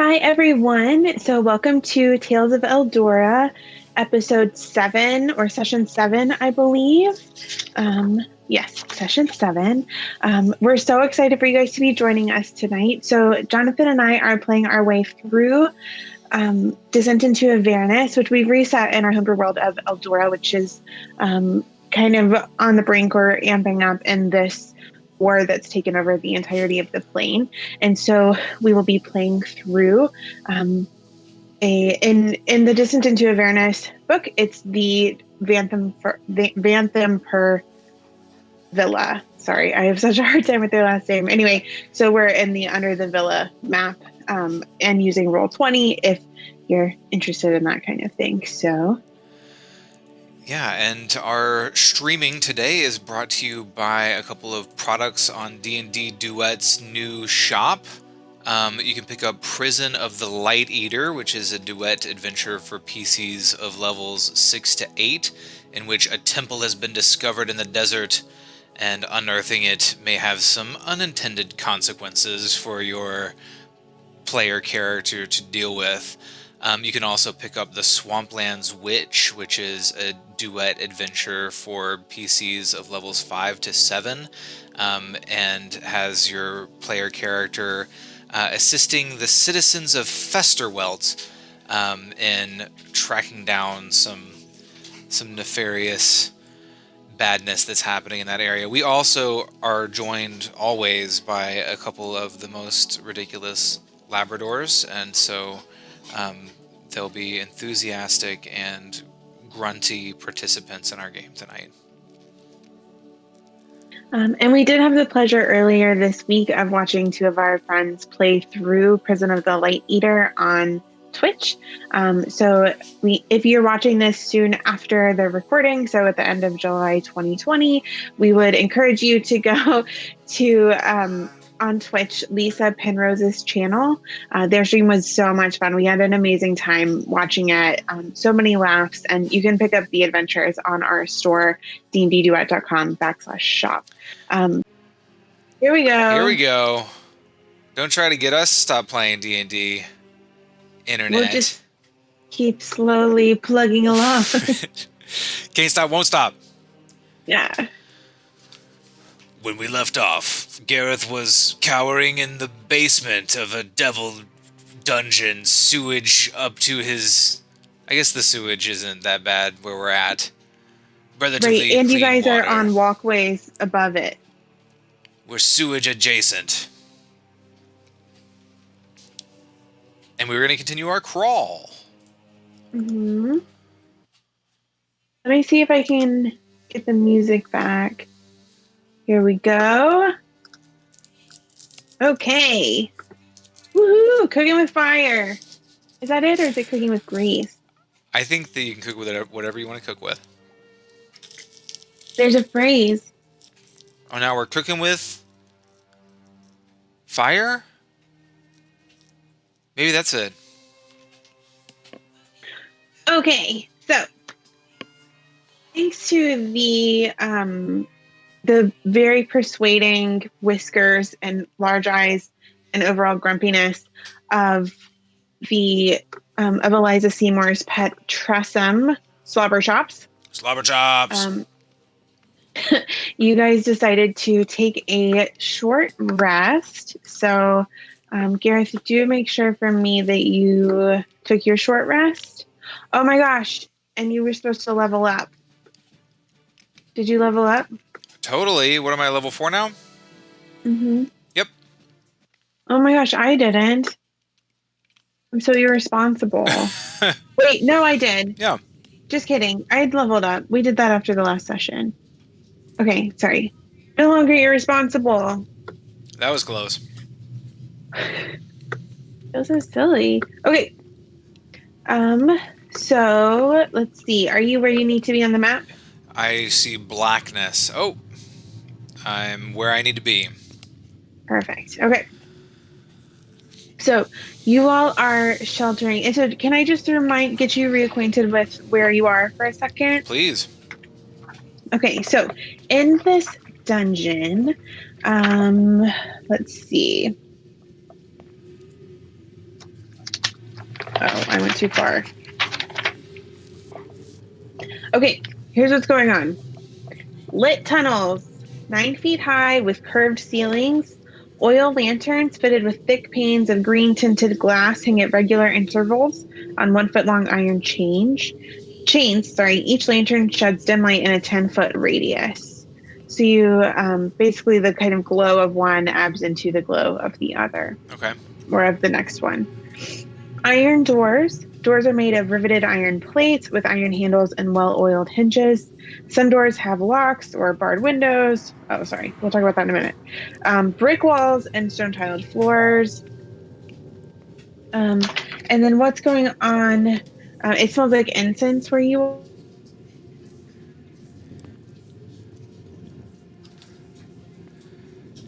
Hi, everyone. So welcome to Tales of Eldura, episode 7, or session 7, I believe. Yes, session 7. We're so excited for you guys to be joining us tonight. So Jonathan and I are playing our way through Descent into Avernus, which we've reset in our homebrew world of Eldura, which is kind of on the brink or amping up in this war that's taken over the entirety of the plane. And so we will be playing through in the Descent into Avernus book. It's the Vantham per Villa. Sorry, I have such a hard time with their last name. Anyway, so we're in the Under the Villa map and using Roll20 if you're interested in that kind of thing. So yeah, and our streaming today is brought to you by a couple of products on D&D Duet's new shop. You can pick up Prison of the Light Eater, which is a duet adventure for PCs of levels 6 to 8, in which a temple has been discovered in the desert, and unearthing it may have some unintended consequences for your player character to deal with. You can also pick up the Swamplands Witch, which is a duet adventure for PCs of levels 5 to 7, and has your player character assisting the citizens of Festerwelt in tracking down some nefarious badness that's happening in that area. We also are joined always by a couple of the most ridiculous Labradors, and so there'll be enthusiastic and grunty participants in our game tonight. And we did have the pleasure earlier this week of watching two of our friends play through Prison of the Light Eater on Twitch. So if you're watching this soon after the recording, so at the end of July 2020, we would encourage you to go to on Twitch, Lisa Penrose's channel. Their stream was so much fun. We had an amazing time watching it. So many laughs, and you can pick up the adventures on our store, dndduet.com/shop. Here we go. Here we go. Don't try to get us to stop playing D&D. Internet. We'll just keep slowly plugging along. Can't stop, won't stop. Yeah. When we left off, Gareth was cowering in the basement of a devil dungeon, sewage up to his... I guess the sewage isn't that bad where we're at. Relatively right, and you guys water. Are on walkways above it. We're sewage adjacent. And we were going to continue our crawl. Mm-hmm. Let me see if I can get the music back. Here we go. Okay. Woohoo! Cooking with fire. Is that it, or is it cooking with grease? I think that you can cook with whatever you want to cook with. There's a phrase. Oh, now we're cooking with fire? Maybe that's it. Okay, so thanks to the very persuading whiskers and large eyes and overall grumpiness of Eliza Seymour's pet Tressam, Slobberchops. Slobberchops. You guys decided to take a short rest. So, Gareth, do make sure for me that you took your short rest. Oh my gosh. And you were supposed to level up. Did you level up? Totally. What am I, level 4 now? Mm-hmm. Yep. Oh my gosh, I didn't. I'm so irresponsible. Wait, no, I did. Yeah. Just kidding. I'd leveled up. We did that after the last session. Okay, sorry. No longer irresponsible. That was close. Feels so silly. Okay. So let's see. Are you where you need to be on the map? I see blackness. Oh. I'm where I need to be. Perfect. Okay. So you all are sheltering. And so can I just get you reacquainted with where you are for a second? Please. Okay, so in this dungeon, let's see. Oh, I went too far. Okay, here's what's going on. Lit tunnels, 9 feet high with curved ceilings. Oil lanterns fitted with thick panes of green-tinted glass hang at regular intervals on 1-foot-long iron chains. Each lantern sheds dim light in a 10-foot radius. So you basically the kind of glow of one ebbs into the glow of the other. Okay. Or of the next one. Iron doors. Doors are made of riveted iron plates with iron handles and well-oiled hinges. Some doors have locks or barred windows. Oh, sorry. We'll talk about that in a minute. Brick walls and stone-tiled floors. And then what's going on? It smells like incense where you...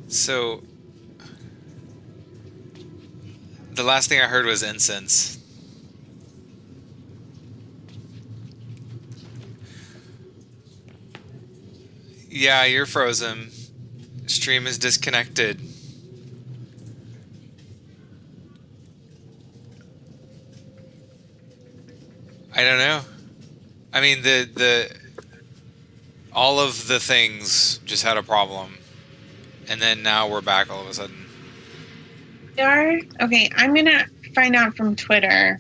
So, the last thing I heard was incense. Yeah, you're frozen. Stream is disconnected. I don't know. I mean, all of the things just had a problem. And then now we're back all of a sudden. We are? Okay, I'm going to find out from Twitter.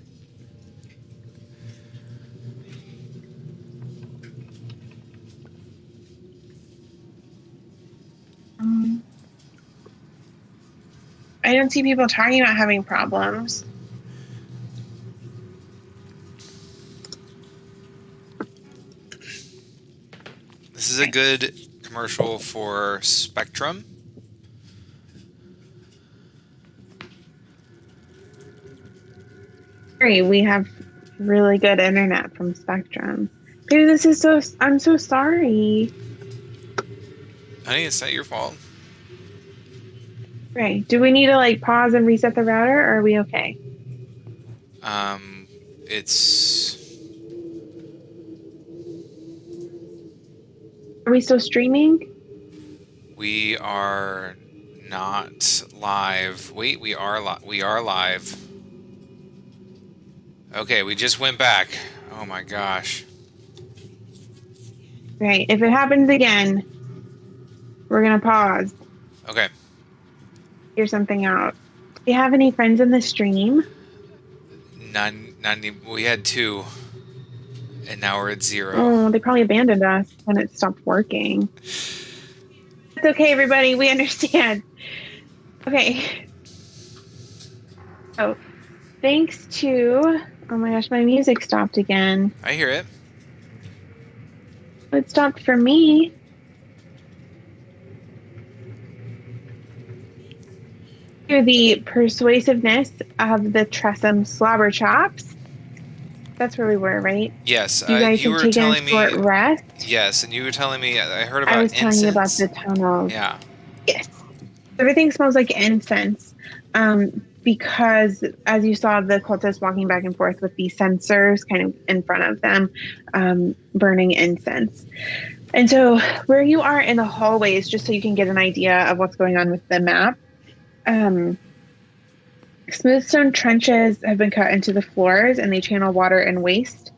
I don't see people talking about having problems. This is a good commercial for Spectrum. We have really good internet from Spectrum. Dude, this is so... I'm so sorry. Honey, it's not your fault. Right. Do we need to like pause and reset the router, or are we okay? It's... Are we still streaming? We are not live. Wait, we are live. Okay, we just went back. Oh my gosh. Right. If it happens again, we're gonna pause. Okay. Figure something out. Do you have any friends in the stream? None. We had 2, and now we're at 0. Oh, they probably abandoned us when it stopped working. It's okay, everybody. We understand. Okay. So, thanks to... Oh my gosh, my music stopped again. I hear it. It stopped for me. To the persuasiveness of the Tressam slobber chops. That's where we were, right? Yes, you guys you have were taken telling a short me. Rest. Yes, and you were telling me. I heard about. I was incense. telling you about the tunnels. Yeah. Yes. Everything smells like incense, because as you saw, the cultists walking back and forth with these sensors kind of in front of them, burning incense. And so, where you are in the hallways, just so you can get an idea of what's going on with the map. Smooth stone trenches have been cut into the floors, and they channel water and waste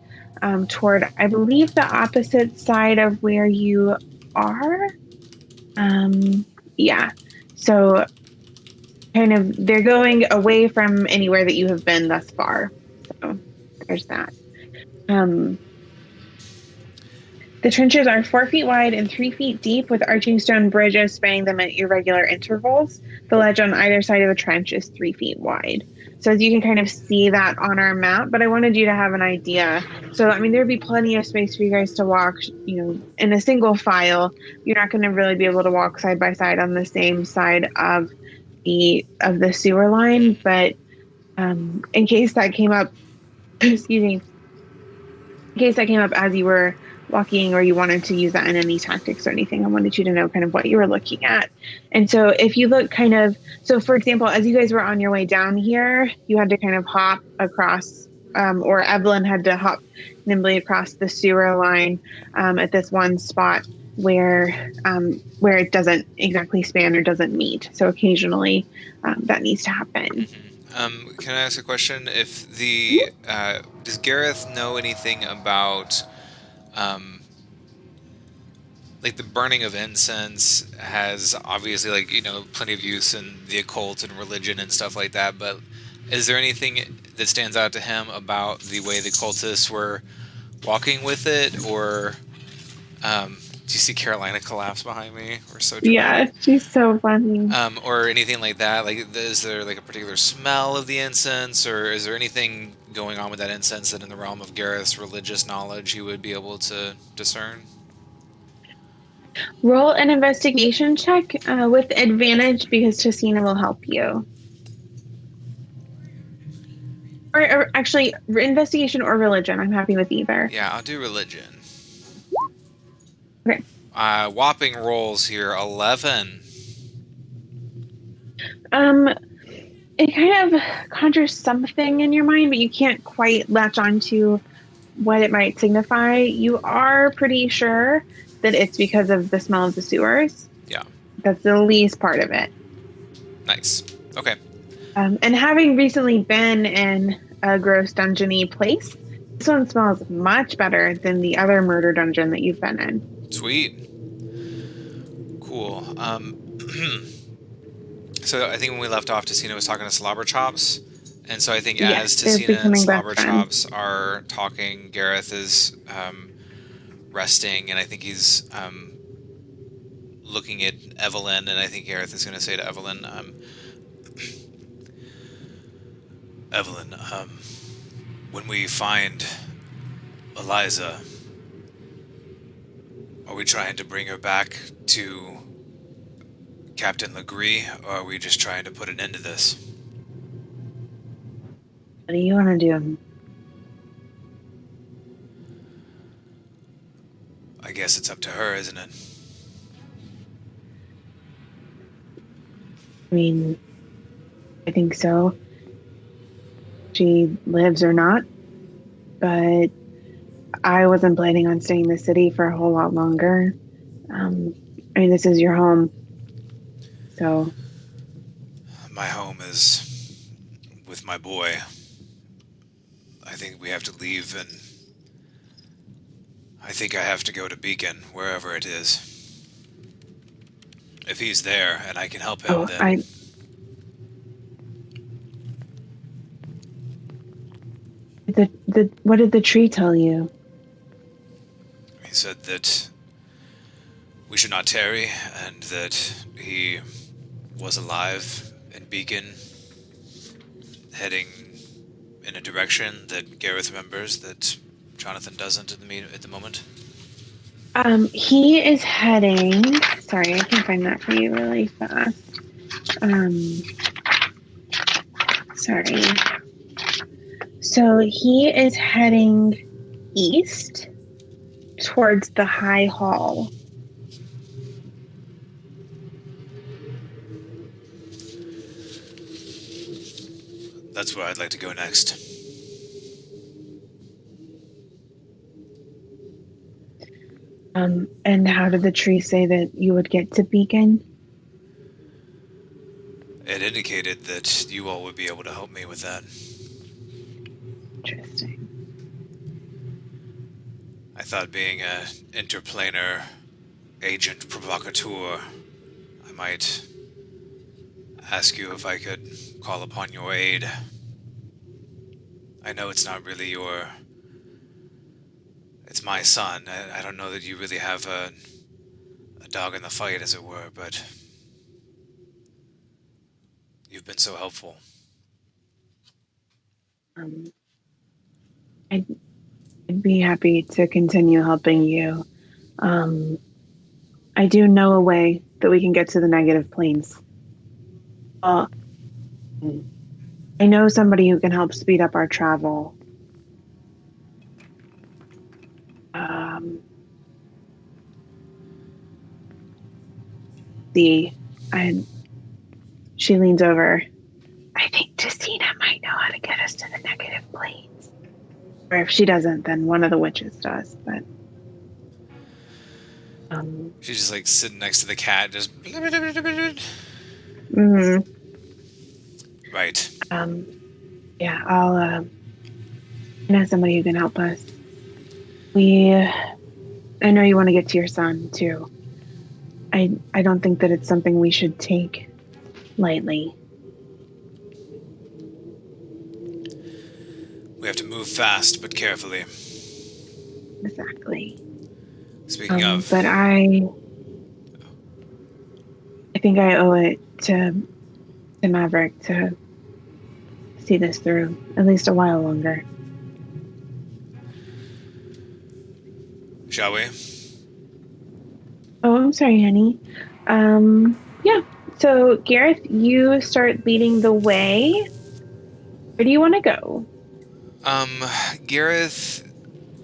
toward, I believe, the opposite side of where you are. Yeah. So kind of they're going away from anywhere that you have been thus far. So there's that. The trenches are 4 feet wide and 3 feet deep, with arching stone bridges spanning them at irregular intervals. The ledge on either side of the trench is 3 feet wide. So as you can kind of see that on our map, but I wanted you to have an idea. So, I mean, there'd be plenty of space for you guys to walk, in a single file. You're not going to really be able to walk side by side on the same side of the sewer line, but in case that came up, excuse me, in case that came up as you were walking or you wanted to use that in any tactics or anything, I wanted you to know kind of what you were looking at. And so if you look so for example, as you guys were on your way down here, you had to kind of hop across, or Evelyn had to hop nimbly across the sewer line at this one spot where it doesn't exactly span or doesn't meet. So occasionally that needs to happen. Can I ask a question? If the does Gareth know anything about like the burning of incense has obviously plenty of use in the occult and religion and stuff like that, but is there anything that stands out to him about the way the cultists were walking with it, or do you see Carolina collapse behind me? We're so Yeah, dramatic. she's so funny. Or anything like that? Like, is there like a particular smell of the incense, or is there anything going on with that incense that, in the realm of Gareth's religious knowledge, he would be able to discern? Roll an investigation check with advantage because Tesina will help you. Or actually, investigation or religion. I'm happy with either. Yeah, I'll do religion. Okay. Whopping rolls here, 11. It kind of conjures something in your mind, but you can't quite latch onto what it might signify. You are pretty sure that it's because of the smell of the sewers. Yeah. That's the least part of it. Nice. Okay. And having recently been in a gross dungeony place, this one smells much better than the other murder dungeon that you've been in. Sweet. Cool. So I think when we left off, Tesina was talking to Slobber Chops. And so I think as Yes, they're Tesina and becoming best Slobber friends. Chops are talking, Gareth is resting, and I think he's looking at Evelyn, and I think Gareth is going to say to Evelyn, Evelyn, when we find Eliza, are we trying to bring her back to Captain Legree, or are we just trying to put an end to this? What do you want to do? I guess it's up to her, isn't it? I mean, I think so. She lives or not, but I wasn't planning on staying in the city for a whole lot longer. I mean, this is your home, so. My home is with my boy. I think we have to leave, and I think I have to go to Beacon, wherever it is. If he's there and I can help him, Oh, then... What did the tree tell you? He said that we should not tarry, and that he was alive in Beacon, heading in a direction that Gareth remembers that Jonathan doesn't at the moment. He is heading. Sorry, I can find that for you really fast. Sorry. So he is heading east towards the High Hall. That's where I'd like to go next. And how did the tree say that you would get to Beacon? It indicated that you all would be able to help me with that. Interesting. I thought, being a interplanar agent provocateur, I might ask you if I could call upon your aid. I know it's not really it's my son. I don't know that you really have a dog in the fight, as it were, but you've been so helpful. I'd be happy to continue helping you. I do know a way that we can get to the negative planes. I know somebody who can help speed up our travel. She leans over. I think Tesina might know how to get us to the negative planes. Or if she doesn't, then one of the witches does. But She's just like sitting next to the cat, just... mm-hmm. Right. Yeah, I'll know somebody who can help us. I know you want to get to your son too. I don't think that it's something we should take lightly. We have to move fast, but carefully. Exactly. Speaking of... But I think I owe it to Maverick to see this through at least a while longer. Shall we? Oh, I'm sorry, honey. Yeah. So, Gareth, you start leading the way. Where do you want to go? Gareth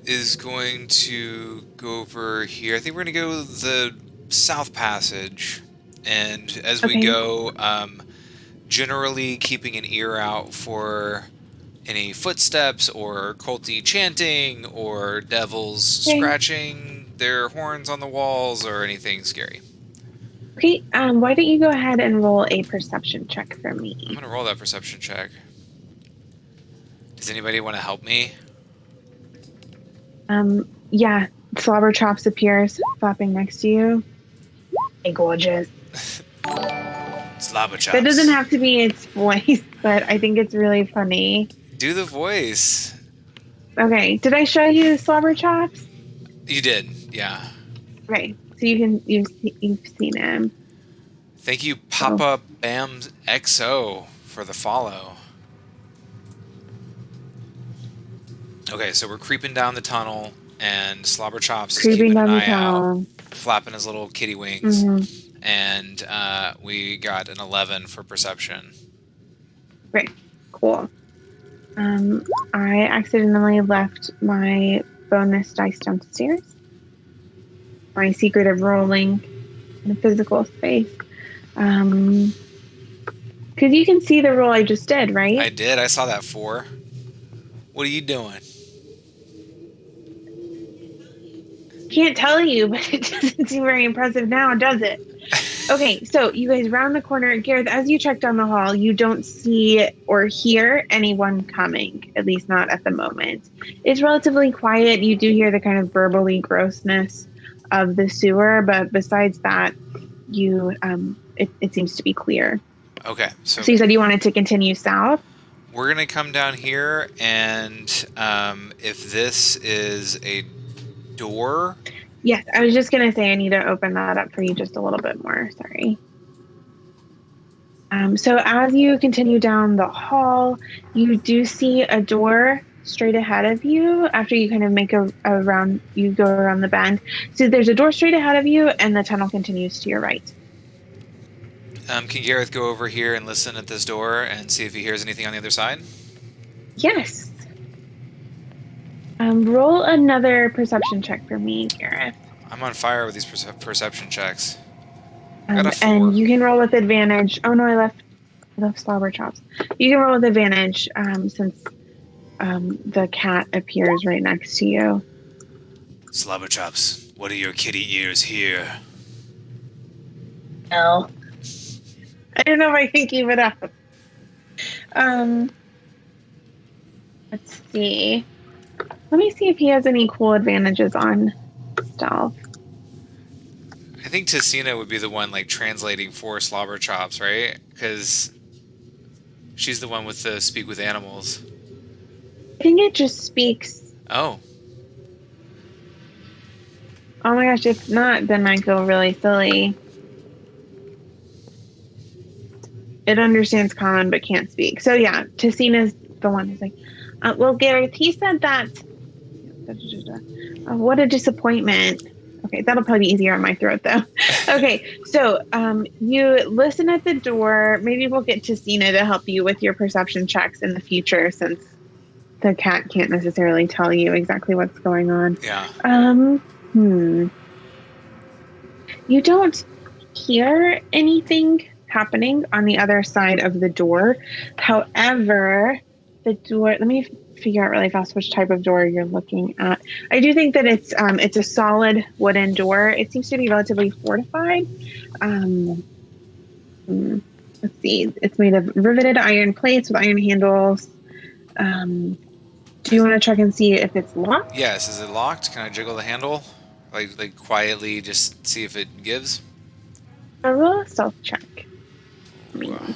is going to go over here. I think we're going to go the South Passage. And as we go, generally keeping an ear out for any footsteps or culty chanting or devils scratching their horns on the walls or anything scary. Okay, why don't you go ahead and roll a perception check for me? I'm going to roll that perception check. Does anybody want to help me? Yeah, Slobber Chops appears, flapping next to you. Hey, gorgeous. Slobber Chops. That doesn't have to be its voice, but I think it's really funny. Do the voice. Okay, did I show you Slobber Chops? You did, yeah. Right, so you've seen him. Thank you, Papa Bam XO, for the follow. Okay, so we're creeping down the tunnel, and Slobber Chops is keeping an eye out, flapping his little kitty wings, and we got an 11 for perception. Great, cool. I accidentally left my bonus dice downstairs. My secret of rolling in a physical space. Because you can see the roll I just did, right? I did. I saw that 4. What are you doing? Can't tell you, but it doesn't seem very impressive now, does it? Okay, so you guys round the corner. Gareth, as you check down the hall, you don't see or hear anyone coming, at least not at the moment. It's relatively quiet. You do hear the kind of burbly grossness of the sewer, but besides that, it seems to be clear. Okay, so you said you wanted to continue south? We're going to come down here, and if this is a door... Yes, I was just going to say I need to open that up for you just a little bit more. Sorry. So as you continue down the hall, you do see a door straight ahead of you after you kind of make a round, you go around the bend. So there's a door straight ahead of you, and the tunnel continues to your right. Can Gareth go over here and listen at this door and see if he hears anything on the other side? Yes. Roll another perception check for me, Gareth. I'm on fire with these perception checks. Got a 4. And you can roll with advantage. Oh no, I left Slobber Chops. You can roll with advantage since the cat appears right next to you. Slobber Chops, what are your kitty ears here? No. I don't know if I can keep it up. Let's see. Let me see if he has any cool advantages on stealth. I think Tesina would be the one like translating for Slobber Chops, right? Because she's the one with the speak with animals. I think it just speaks. Oh. Oh my gosh, if not, then I feel really silly. It understands common but can't speak. So yeah, Tesina's the one who's like, well, Gareth, he said that. What a disappointment. Okay, that'll probably be easier on my throat though. Okay, so you listen at the door. Maybe we'll get Tesina to help you with your perception checks in the future, since the cat can't necessarily tell you exactly what's going on. Yeah. You don't hear anything happening on the other side of the door. However, the door, let me figure out really fast which type of door you're looking at. I do think that it's a solid wooden door. It seems to be relatively fortified. Let's let's see. It's made of riveted iron plates with iron handles. Do you want to check and see if it's locked? Yes, is it locked? Can I jiggle the handle? Like quietly just see if it gives? Roll a stealth check. Ooh, I'm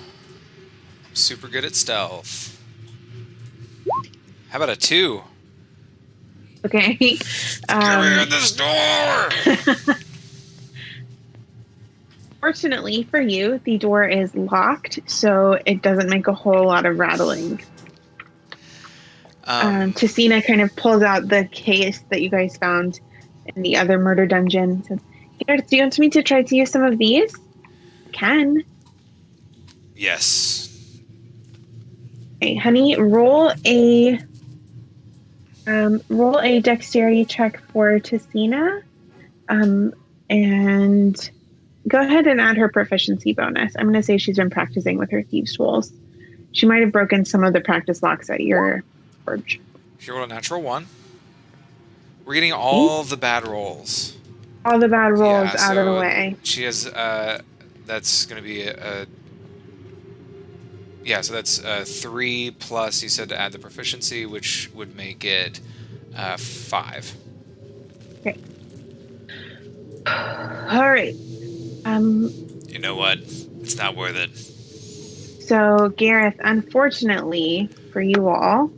super good at stealth. How about a 2? Okay. Get me in this door! Fortunately for you, the door is locked, so it doesn't make a whole lot of rattling. Tesina kind of pulls out the case that you guys found in the other murder dungeon. Says, "Here, do you want me to try to use some of these?" Can. Yes. Okay, honey, roll a dexterity check for Tesina, and go ahead and add her proficiency bonus. I'm going to say she's been practicing with her thieves' tools. She might have broken some of the practice locks at your forge. She rolled a natural 1. We're getting all the bad rolls. All the bad rolls out of the way. She has, that's going to be so that's 3 plus, you said, to add the proficiency, which would make it 5. Okay. All right. You know what? It's not worth it. So, Gareth, unfortunately for you all,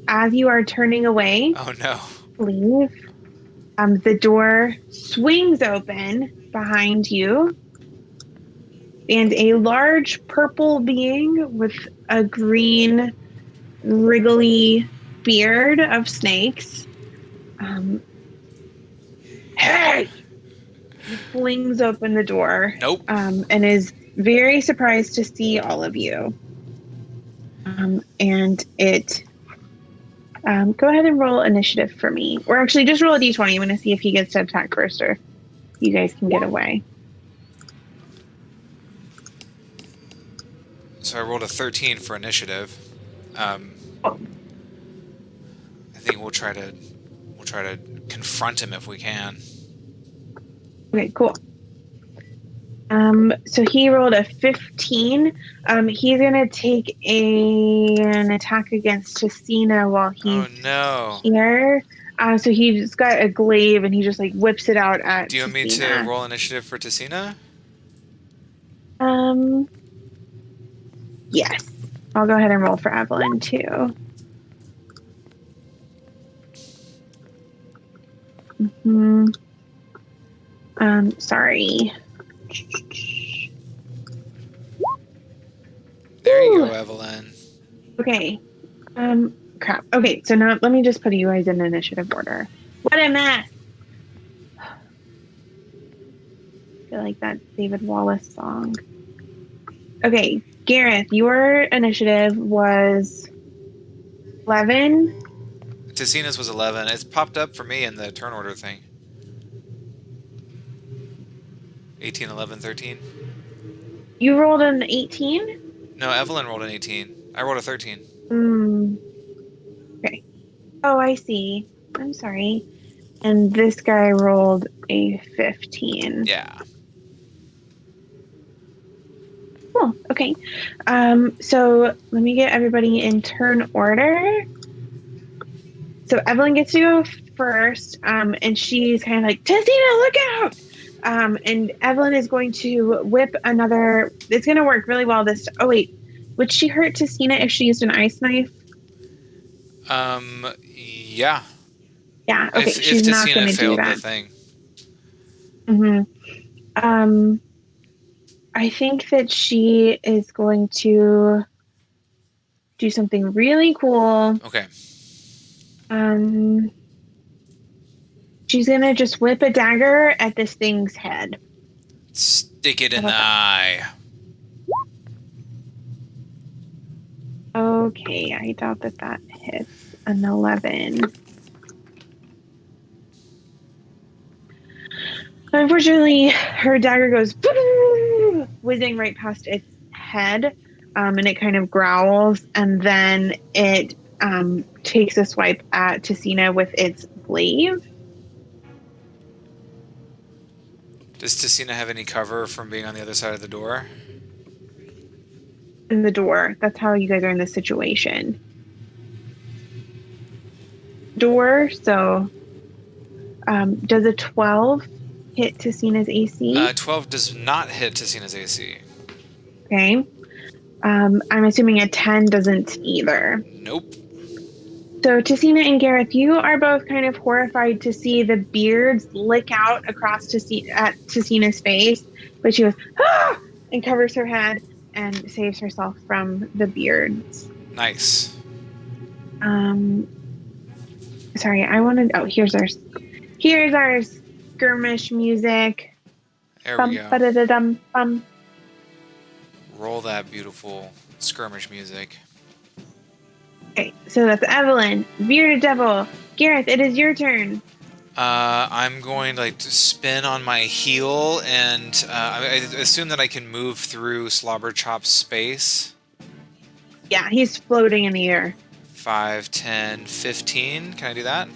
as you are turning away, Oh no, leave, the door swings open behind you, and a large purple being with a green, wriggly beard of snakes, hey! He flings open the door. Nope. And is very surprised to see all of you. And it... go ahead and roll initiative for me. Or actually, just roll a d20. I'm going to see if he gets to attack first or you guys can get away. So I rolled a 13 for initiative. I think we'll try to confront him if we can. Okay, cool. So he rolled a 15. He's going to take an attack against Tesina while he's here. So he's got a glaive and he just like whips it out at Do you want me to roll initiative for Tesina? Yes. I'll go ahead and roll for Evelyn too. Sorry. There you go, Evelyn. Okay. Crap. Okay, so now let me just put you guys in initiative order. What a mess! I feel like that David Wallace song. Okay, Gareth, your initiative was 11. Tesina's was 11. It's popped up for me in the turn order thing. 18, 11, 13. You rolled an 18? No, Evelyn rolled an 18. I rolled a 13. Okay. Oh, I see. I'm sorry. And this guy rolled a 15. Yeah. Cool. Okay. So let me get everybody in turn order. So Evelyn gets to go first, and she's kind of like, Tesina, look out! And Evelyn is going to whip another. It's going to work really well this. Oh wait, would she hurt Tesina if she used an ice knife? Yeah. Yeah. Okay. She's not going to do that. The thing. I think that she is going to do something really cool. Okay. She's going to just whip a dagger at this thing's head. Stick it in the eye. Okay, I doubt that hits an 11. Unfortunately, her dagger goes whizzing right past its head, and it kind of growls, and then it takes a swipe at Tesina with its glaive. Does Tesina have any cover from being on the other side of the door? In the door. That's how you guys are in this situation. Door, so does a 12 hit Tesina's AC? 12 does not hit Tesina's AC. Okay. I'm assuming a 10 doesn't either. Nope. So Tesina and Gareth, you are both kind of horrified to see the beards lick out across at Tesina's face, but she goes, ah! And covers her head and saves herself from the beards. Nice. Sorry, I wanted. Oh, here's our skirmish music. There we go. Ba-da-da-dum, bum. Roll that beautiful skirmish music. Okay, so that's Evelyn, Vierno Devil, Gareth. It is your turn. I'm going to spin on my heel, and I assume that I can move through Slobberchop's space. Yeah, he's floating in the air. 5, 10, 15. Can I do that?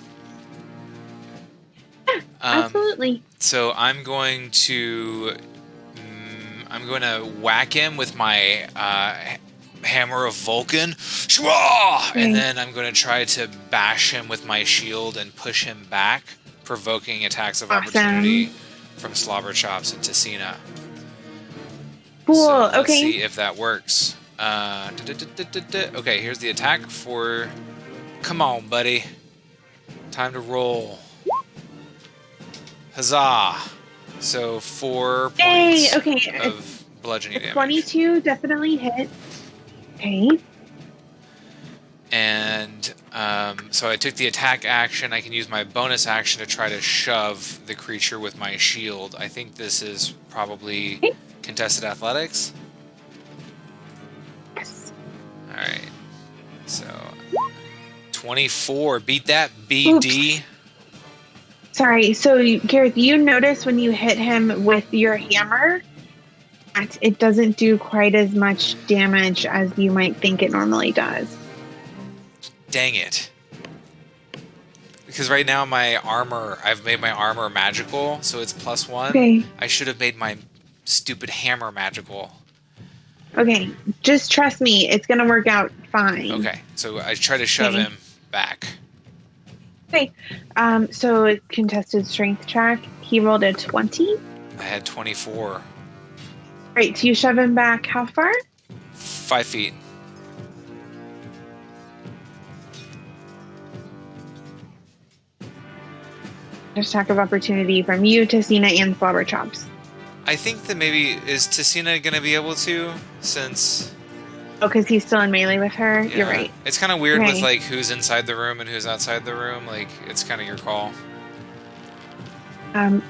Yeah, absolutely. So I'm going to whack him with my Hammer of Vulcan, and then I'm going to try to bash him with my shield and push him back, provoking attacks of opportunity from Slobberchops and Tesina. Cool. So let's okay. see if that works. Okay, here's the attack for. Come on, buddy. Time to roll. Huzzah! So 4 points of bludgeoning damage. 22 definitely hit. Okay. And so I took the attack action. I can use my bonus action to try to shove the creature with my shield. I think this is probably contested athletics. Yes. All right. So 24. Beat that, BD. Oops. Sorry. So, Gareth, you notice when you hit him with your hammer, it doesn't do quite as much damage as you might think it normally does. Dang it. Because right now I've made my armor magical, so it's +1. Okay. I should have made my stupid hammer magical. Okay, just trust me, it's gonna work out fine. Okay, so I try to shove him back. Okay, so contested strength check, he rolled a 20. I had 24. Right, so you shove him back how far? 5 feet. Attack of opportunity from you, Tesina, and Slobberchops. I think that maybe, is Tesina going to be able to, since... Oh, because he's still in melee with her? Yeah. You're right. It's kind of weird with, who's inside the room and who's outside the room. It's kind of your call.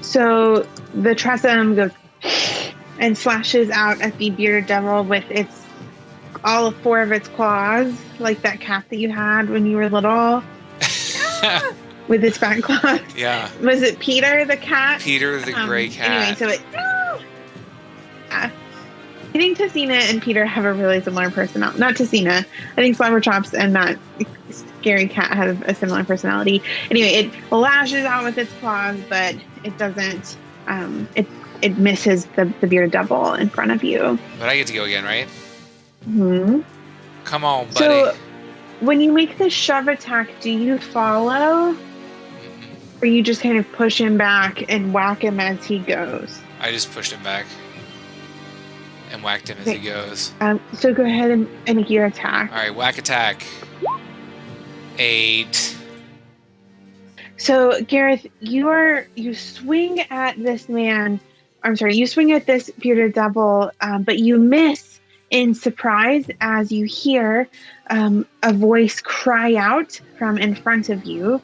So the Tressam goes and slashes out at the bearded devil with all 4 of its claws, like that cat that you had when you were little. With its back claws. Yeah. Was it Peter the cat? Peter the gray cat. Anyway, so I think Tesina and Peter have a really similar personality. Not Tesina. I think Slobberchops and that scary cat have a similar personality. Anyway, it lashes out with its claws, but it doesn't. It misses the bearded devil in front of you. But I get to go again, right? Mm-hmm. Come on, buddy. So, when you make the shove attack, do you follow? Or you just kind of push him back and whack him as he goes? I just pushed him back and whacked him as he goes. So go ahead and make your attack. All right, whack attack. 8. So Gareth, you swing at this man. I'm sorry, you swing at this bearded devil, but you miss in surprise as you hear a voice cry out from in front of you.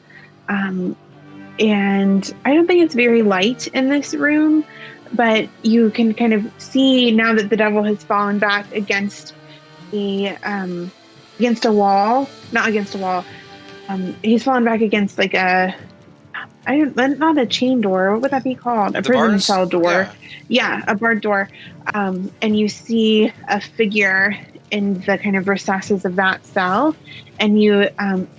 And I don't think it's very light in this room, but you can kind of see now that the devil has fallen back against against a wall. Not against a wall. He's fallen back against like not a chain door. What would that be called? A prison cell door. Yeah, a barred door. And you see a figure in the kind of recesses of that cell. And you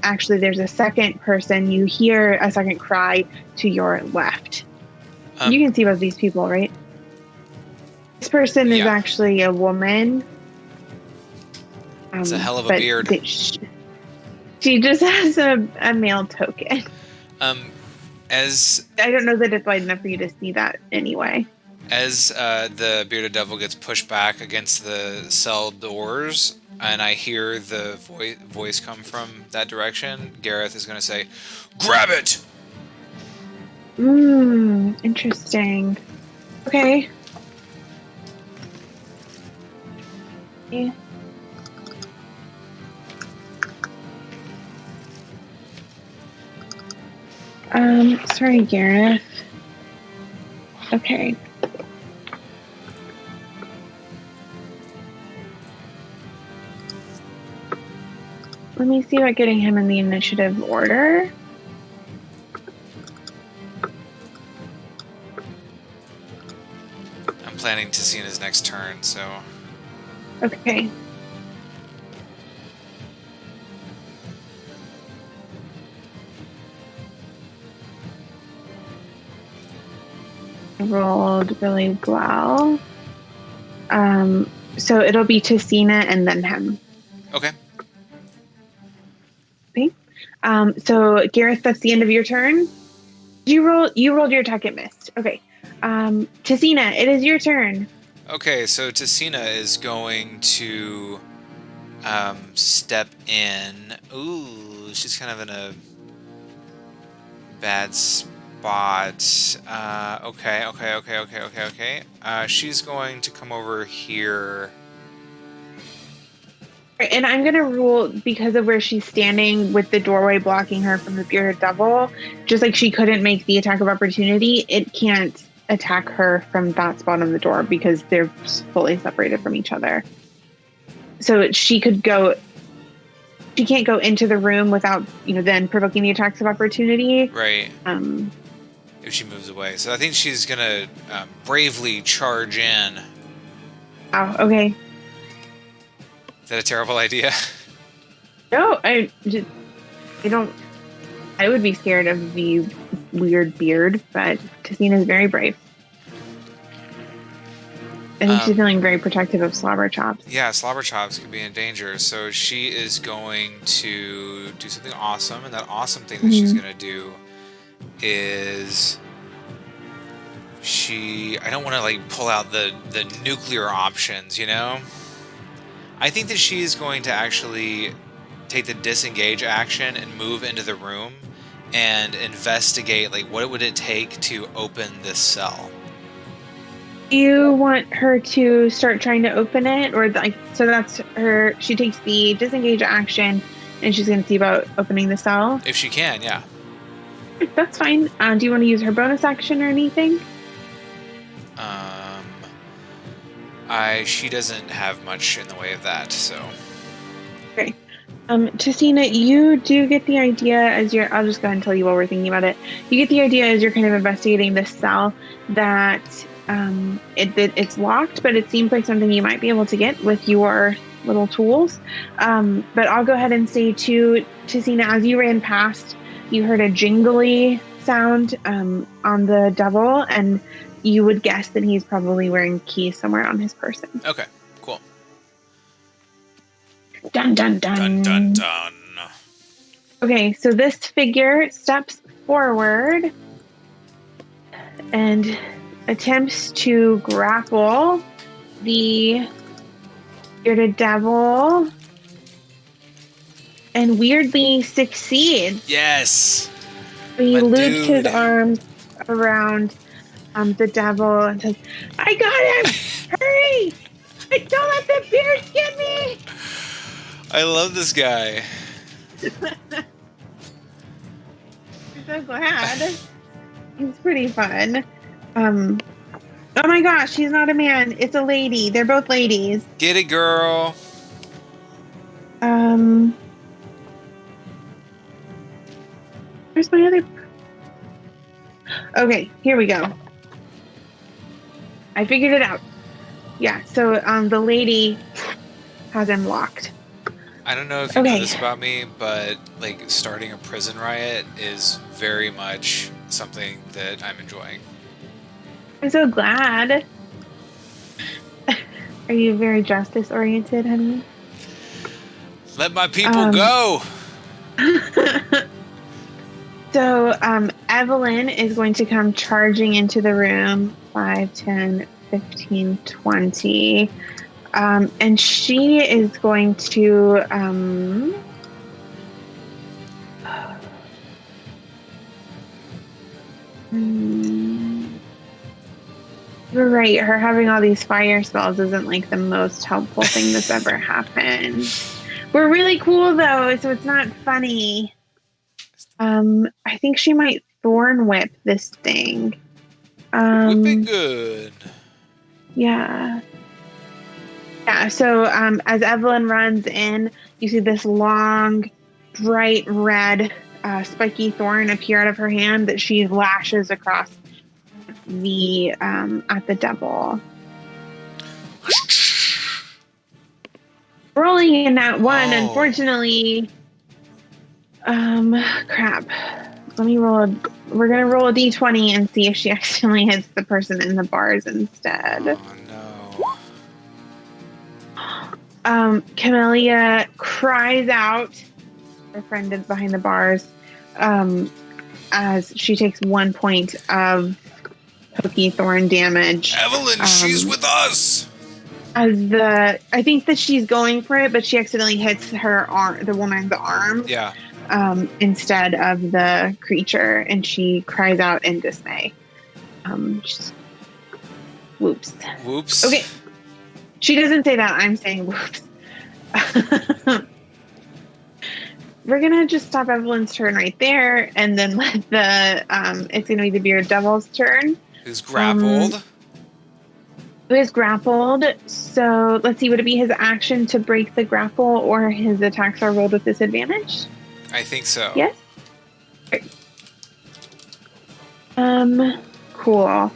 actually, there's a second person. You hear a second cry to your left. You can see both these people, right? This person is actually a woman. It's a hell of a beard. She just has a male token. As I don't know that it's wide enough for you to see that anyway. As the bearded devil gets pushed back against the cell doors, and I hear the voice come from that direction, Gareth is going to say, "Grab it!" Interesting. Okay. Yeah. Sorry, Gareth. Okay. Let me see about getting him in the initiative order. I'm planning to see in his next turn, so... Okay. I rolled really well. So it'll be Tesina and then him. Okay. Okay. So Gareth, that's the end of your turn. You rolled your attack and missed. Okay. Tesina, it is your turn. Okay, so Tesina is going to step in. Ooh, she's kind of in a bad spot. Okay. She's going to come over here. And I'm going to rule, because of where she's standing with the doorway blocking her from the bearded devil, just like she couldn't make the attack of opportunity, it can't attack her from that spot on the door because they're fully separated from each other. So she can't go into the room without, then provoking the attacks of opportunity. Right. If she moves away. So I think she's going to bravely charge in. Oh, okay. Is that a terrible idea? No, I would be scared of the weird beard, but Tesina's very brave. I think she's feeling very protective of Slobber Chops. Yeah, Slobber Chops could be in danger. So she is going to do something awesome. And that awesome thing that she's going to do is... I don't want to, pull out the nuclear options, I think that she is going to actually take the disengage action and move into the room and investigate, what would it take to open this cell? You want her to start trying to open it, or so that's her. She takes the disengage action, and she's going to see about opening the cell. If she can, yeah. That's fine. Do you want to use her bonus action or anything? She doesn't have much in the way of that, so. Okay. Tesina, you do get the idea I'll just go ahead and tell you while we're thinking about it. You get the idea as you're kind of investigating this cell that it's locked, but it seems like something you might be able to get with your little tools. But I'll go ahead and say to Tesina, as you ran past, you heard a jingly sound on the devil, and you would guess that he's probably wearing keys somewhere on his person. Okay, cool. Dun, dun, dun. Dun, dun, dun. Okay, so this figure steps forward and attempts to grapple the bearded devil and weirdly succeeds. Yes! He loops his arms around the devil and says, "I got him! Hurry! Don't let the bears get me!" I love this guy. I'm so glad. He's pretty fun. Oh my gosh, he's not a man. It's a lady. They're both ladies. Get it, girl. Where's my other... Okay, here we go. I figured it out. Yeah, so the lady has him locked. I don't know if you know this about me, but starting a prison riot is very much something that I'm enjoying. I'm so glad. Are you very justice oriented, honey? Let my people go! So Evelyn is going to come charging into the room 5, 10, 15, 20. And she is going to you're right, her having all these fire spells isn't like the most helpful thing that's ever happened. We're really cool though, so it's not funny. I think she might thorn whip this thing. Whip it good. Yeah. Yeah, so as Evelyn runs in, you see this long, bright red, spiky thorn appear out of her hand that she lashes across the at the devil. Rolling in that one, unfortunately. Crap. Let me roll we're gonna roll a d20 and see if she accidentally hits the person in the bars instead. Oh no. Camellia cries out. Her friend is behind the bars. As she takes 1 point of pokey thorn damage. Evelyn, she's with us. I think that she's going for it, but she accidentally hits her arm, the woman's arm. Yeah. Instead of the creature, and she cries out in dismay. Whoops. Whoops. Okay. She doesn't say that. I'm saying whoops. We're gonna just stop Evelyn's turn right there, and then let the it's gonna be the Beard Devil's turn. Who's grappled? Who is grappled? So let's see. Would it be his action to break the grapple, or his attacks are rolled with disadvantage? I think so. Yes. Great. Cool.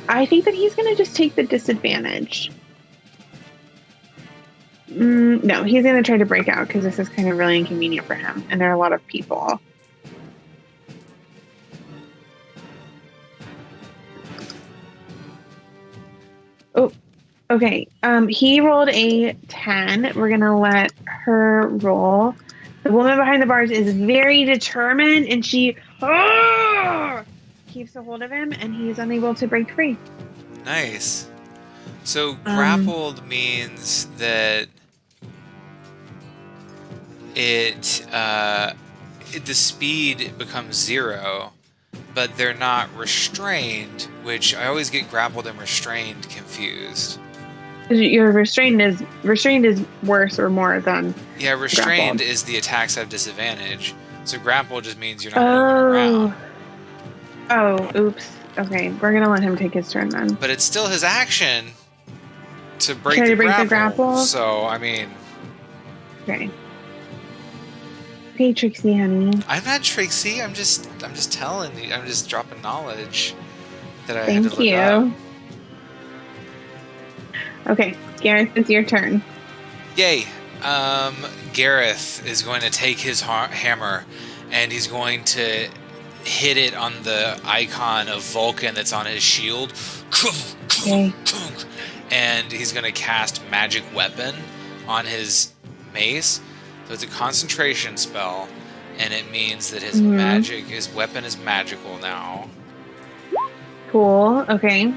I think that he's gonna just take the disadvantage. No, he's going to try to break out because this is kind of really inconvenient for him. And there are a lot of people. Oh, okay. He rolled a 10. We're going to let her roll. The woman behind the bars is very determined and she keeps a hold of him and he's unable to break free. Nice. So grappled means that the speed becomes 0, but they're not restrained, which I always get grappled and restrained confused. Your restrained is worse or more than restrained grappled. Is the attacks have disadvantage. So grapple just means you're not moving around. Oh, oops. Okay, we're gonna let him take his turn then. But it's still his action to break the grapple. Grapple. So I mean. Okay. Okay, Trixie, honey. I'm not Trixie. I'm just telling you. I'm just dropping knowledge that I Thank had to look up. Okay, Gareth, it's your turn. Yay. Gareth is going to take his hammer and he's going to hit it on the icon of Vulcan that's on his shield. Okay. And he's going to cast Magic Weapon on his mace. So it's a concentration spell, and it means that his weapon is magical now. Cool. Okay.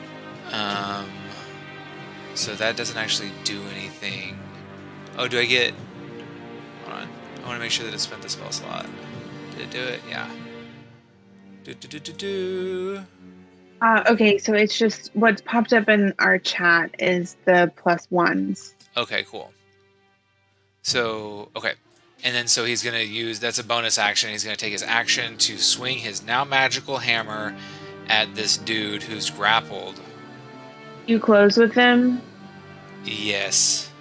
So that doesn't actually do anything. Oh, do I get... Hold on. I want to make sure that it spent the spell slot. Did it do it? Yeah. Okay, so it's just what's popped up in our chat is the +1s. Okay, cool. So, okay. And then so he's going to use, that's a bonus action, he's going to take his action to swing his now magical hammer at this dude who's grappled. You close with him? Yes.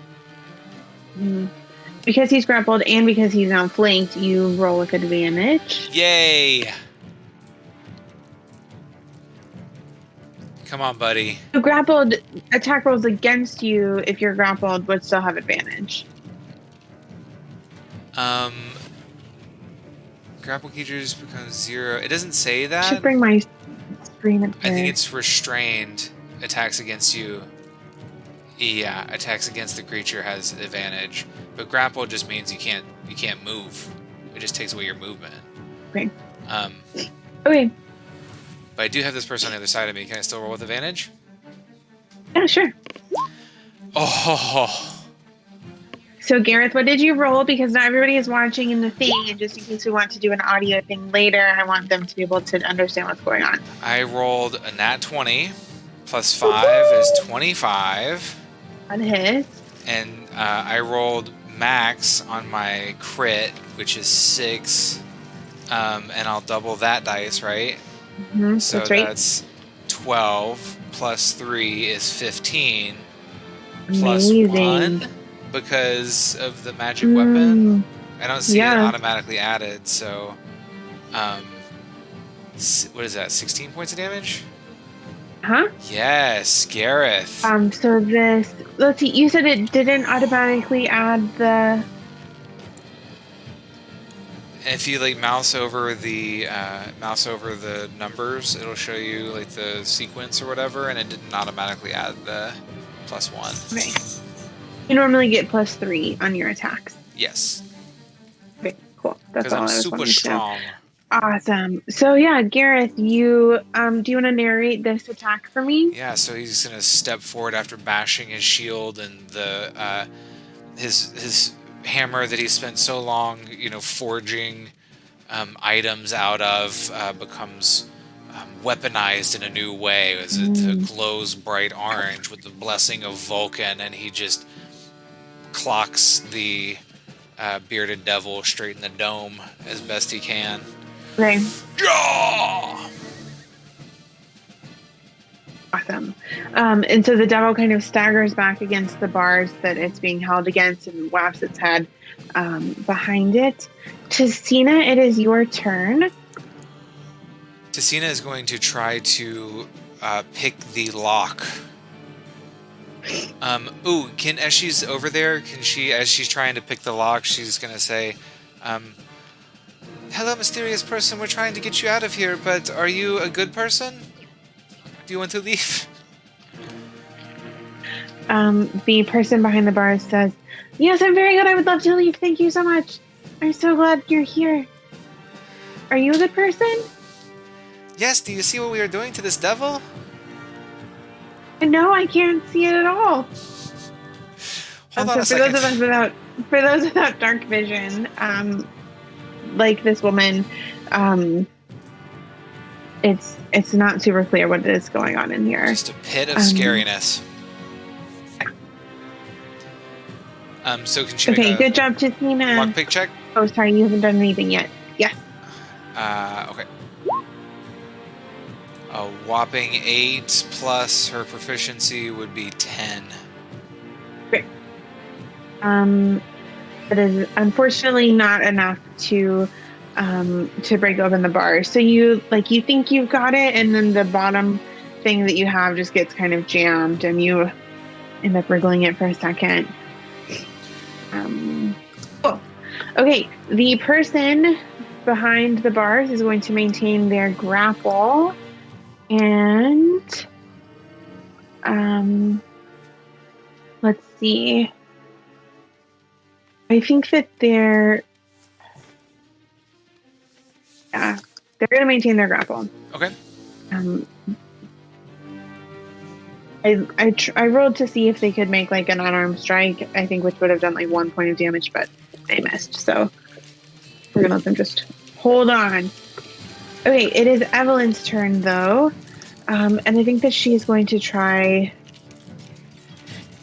Because he's grappled and because he's now flanked, you roll with advantage. Yay! Come on, buddy. The grappled attack rolls against you if you're grappled would still have advantage. Grapple creatures become 0. It doesn't say that. I should bring my agreement I here? think it's restrained. Attacks against you. Yeah, attacks against the creature has advantage. But grapple just means you can't move. It just takes away your movement. Okay. Um, Okay. but I do have this person on the other side of me. Can I still roll with advantage? Yeah, sure. Oh. So, Gareth, what did you roll? Because not everybody is watching in the thing, and just in case we want to do an audio thing later, I want them to be able to understand what's going on. I rolled a nat 20 plus 5 is 25. On his. And I rolled max on my crit, which is 6. And I'll double that dice, right? Mm-hmm, so that's right. That's 12 plus 3 is 15. Amazing. Plus 1 because of the magic weapon. I don't see it automatically added, so what is that, 16 points of damage? Huh? Yes, Gareth. So this, let's see, you said it didn't automatically add the... If you like mouse over the numbers, it'll show you like the sequence or whatever, and it didn't automatically add the plus 1. Okay. You normally get plus 3 on your attacks. Yes. Okay, cool. That's all I'm I was super wanting to know. strong. Awesome. So yeah, Gareth, you do you want to narrate this attack for me? Yeah, so he's gonna step forward after bashing his shield, and the his hammer that he spent so long, forging items out of becomes weaponized in a new way as it glows bright orange with the blessing of Vulcan, and he just clocks the bearded devil straight in the dome as best he can. Okay. Yeah! Awesome. And so the devil kind of staggers back against the bars that it's being held against and whaps its head behind it. Tesina, it is your turn. Tesina is going to try to pick the lock. As she's over there, as she's trying to pick the lock, she's going to say, hello, mysterious person, we're trying to get you out of here, but are you a good person? Do you want to leave? The person behind the bars says, yes, I'm very good. I would love to leave. Thank you so much. I'm so glad you're here. Are you a good person? Yes, do you see what we are doing to this devil? No, I can't see it at all. Hold on a second. For those without dark vision, like this woman, it's not super clear what is going on in here. Just a pit of scariness. So can she make a good job, Tesina. lockpick check? Oh, sorry, you haven't done anything yet. Yes. Okay. A whopping 8 plus her proficiency would be 10. Great. That is unfortunately not enough to break open the bar. So you think you've got it, and then the bottom thing that you have just gets kind of jammed, and you end up wriggling it for a second. Cool. Okay, the person behind the bars is going to maintain their grapple, and let's see. I think that they're going to maintain their grapple. Okay. I rolled to see if they could make like an unarmed strike, I think, which would have done like 1 point of damage, but they missed. So we're going to let them just hold on. Okay, it is Evelyn's turn though. And I think that she's going to try...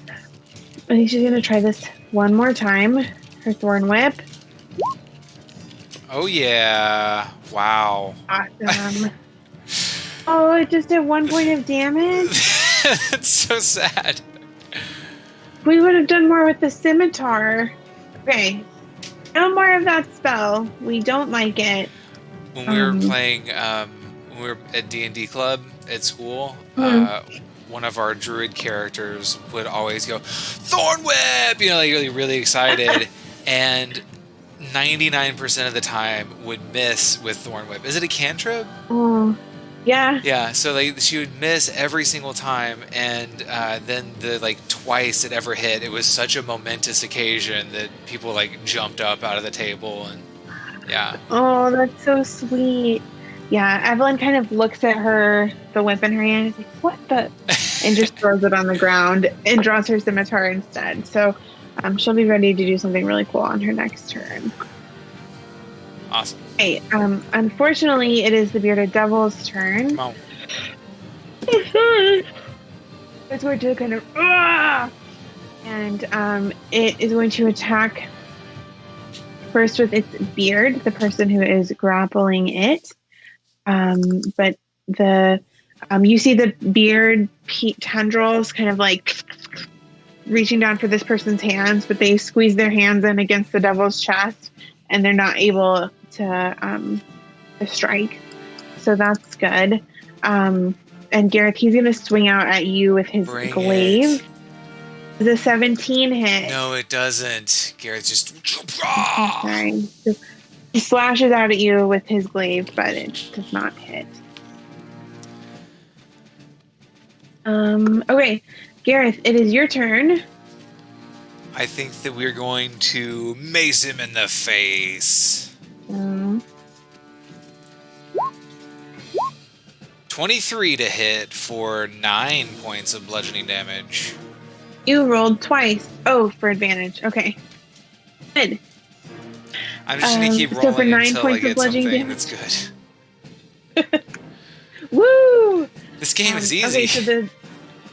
I think she's going to try this one more time. Her Thorn Whip. Oh yeah. Wow. Awesome. Oh, it just did 1 point of damage? That's so sad. We would have done more with the scimitar. Okay. No more of that spell. We don't like it. When we were playing, when we were at D&D club at school, one of our druid characters would always go, Thorn Whip! Like really excited. And 99% of the time would miss with Thorn Whip. Is it a cantrip? Oh. Yeah. Yeah, so like she would miss every single time, and then the like twice it ever hit, it was such a momentous occasion that people like jumped up out of the table, and yeah. Oh, that's so sweet. Yeah, Evelyn kind of looks at the whip in her hand, and is like, "What the?" and just throws it on the ground and draws her scimitar instead. So, she'll be ready to do something really cool on her next turn. Awesome. Hey, unfortunately, it is the bearded devil's turn. Come on. It's going to kind of, and it is going to attack first with its beard, the person who is grappling it. But you see the beard tendrils kind of like reaching down for this person's hands, but they squeeze their hands in against the devil's chest, and they're not able to strike. So that's good. And Gareth, he's going to swing out at you with his glaive. Does a 17 hit? No, it doesn't. Gareth just... Sorry. He slashes out at you with his glaive, but it does not hit. Okay, Gareth, it is your turn. I think that we're going to mace him in the face. 23 to hit for 9 points of bludgeoning damage. You rolled twice. Oh, for advantage. Okay. Good. I'm just going to keep rolling for 9 until I points of get bludgeoning something damage. that's good. Woo! This game is easy. Okay, so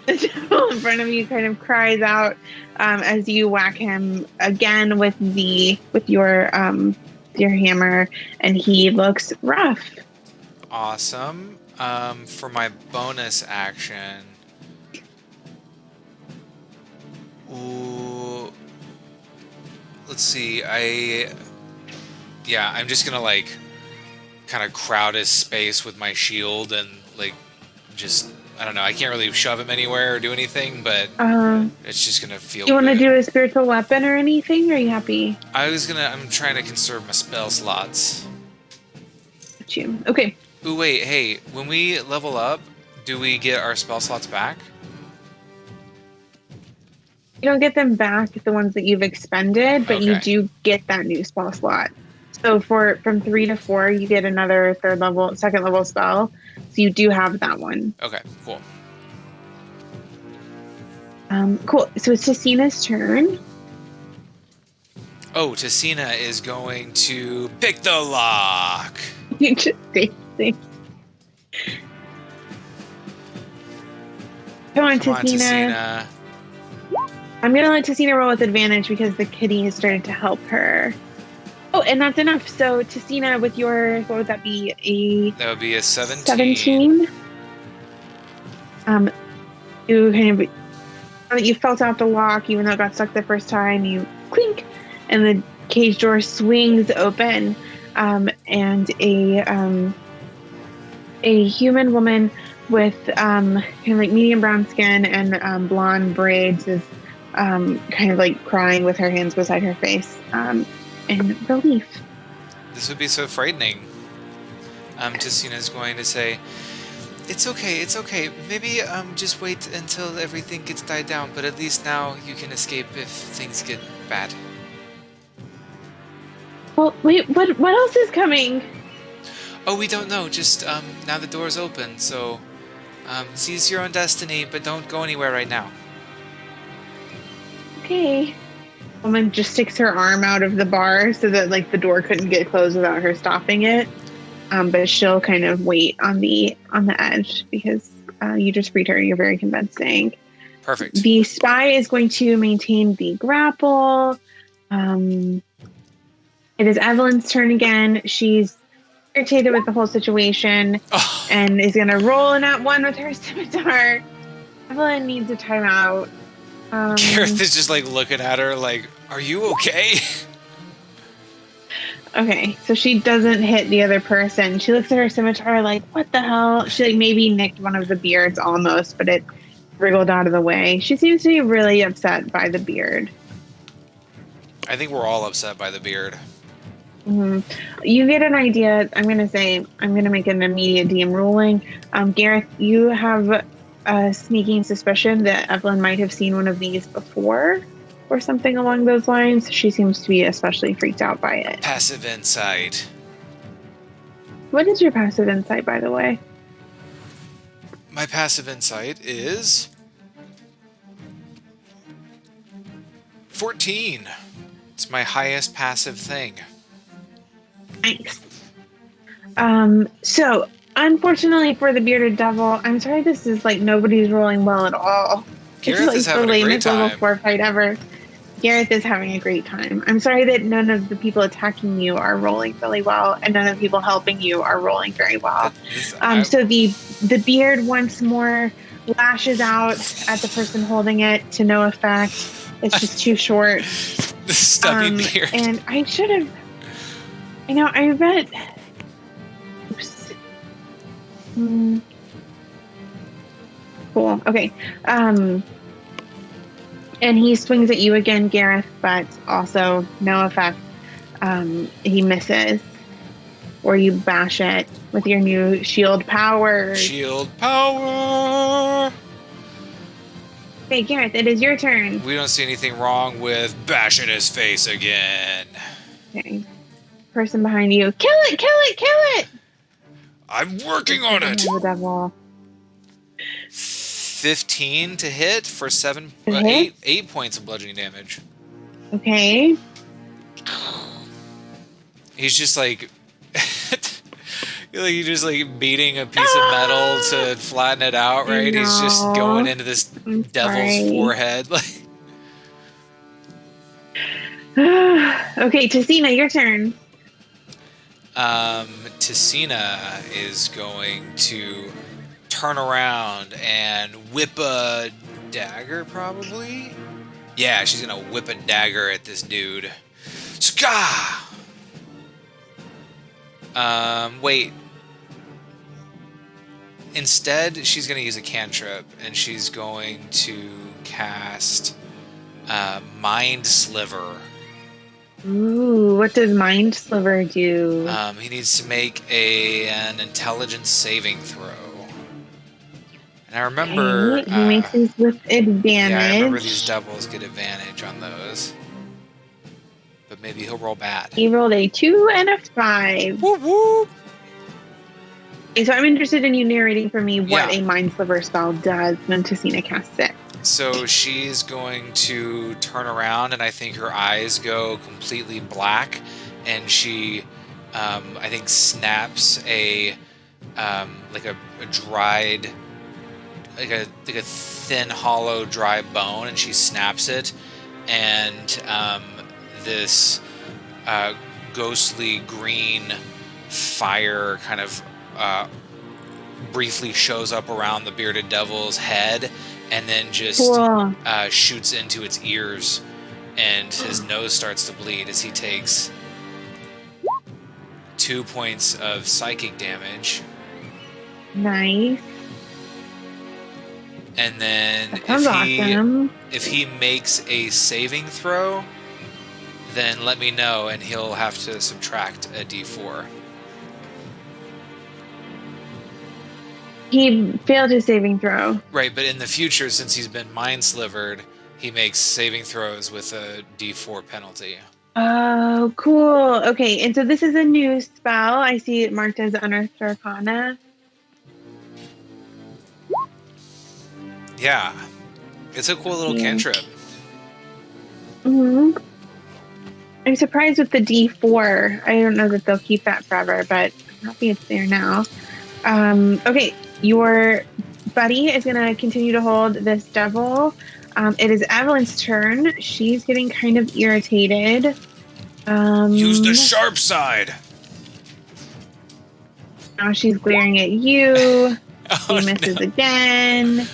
the devil in front of you kind of cries out as you whack him again with your hammer, and he looks rough. Awesome. For my bonus action, ooh, let's see. I'm just gonna like kind of crowd his space with my shield and like just. I don't know. I can't really shove him anywhere or do anything, but it's just gonna feel. You want to do a spiritual weapon or anything? Or are you happy? I'm trying to conserve my spell slots. Got you. Okay. Ooh, wait. Hey, when we level up, do we get our spell slots back? You don't get them back, the ones that you've expended, but you do get that new spell slot. So from 3 to 4, you get another second level spell. So you do have that one. Okay, cool. Cool. So it's Tesina's turn. Oh, Tesina is going to pick the lock. Interesting. Come on, Tesina. I'm going to let Tesina roll with advantage because the kitty has started to help her. Oh, and that's enough. So, Tesina, with your, what would that be? That would be a 17. 17. You kind of, you felt out the lock, even though it got stuck the first time, you clink, and the cage door swings open, and a human woman with kind of like medium brown skin and blonde braids is kind of like crying with her hands beside her face. In relief. This would be so frightening. Tesina's going to say, it's okay. Maybe just wait until everything gets died down, but at least now you can escape if things get bad. Well, wait, what else is coming? Oh, we don't know. Just now the door's open, so seize your own destiny, but don't go anywhere right now. Okay. Woman just sticks her arm out of the bar so that like the door couldn't get closed without her stopping it. But she'll kind of wait on the edge because you just freed her. You're very convincing. Perfect. The spy is going to maintain the grapple. It is Evelyn's turn again. She's irritated with the whole situation and is going to roll in at one with her scimitar. Evelyn needs a timeout. Gareth is just like looking at her like, are you okay? Okay, so she doesn't hit the other person. She looks at her scimitar like, what the hell? She like maybe nicked one of the beards almost, but it wriggled out of the way. She seems to be really upset by the beard. I think we're all upset by the beard. Mhm. You get an idea. I'm going to make an immediate DM ruling. Gareth, you have a sneaking suspicion that Evelyn might have seen one of these before or something along those lines. She seems to be especially freaked out by it. Passive insight. What is your passive insight, by the way? My passive insight is 14. It's my highest passive thing. Nice. So unfortunately for the bearded devil, I'm sorry this is like nobody's rolling well at all. Gareth it's like is having the a great lamest level time. 4 fight ever. Gareth is having a great time. I'm sorry that none of the people attacking you are rolling really well, and none of the people helping you are rolling very well. So the beard once more lashes out at the person holding it to no effect. It's just too short. The stubby beard. And I should have. I bet. Oops. Cool. Okay. And he swings at you again, Gareth, but also no effect. He misses. Or you bash it with your new shield power. Shield power! Okay, Gareth, it is your turn. We don't see anything wrong with bashing his face again. Okay. Person behind you. Kill it! Kill it! Kill it! I'm working on it! The devil. 15 to hit for 8 points of bludgeoning damage. Okay. He's just like you're just like beating a piece of metal to flatten it out, right? He's just going into this devil's forehead. Like okay, Tesina, your turn. Tesina is going to turn around and whip a dagger, probably? Yeah, she's gonna whip a dagger at this dude. Ska! Wait. Instead, she's gonna use a cantrip, and she's going to cast Mind Sliver. Ooh, what does Mind Sliver do? He needs to make an intelligence saving throw. And I remember... Okay, he makes these with advantage. Yeah, I remember these devils get advantage on those. But maybe he'll roll bad. He rolled a 2 and a 5. Whoop, whoop. Okay, so I'm interested in you narrating for me what a Mind Sliver spell does when Tesina casts it. So she's going to turn around, and I think her eyes go completely black, and she, I think, snaps a dried, like a thin, hollow, dry bone, and she snaps it, and this ghostly green fire kind of briefly shows up around the bearded devil's head, and then just shoots into its ears, and his nose starts to bleed as he takes 2 points of psychic damage. Nice. And then if he makes a saving throw, then let me know, and he'll have to subtract a d4. He failed his saving throw. Right, but in the future, since he's been mind-slivered, he makes saving throws with a d4 penalty. Oh, cool. Okay, and so this is a new spell. I see it marked as Unearthed Arcana. Yeah. It's a cool little cantrip. Mm-hmm. I'm surprised with the D4. I don't know that they'll keep that forever, but I'm happy it's there now. Okay, your buddy is going to continue to hold this devil. It is Evelyn's turn. She's getting kind of irritated. Use the sharp side. Now she's glaring at you. She misses again.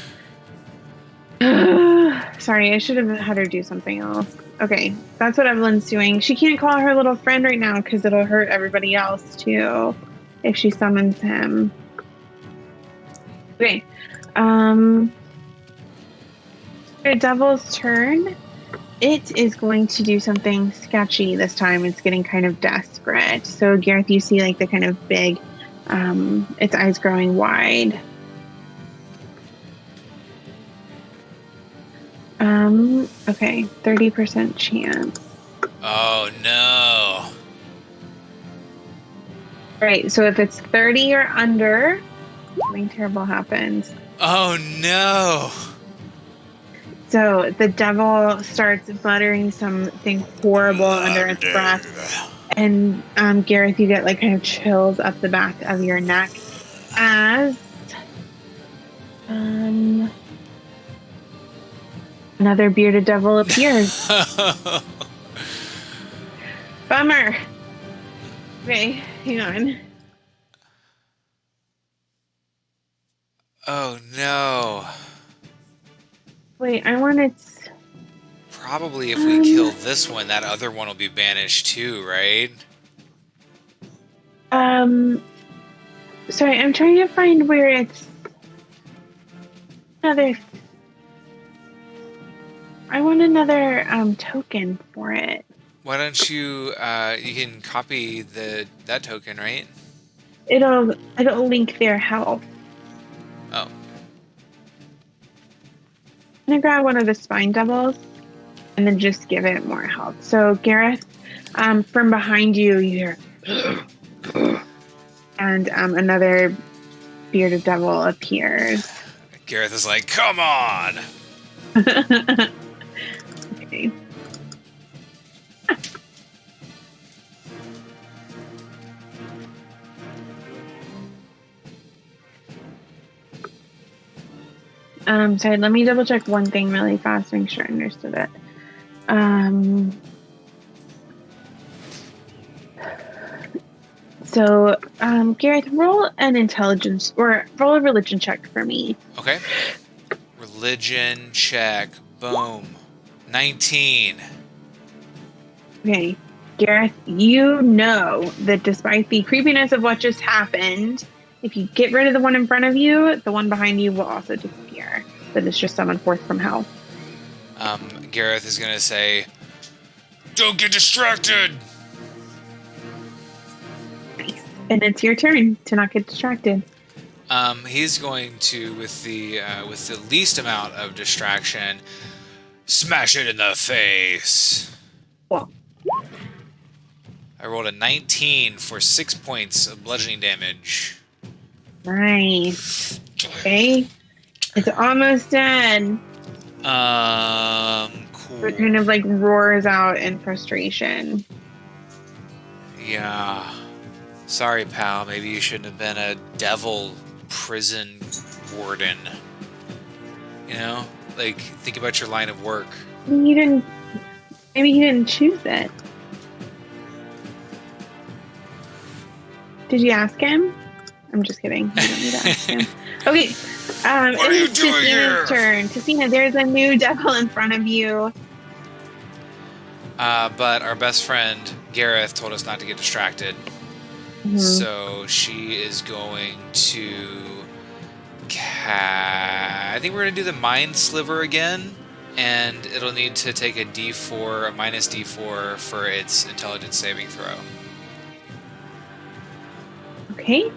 Sorry, I should have had her do something else. Okay, that's what Evelyn's doing. She can't call her little friend right now because it'll hurt everybody else too if she summons him. Okay. The devil's turn. it is going to do something sketchy this time. It's getting kind of desperate. So Gareth, you see like the kind of big, its eyes growing wide. Okay, 30% chance. Oh no. Right, so if it's 30 or under, something terrible happens. Oh no. So the devil starts muttering something horrible under its breath. And Gareth, you get like kind of chills up the back of your neck as another bearded devil appears. Bummer. Okay, hang on. Oh no. Wait, I wanted... Probably if we kill this one, that other one will be banished too, right? Sorry, I'm trying to find where it's... I want another token for it. Why don't you you can copy that token, right? It'll link their health. Oh. I'm gonna grab one of the spine devils and then just give it more health. So Gareth, from behind you, you hear and another bearded devil appears. Gareth is like, come on! Okay. Sorry, let me double check one thing really fast, make sure I understood it. So, Gareth, roll an intelligence or roll a religion check for me. Okay. Religion check. Boom. 19. Okay. Gareth, you know that despite the creepiness of what just happened, if you get rid of the one in front of you, the one behind you will also disappear. That it's just summoned forth from hell. Gareth is going to say, don't get distracted! Nice. And it's your turn to not get distracted. He's going to, with the least amount of distraction, smash it in the face. Cool. I rolled a 19 for 6 points of bludgeoning damage. Nice. Okay. It's almost done. Cool. It kind of like roars out in frustration. Yeah. Sorry, pal. Maybe you shouldn't have been a devil prison warden. You know? Like, think about your line of work. Maybe he didn't choose it. Did you ask him? I'm just kidding. You don't need to ask him. Okay. What are you doing here? Turn. Tesina, there's a new devil in front of you. But our best friend, Gareth, told us not to get distracted. Mm-hmm. So she is going to... I think we're going to do the Mind Sliver again. And it'll need to take a D4, a minus D4 for its intelligence saving throw. Okay.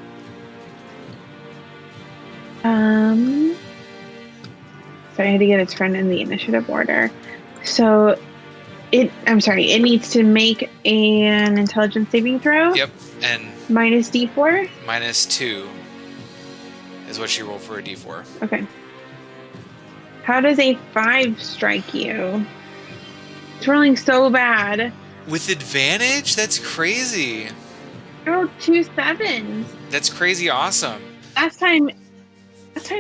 So I had to get its friend in the initiative order. So it needs to make an intelligence saving throw. Yep, and minus D4? Minus 2 is what she rolled for a D4. Okay. How does a 5 strike you? It's rolling so bad. With advantage? That's crazy. I rolled 2 7s. That's crazy awesome. Last time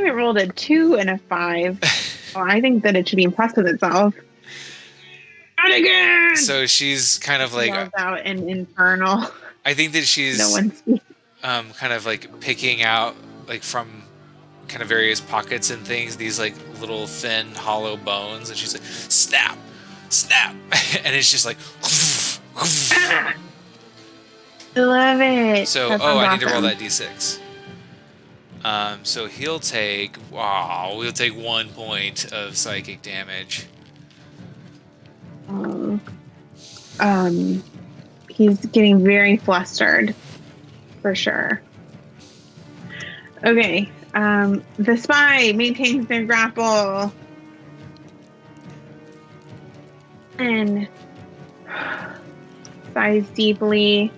it rolled a 2 and a 5. Well, I think that it should be impressed with itself. Not again! So she's kind of like... Yells out an infernal. I think that she's no one speaks. Kind of like picking out like from kind of various pockets and things, these like little thin hollow bones, and she's like, snap, snap. And it's just like... I love it. So, I need to roll that D6. So he'll take 1 point of psychic damage. He's getting very flustered, for sure. Okay, the spy maintains their grapple. And sighs deeply.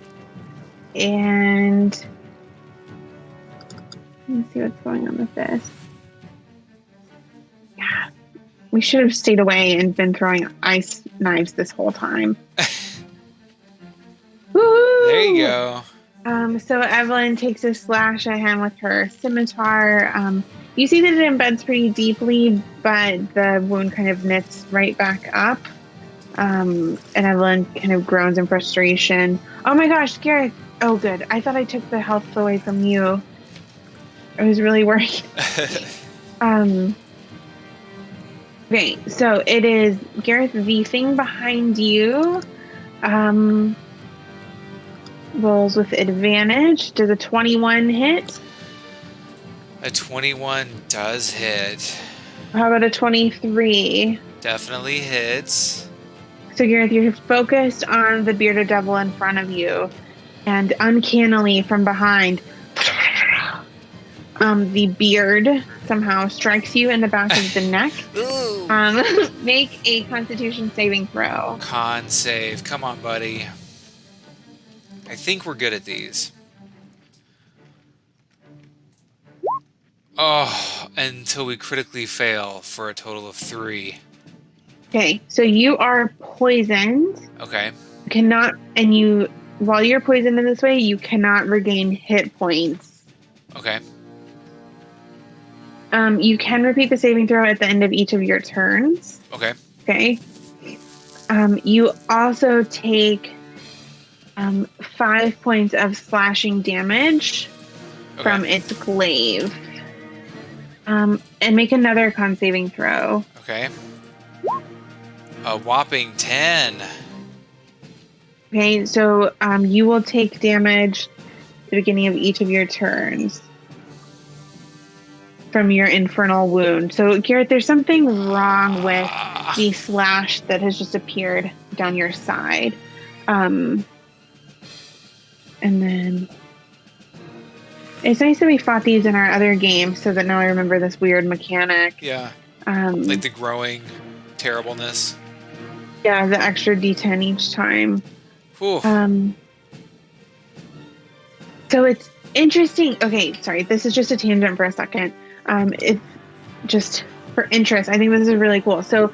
And let me see what's going on with this. Yeah, we should have stayed away and been throwing ice knives this whole time. Woo! There you go. So Evelyn takes a slash at him with her scimitar. You see that it embeds pretty deeply, but the wound kind of knits right back up. And Evelyn kind of groans in frustration. Oh my gosh, Gareth. Oh, good. I thought I took the health away from you. I was really worried. Okay, so it is Gareth, the thing behind you. Rolls with advantage. Does a 21 hit? A 21 does hit. How about a 23? Definitely hits. So Gareth, you're focused on the bearded devil in front of you, and uncannily from behind, the beard somehow strikes you in the back of the neck. Make a Constitution saving throw. Con save. Come on, buddy. I think we're good at these. Oh, until we critically fail for a total of 3. Okay, so you are poisoned. Okay. While you're poisoned in this way, you cannot regain hit points. Okay. You can repeat the saving throw at the end of each of your turns. Okay. Okay. You also take 5 points of slashing damage from its glaive. And make another con saving throw. Okay. A whopping 10. Okay, so you will take damage at the beginning of each of your turns from your infernal wound. So, Garrett, there's something wrong with the slash that has just appeared down your side. And then it's nice that we fought these in our other game so that now I remember this weird mechanic. Yeah. Like the growing terribleness. Yeah, the extra D10 each time. Whew. So it's interesting. Okay, sorry, this is just a tangent for a second. It's just for interest. I think this is really cool. So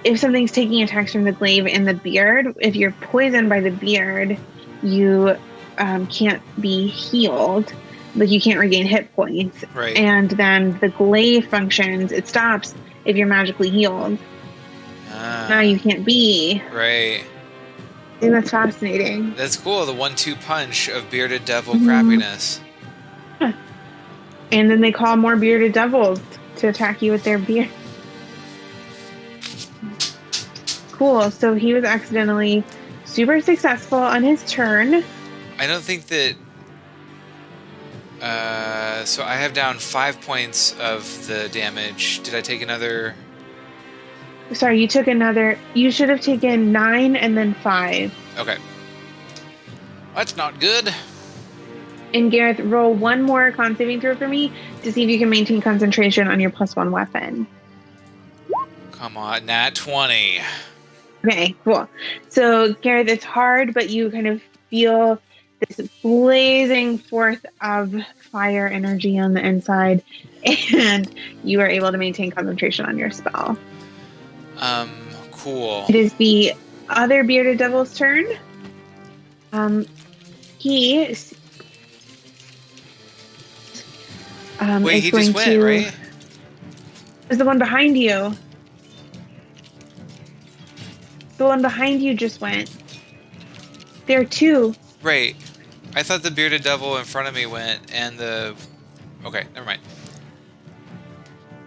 if something's taking attacks from the glaive and the beard, if you're poisoned by the beard, you can't be healed. Like you can't regain hit points. Right. And then the glaive functions, it stops if you're magically healed. Now you can't be. Right. I think that's fascinating. That's cool. The 1-2 punch of bearded devil crappiness. Yeah. And then they call more bearded devils to attack you with their beard. Cool. So he was accidentally super successful on his turn. I don't think that... so I have down 5 points of the damage. Did I take another... Sorry, you took another... You should have taken 9 and then 5. Okay. That's not good. And Gareth, roll one more con saving throw for me to see if you can maintain concentration on your +1 weapon. Come on, nat 20. Okay, cool. So, Gareth, it's hard, but you kind of feel this blazing forth of fire energy on the inside, and you are able to maintain concentration on your spell. Cool. It is the other bearded devil's turn. He is Wait, he just went, right? Is the one behind you. The one behind you just went. There are 2. Right. I thought the bearded devil in front of me went, and the... Okay, never mind.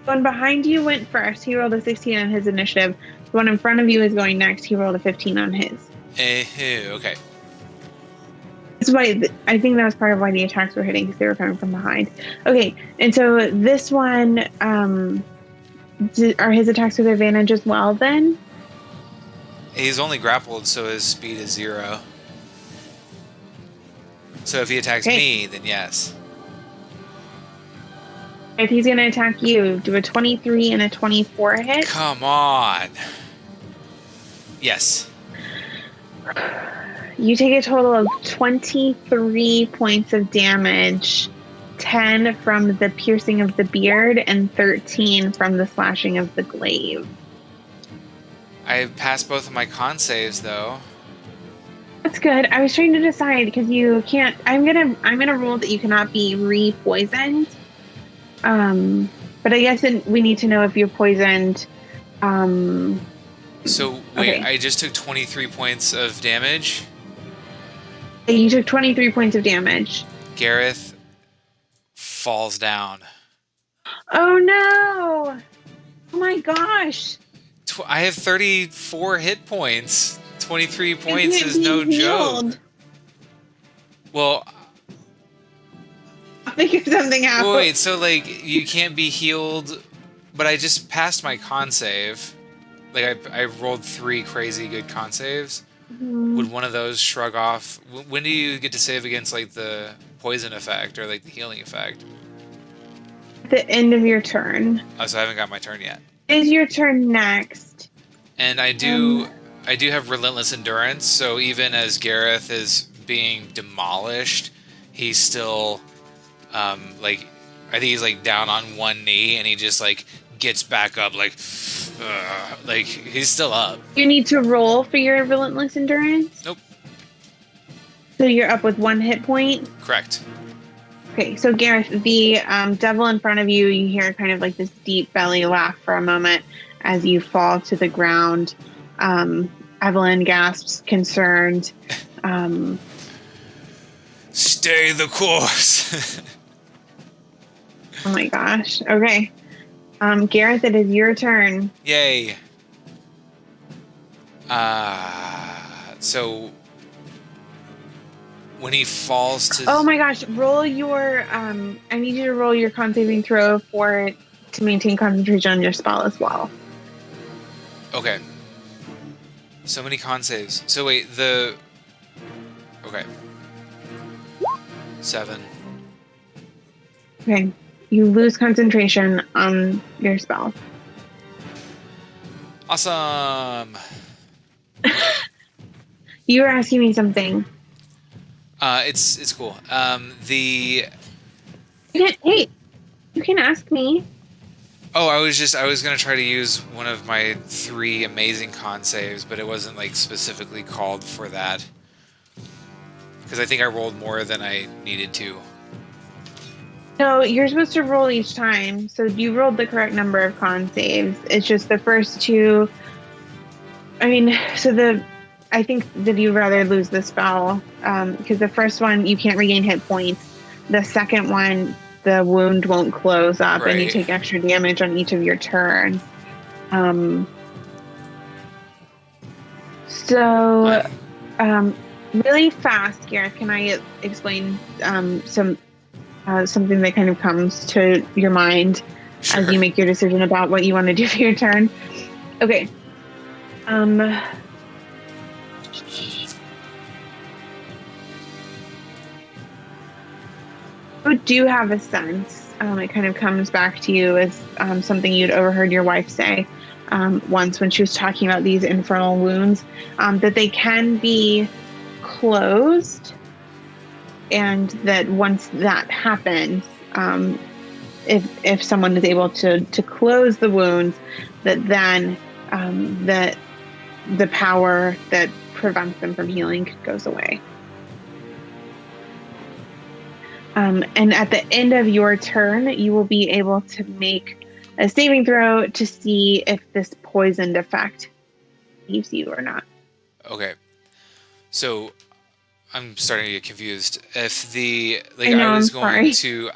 The one behind you went first. He rolled a 16 on his initiative. The one in front of you is going next. He rolled a 15 on his. Okay. That's why I think that was part of why the attacks were hitting, because they were coming from behind. Okay, and so this one, are his attacks with advantage as well then? He's only grappled, so his speed is 0. So if he attacks me, then yes. If he's going to attack you, do a 23 and a 24 hit. Come on. Yes. You take a total of 23 points of damage, 10 from the piercing of the beard and 13 from the slashing of the glaive. I passed both of my con saves, though. That's good. I was trying to decide because you can't. I'm gonna rule that you cannot be re-poisoned. But I guess we need to know if you're poisoned. So wait, okay. I just took 23 points of damage. You took 23 points of damage. Gareth falls down. Oh no! Oh my gosh! I have 34 hit points. 23 points is no joke. Well, I'll figure something out. Wait, so like you can't be healed, but I just passed my con save. Like I rolled 3 crazy good con saves. Mm-hmm. Would one of those shrug off? When do you get to save against like the poison effect or like the healing effect? At the end of your turn. Oh, so I haven't got my turn yet. Is your turn next? And I do have relentless endurance, so even as Gareth is being demolished, he's still like I think he's like down on one knee and he just like gets back up like he's still up. You need to roll for your relentless endurance? Nope. So you're up with 1 hit point? Correct. Okay, so Gareth, the devil in front of you, you hear kind of like this deep belly laugh for a moment as you fall to the ground. Evelyn gasps, concerned. Stay the course. Oh my gosh. Okay. Gareth, it is your turn. Yay. So when he falls to... Oh my gosh. Roll your... I need you to roll your con saving throw to maintain concentration on your spell as well. Okay. So many con saves. So wait, okay. 7. Okay. You lose concentration on your spell. Awesome. You were asking me something. It's cool. Hey, you can ask me. Oh, I was gonna try to use one of my 3 amazing con saves, but it wasn't like specifically called for that. Because I think I rolled more than I needed to. No, you're supposed to roll each time. So you rolled the correct number of con saves. It's just the first 2. I think that you'd rather lose the spell. Because the first one, you can't regain hit points. The second one, the wound won't close up, right, and you take extra damage on each of your turns. Really fast, Gareth, can I explain something that kind of comes to your mind as you make your decision about what you want to do for your turn? Okay. You do have a sense. It kind of comes back to you as something you'd overheard your wife say once when she was talking about these infernal wounds, that they can be closed, and that once that happens, if someone is able to close the wounds, that then the power that prevents them from healing goes away. And at the end of your turn, you will be able to make a saving throw to see if this poisoned effect leaves you or not. Okay. So I'm starting to get confused. If I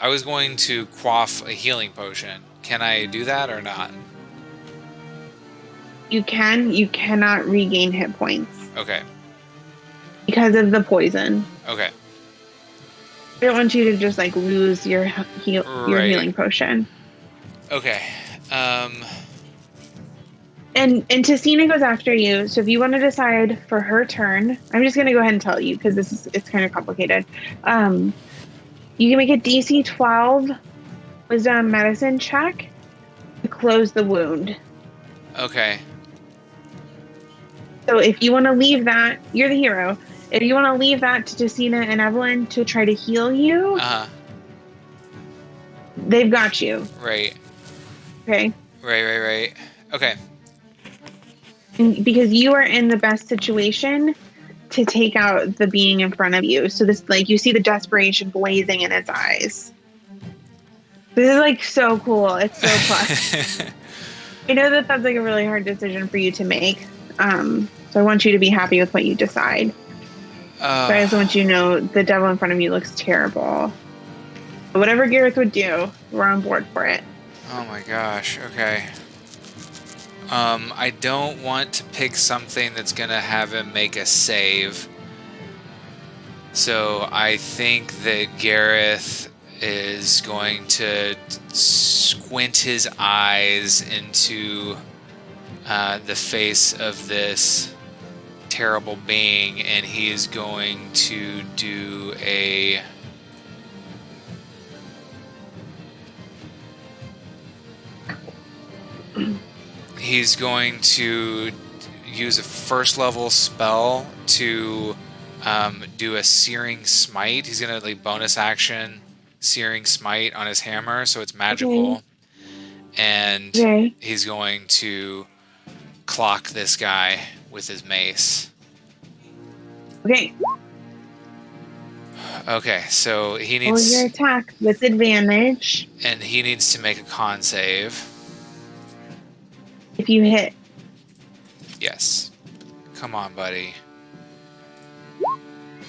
was going to quaff a healing potion. Can I do that or not? You can. You cannot regain hit points. Okay. Because of the poison. Okay. I don't want you to just lose your healing potion. Okay. And Tesina goes after you. So if you want to decide for her turn, I'm just going to go ahead and tell you because it's kind of complicated. You can make a DC 12 wisdom medicine check to close the wound. Okay. So if you want to leave that, you're the hero. If you want to leave that to Tesina and Evelyn to try to heal you, they've got you. Right. Okay. Right. Okay. And because you are in the best situation to take out the being in front of you. So this, like, you see the desperation blazing in its eyes. This is like so cool. It's so fun. I know that that's like a really hard decision for you to make. So I want you to be happy with what you decide. But I also want you to know the devil in front of you looks terrible. But whatever Gareth would do, we're on board for it. Oh my gosh. Okay. I don't want to pick something that's going to have him make a save. So I think that Gareth is going to squint his eyes into the face of this terrible being, and he is going to do a... He's going to use a first level spell to do a Searing Smite. He's going to like bonus action Searing Smite on his hammer, so it's magical. Okay. And Okay. he's going to clock this guy with his mace. Okay. Okay, so he Roll needs... your attack with advantage. And he needs to make a con save. If you hit. Yes. Come on, buddy.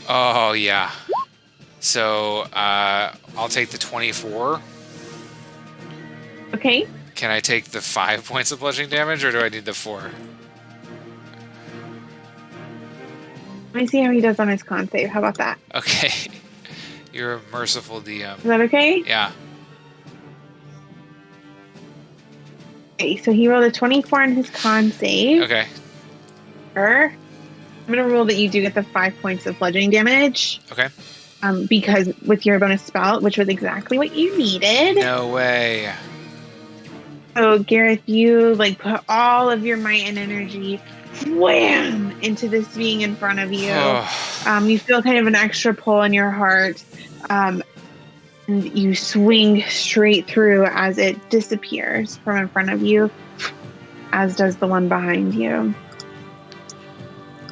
Oh, yeah. So, I'll take the 24. Okay. Can I take the 5 points of bludgeoning damage, or do I need the 4? Let me see how he does on his con save. How about that? Okay. You're a merciful DM. Is that okay? Yeah. Okay, so he rolled a 24 on his con save. Okay. I'm going to rule that you do get the 5 points of bludgeoning damage. Okay. Because with your bonus spell, which was exactly what you needed. No way. So Gareth, you like put all of your might and energy, wham, into this being in front of you. You feel kind of an extra pull in your heart. And you swing straight through as it disappears from in front of you, as does the one behind you.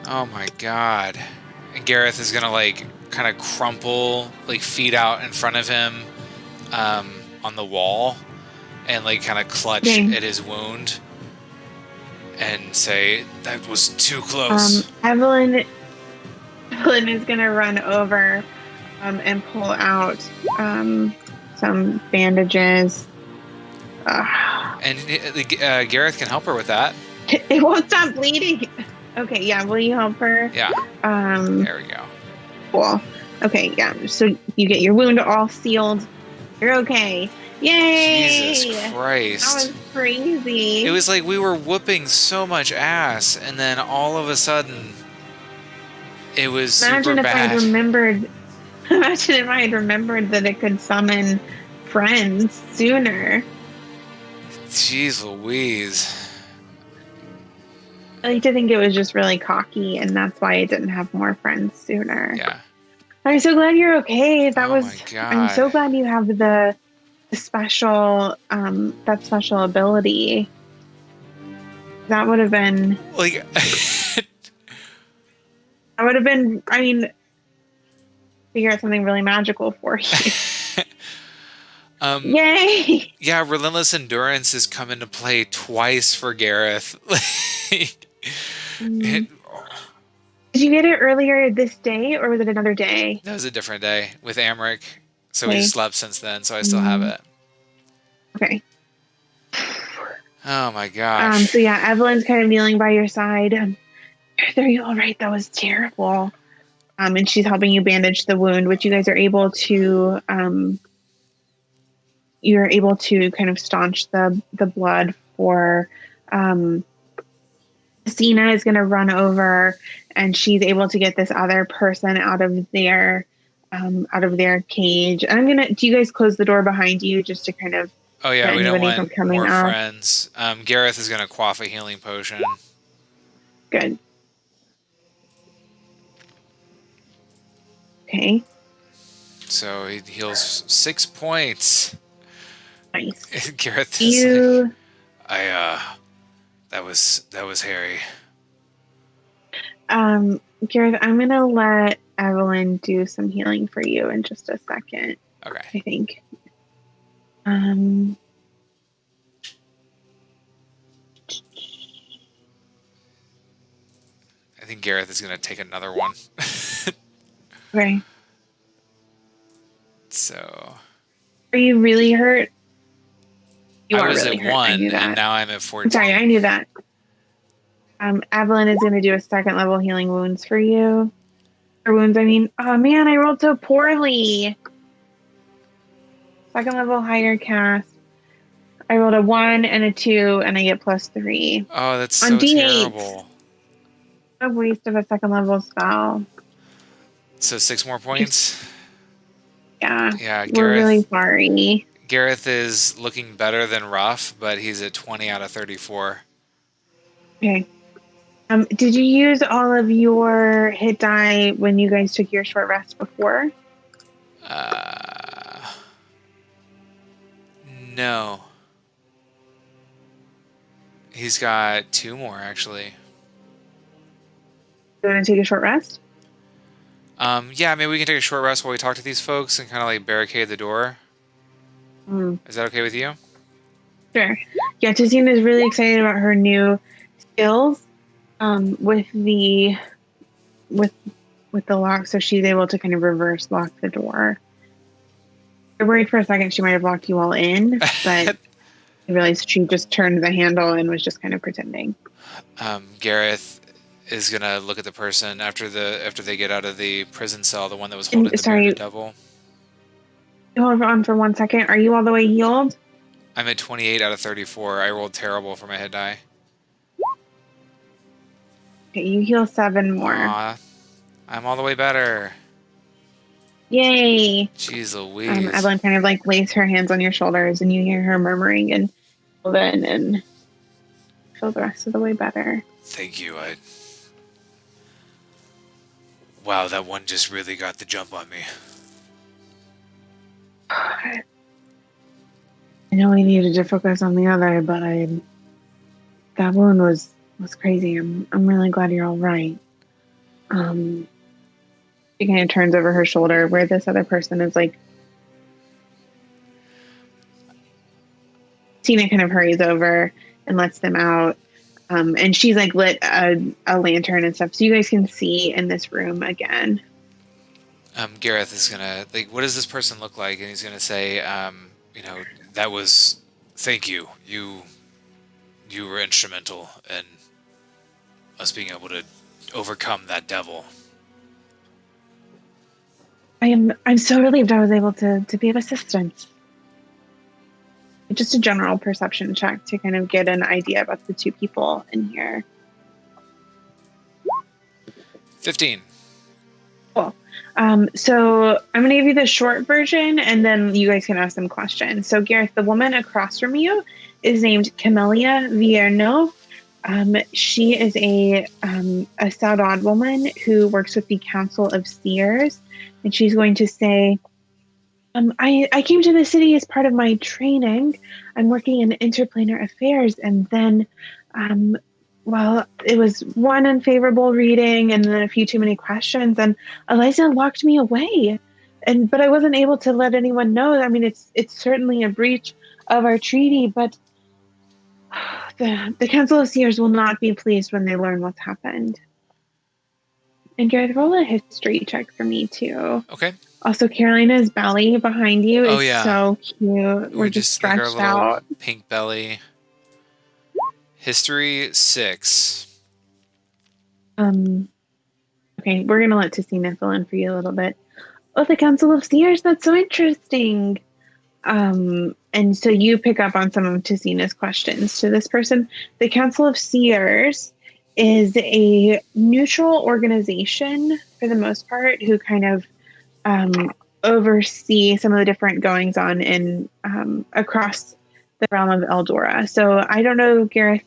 Oh my god. And Gareth is gonna like kind of crumple, like feet out in front of him on the wall and like kind of clutch at his wound and say, that was too close. Evelyn is gonna run over and pull out some bandages. And Gareth can help her with that. It won't stop bleeding. Okay, yeah, will you help her? Yeah. There we go. Cool. Okay, yeah. So you get your wound all sealed. You're okay. Yay! Jesus Christ. That was crazy. It was like we were whooping so much ass, and then all of a sudden, it was super bad. Imagine if I had remembered that it could summon friends sooner. Jeez Louise. I like to think it was just really cocky, and that's why it didn't have more friends sooner. Yeah. I'm so glad you're okay. My God. I'm so glad you have the special, that special ability. That would have been like. I mean, figure out something really magical for you. Yay! Yeah, Relentless Endurance has come into play twice for Gareth. Did you get it earlier this day, or was it another day? That was a different day with Amric, so we slept since then, so I still have it. Okay. Oh my gosh. So yeah, Evelyn's kind of kneeling by your side. Are you all right? That was terrible. And she's helping you bandage the wound, which you guys are able to. You're able to kind of staunch the blood for Tesina is going to run over, and she's able to get this other person out of their cage. And I'm gonna. Do you guys close the door behind you just to kind of Oh yeah, prevent we don't anybody from want coming more up? friends. Gareth is gonna quaff a healing potion. Good. Okay. So he heals 6 points. Nice. Gareth is like, that was hairy. Gareth, I'm gonna let Evelyn do some healing for you in just a second. Okay. I think. I think Gareth is gonna take another one. Okay. So. Are you really hurt? You I are was really at hurt. 1, I knew that. and now I'm at 14. Sorry, I knew that. Evelyn is going to do a second level healing wounds for you. Or wounds, I mean. Oh man, I rolled so poorly. Second level higher cast. I rolled a 1 and a 2, and I get +3. Oh, that's On so D8. terrible. A waste of a second level spell. So 6 more points? Yeah. Yeah, We're really sorry. Gareth is looking better than rough, but he's at 20 out of 34. Okay. Did you use all of your hit die when you guys took your short rest before? No. He's got 2 more, actually. You want to take a short rest? Yeah, maybe we can take a short rest while we talk to these folks and kind of like barricade the door. Is that okay with you? Sure. Yeah, Tesina is really excited about her new skills with the lock, so she's able to kind of reverse lock the door. I worried for a second she might have locked you all in, but I realized she just turned the handle and was just kind of pretending. Gareth is gonna look at the person after they get out of the prison cell, the one that was holding the bearded devil. Hold on for 1 second. Are you all the way healed? I'm at 28 out of 34. I rolled terrible for my hit die. Okay, you heal 7 more. Aww, I'm all the way better. Yay! Jeez Louise. Evelyn kind of like lays her hands on your shoulders, and you hear her murmuring and then and feel the rest of the way better. Thank you. Wow, that one just really got the jump on me. I know we needed to focus on the other, but that one was crazy. I'm really glad you're all right. She kind of turns over her shoulder where this other person is like. Tina kind of hurries over and lets them out. And she's like lit a lantern and stuff, so you guys can see in this room again. Gareth is gonna like, what does this person look like? And he's gonna say, that was, thank you. You were instrumental in us being able to overcome that devil. I'm so relieved I was able to be of assistance. Just a general perception check to kind of get an idea about the two people in here. 15. Cool. So I'm going to give you the short version, and then you guys can ask some questions. So Gareth, the woman across from you is named Camellia Vierno. She is a Saudade woman who works with the Council of Seers, and she's going to say, I came to the city as part of my training. I'm working in interplanar affairs, and then, it was one unfavorable reading and then a few too many questions, and Eliza locked me away. But I wasn't able to let anyone know. I mean, it's certainly a breach of our treaty, but the Council of Seers will not be pleased when they learn what's happened. And Gareth, roll a history check for me too. Okay. Also, Carolina's belly behind you is so cute. We're just stretched out. Pink belly. History 6. Okay, we're gonna let Tesina fill in for you a little bit. Oh, the Council of Seers, that's so interesting. And so you pick up on some of Tesina's questions to this person. The Council of Seers is a neutral organization for the most part who kind of oversee some of the different goings on in across the realm of Eldura. So I don't know, Gareth,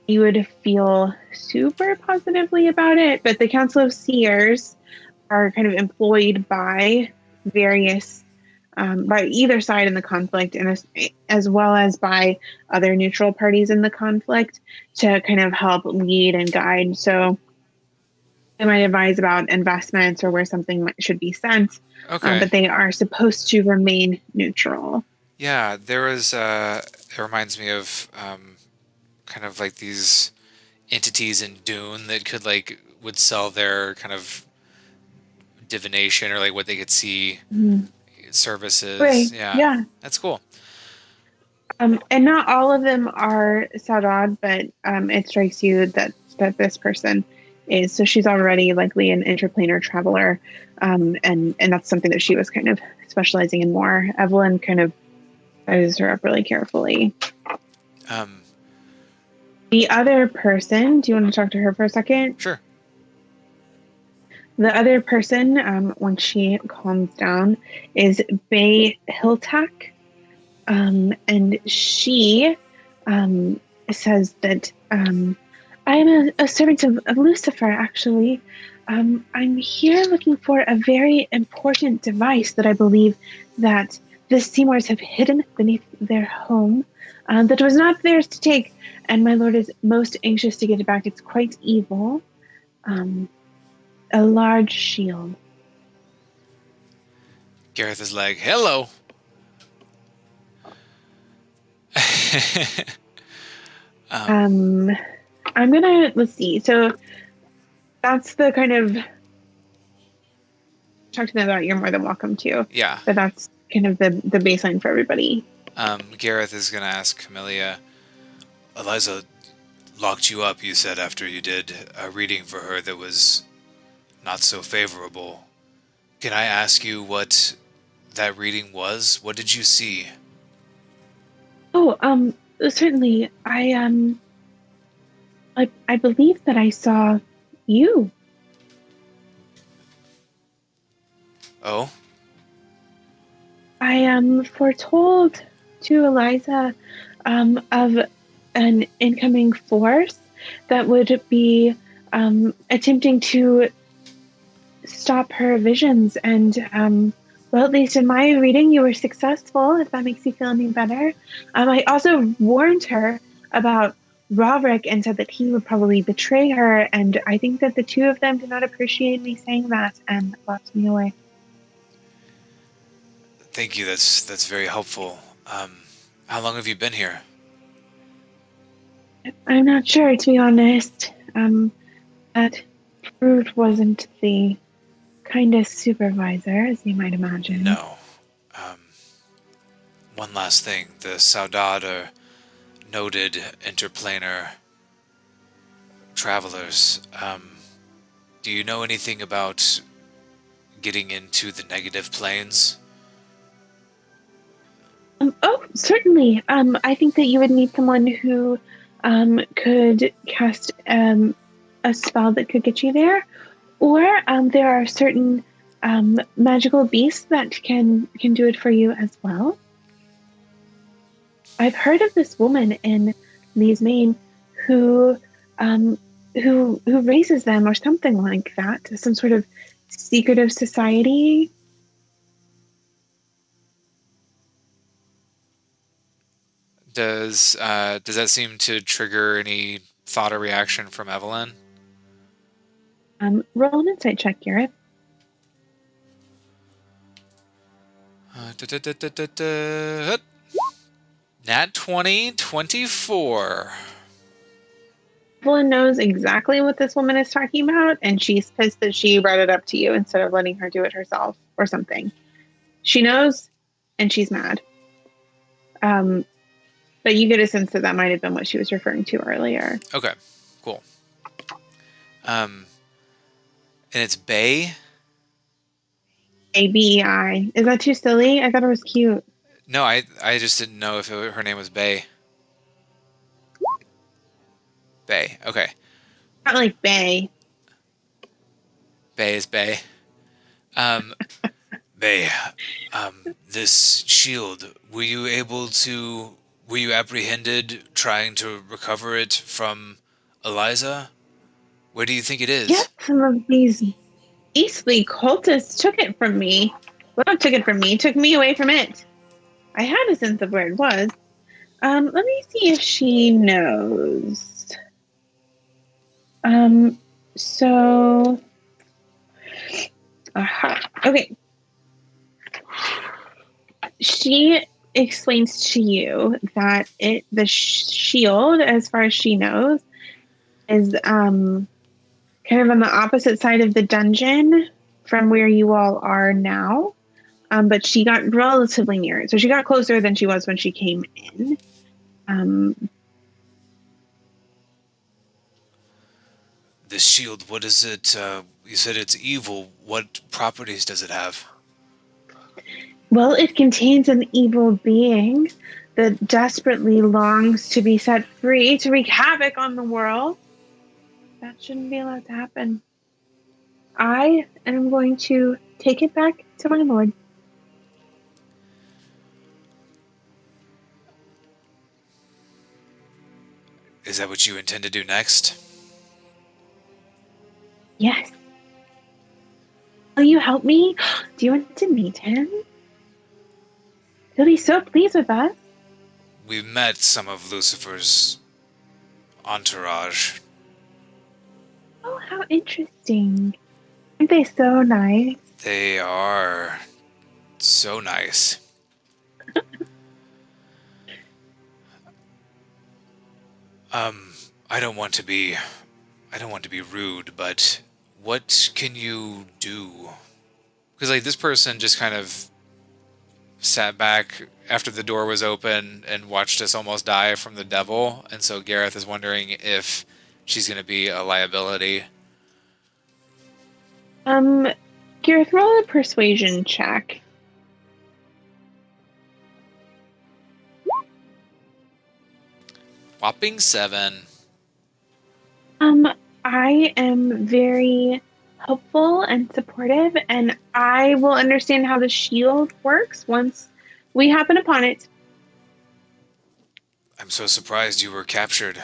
you would feel super positively about it, but the Council of Seers are kind of employed by various by either side in the conflict, and as well as by other neutral parties in the conflict to kind of help lead and guide. So they might advise about investments or where something should be sent, Okay. but they are supposed to remain neutral. Yeah, there is. It reminds me of kind of like these entities in Dune that would sell their kind of divination or like what they could see services. Right. Yeah, Yeah. that's cool. And not all of them are Saudade, but it strikes you that this person is. So she's already likely an interplanar traveler, and that's something that she was kind of specializing in more. Evelyn kind of sizes her up really carefully. The other person, do you want to talk to her for a second? Sure. The other person, when she calms down, is Bay Hiltak. And she says that I am a servant of Lucifer, actually. I'm here looking for a very important device that I believe that the Seymours have hidden beneath their home that was not theirs to take, and my lord is most anxious to get it back. It's quite evil. A large shield. Gareth is like, hello. I'm gonna, let's see. So that's the kind of, talk to them about, you're more than welcome to. Yeah. But that's kind of the baseline for everybody. Gareth is going to ask Camellia, Eliza locked you up, you said, after you did a reading for her that was not so favorable. Can I ask you what that reading was? What did you see? Oh, certainly. I believe that I saw you. Oh? I foretold to Eliza of an incoming force that would be attempting to stop her visions, and well, at least in my reading, you were successful, if that makes you feel any better. I also warned her about Rurik and said that he would probably betray her, and I think that the two of them did not appreciate me saying that and locked me away. Thank you, that's very helpful. How long have you been here? I'm not sure, to be honest. That Brute wasn't the kindest supervisor, as you might imagine. No. One last thing. The Saudade are noted interplanar travelers. Do you know anything about getting into the negative planes? Oh, certainly. I think that you would need someone who could cast a spell that could get you there, or there are certain magical beasts that can do it for you as well. I've heard of this woman in Lee's Main who raises them or something like that, some sort of secretive society. Does that seem to trigger any thought or reaction from Evelyn? Roll an insight check, Gareth. Nat 20, 24. Evelyn knows exactly what this woman is talking about, and she's pissed that she brought it up to you instead of letting her do it herself or something. She knows, and she's mad. But you get a sense that that might have been what she was referring to earlier. Okay, cool. And it's Bay? A-B-E-I. Is that too silly? I thought it was cute. No, I just didn't know if her name was Bay. Bay, okay. Not like Bay. Bay is Bay. Bay, this shield, were you apprehended trying to recover it from Eliza? Where do you think it Yes, is? some of these beastly cultists took it from me. Well, not took it from me, took me away from it. I had a sense of where it was. Let me see if she knows. So, okay. She explains to you that the shield, as far as she knows, is kind of on the opposite side of the dungeon from where you all are now. But she got relatively near it, so she got closer than she was when she came in. This shield, what is it? You said it's evil. What properties does it have? Well, it contains an evil being that desperately longs to be set free to wreak havoc on the world. That shouldn't be allowed to happen. I am going to take it back to my lord. Is that what you intend to do next? Yes. Will you help me? Do you want to meet him? He'll be so pleased with us. We've met some of Lucifer's entourage. Oh, how interesting. Aren't they so nice? They are so nice. I don't want to be rude, but what can you do? Because like this person just kind of sat back after the door was open and watched us almost die from the devil, and so Gareth is wondering if she's going to be a liability. Gareth, roll a persuasion check. Whopping 7. I am very helpful and supportive, and I will understand how the shield works once we happen upon it. I'm so surprised you were captured.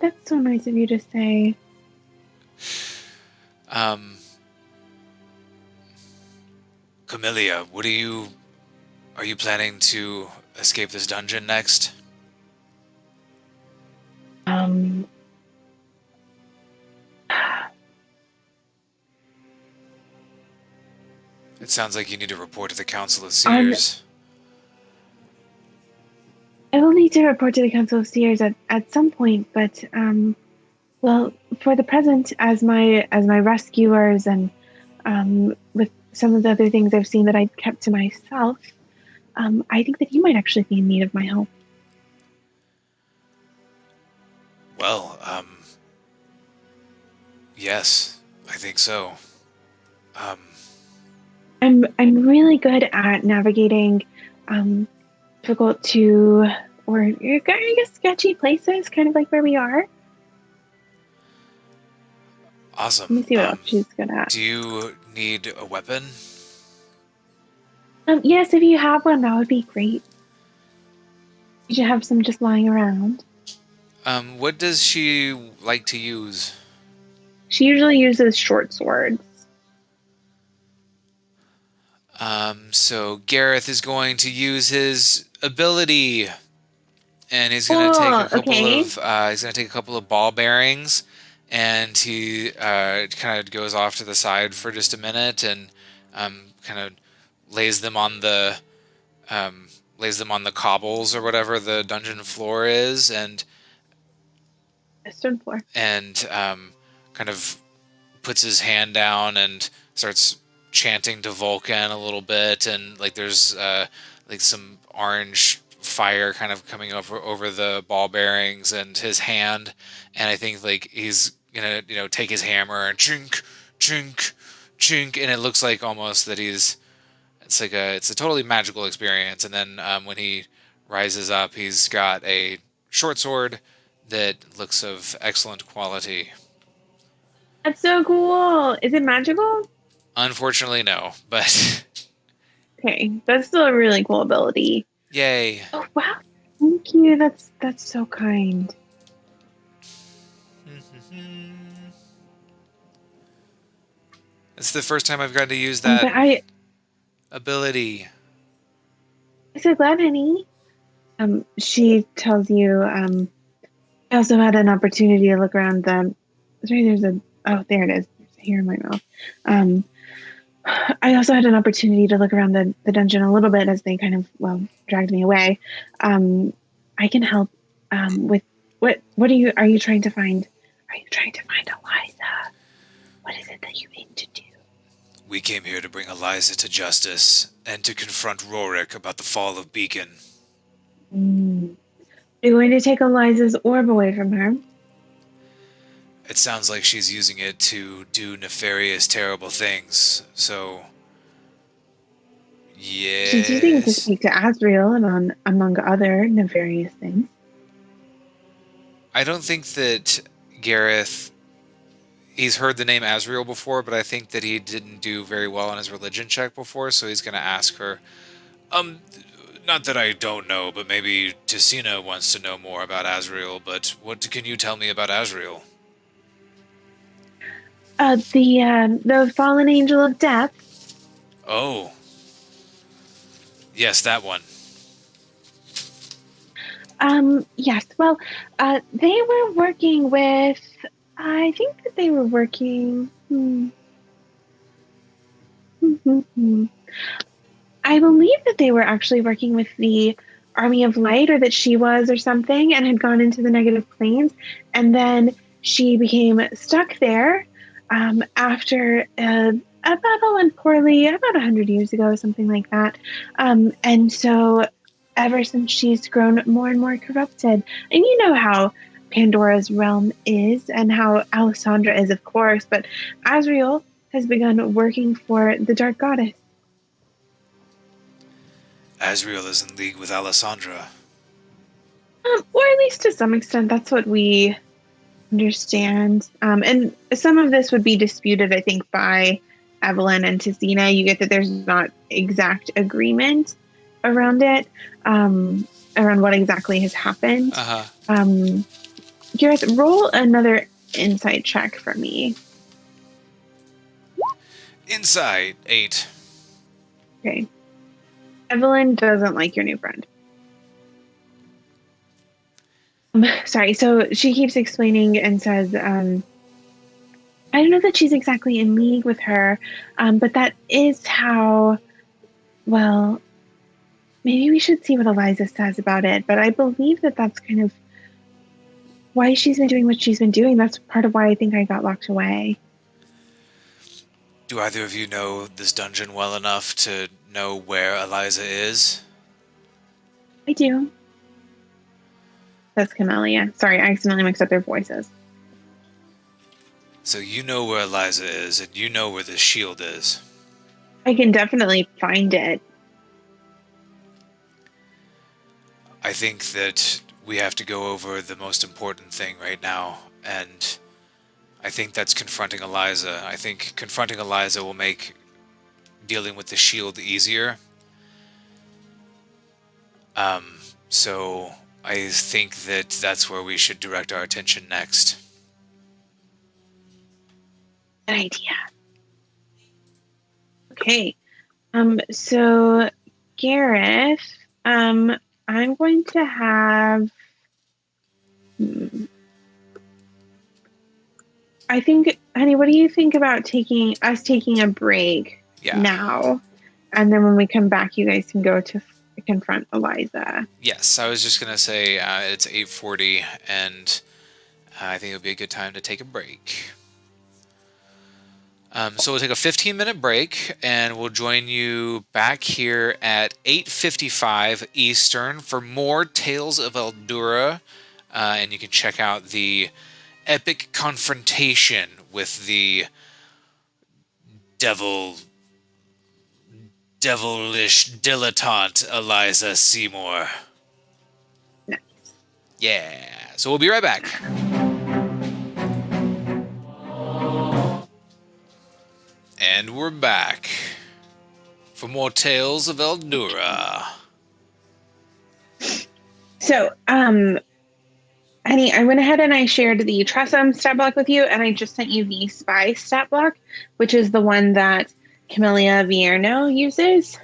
That's so nice of you to say. Camellia, are you planning to escape this dungeon next? It sounds like you need to report to the Council of Seers. I will need to report to the Council of Seers at some point, but well, for the present, as my rescuers and with some of the other things I've seen that I kept to myself, I think that you might actually be in need of my help. Well, yes, I think so. I'm really good at navigating difficult to, or I guess sketchy places, kind of like where we are. Awesome. Let me see what else she's good at. Do you need a weapon? Yes, if you have one, that would be great. You should have some just lying around. What does she like to use? She usually uses short swords. So Gareth is going to use his ability, and he's going to take a couple of ball bearings, and he kind of goes off to the side for just a minute and kind of lays them on the cobbles or whatever the dungeon floor is, and Stone floor. And kind of puts his hand down and starts chanting to Vulcan a little bit, and like there's like some orange fire kind of coming over the ball bearings and his hand, and I think like he's gonna take his hammer and chink chink chink, and it looks like almost that it's a totally magical experience. And then when he rises up, he's got a short sword that looks of excellent quality. That's so cool. Is it magical? Unfortunately, no, but Okay, that's still a really cool ability. yay. Oh wow, thank you. That's so kind. It's the first time I've gotten to use But that ability. I'm so glad, honey. She tells you. I also had an opportunity to look around the. Sorry, there's a. Oh, there it is. There's a hair in my mouth. Um, I also had an opportunity to look around the dungeon a little bit as they kind of dragged me away. I can help with what are you trying to find? Are you trying to find Eliza? What is it that you aim to do? We came here to bring Eliza to justice and to confront Rurik about the fall of Beacon. You're going to take Eliza's orb away from her. It sounds like she's using it to do nefarious, terrible things, so... Yes. She's using it to speak to Azrael and among other nefarious things. I don't think that Gareth... He's heard the name Azrael before, but I think that he didn't do very well on his religion check before, so he's going to ask her, not that I don't know, but maybe Tesina wants to know more about Azrael, but what can you tell me about Azrael? The fallen angel of death. Oh. Yes, that one. Yes. Well, they were working with. I think that they were working. I believe that they were actually working with the Army of Light, or that she was, or something, and had gone into the negative planes, and then she became stuck there after a battle went poorly about 100 years ago, something like that. And so ever since she's grown more and more corrupted. And you know how Pandora's realm is and how Alessandra is, of course, but Azrael has begun working for the Dark Goddess. Azrael is in league with Alessandra. Or at least to some extent, that's what we understand. And some of this would be disputed, I think, by Evelyn and Tesina. You get that there's not exact agreement around it, around what exactly has happened. Gareth, roll another insight check for me. Insight, 8. Okay. Evelyn doesn't like your new friend. Sorry, so she keeps explaining and says, I don't know that she's exactly in league with her, but that is how, well, maybe we should see what Eliza says about it, but I believe that that's kind of why she's been doing what she's been doing. That's part of why I think I got locked away. Do either of you know this dungeon well enough to know where Eliza is? I do. That's Camellia. Sorry, I accidentally mixed up their voices. So you know where Eliza is, and you know where the shield is. I can definitely find it. I think that we have to go over the most important thing right now, and I think that's confronting Eliza. I think confronting Eliza will make dealing with the shield easier. So I think that that's where we should direct our attention next. Good idea. Okay. So Gareth, I'm going to have I think, honey, what do you think about taking a break now? And then when we come back, you guys can go to confront Eliza. Yes, I was just going to say it's 8:40, and I think it would be a good time to take a break. So we'll take a 15-minute break, and we'll join you back here at 8:55 Eastern for more Tales of Eldura, and you can check out the epic confrontation with the devilish dilettante Eliza Seymour. Nice. Yeah. So we'll be right back. And we're back for more Tales of Eldura. So, honey, I went ahead and I shared the Tressam stat block with you, and I just sent you the Spy stat block, which is the one that Camellia Vierno uses.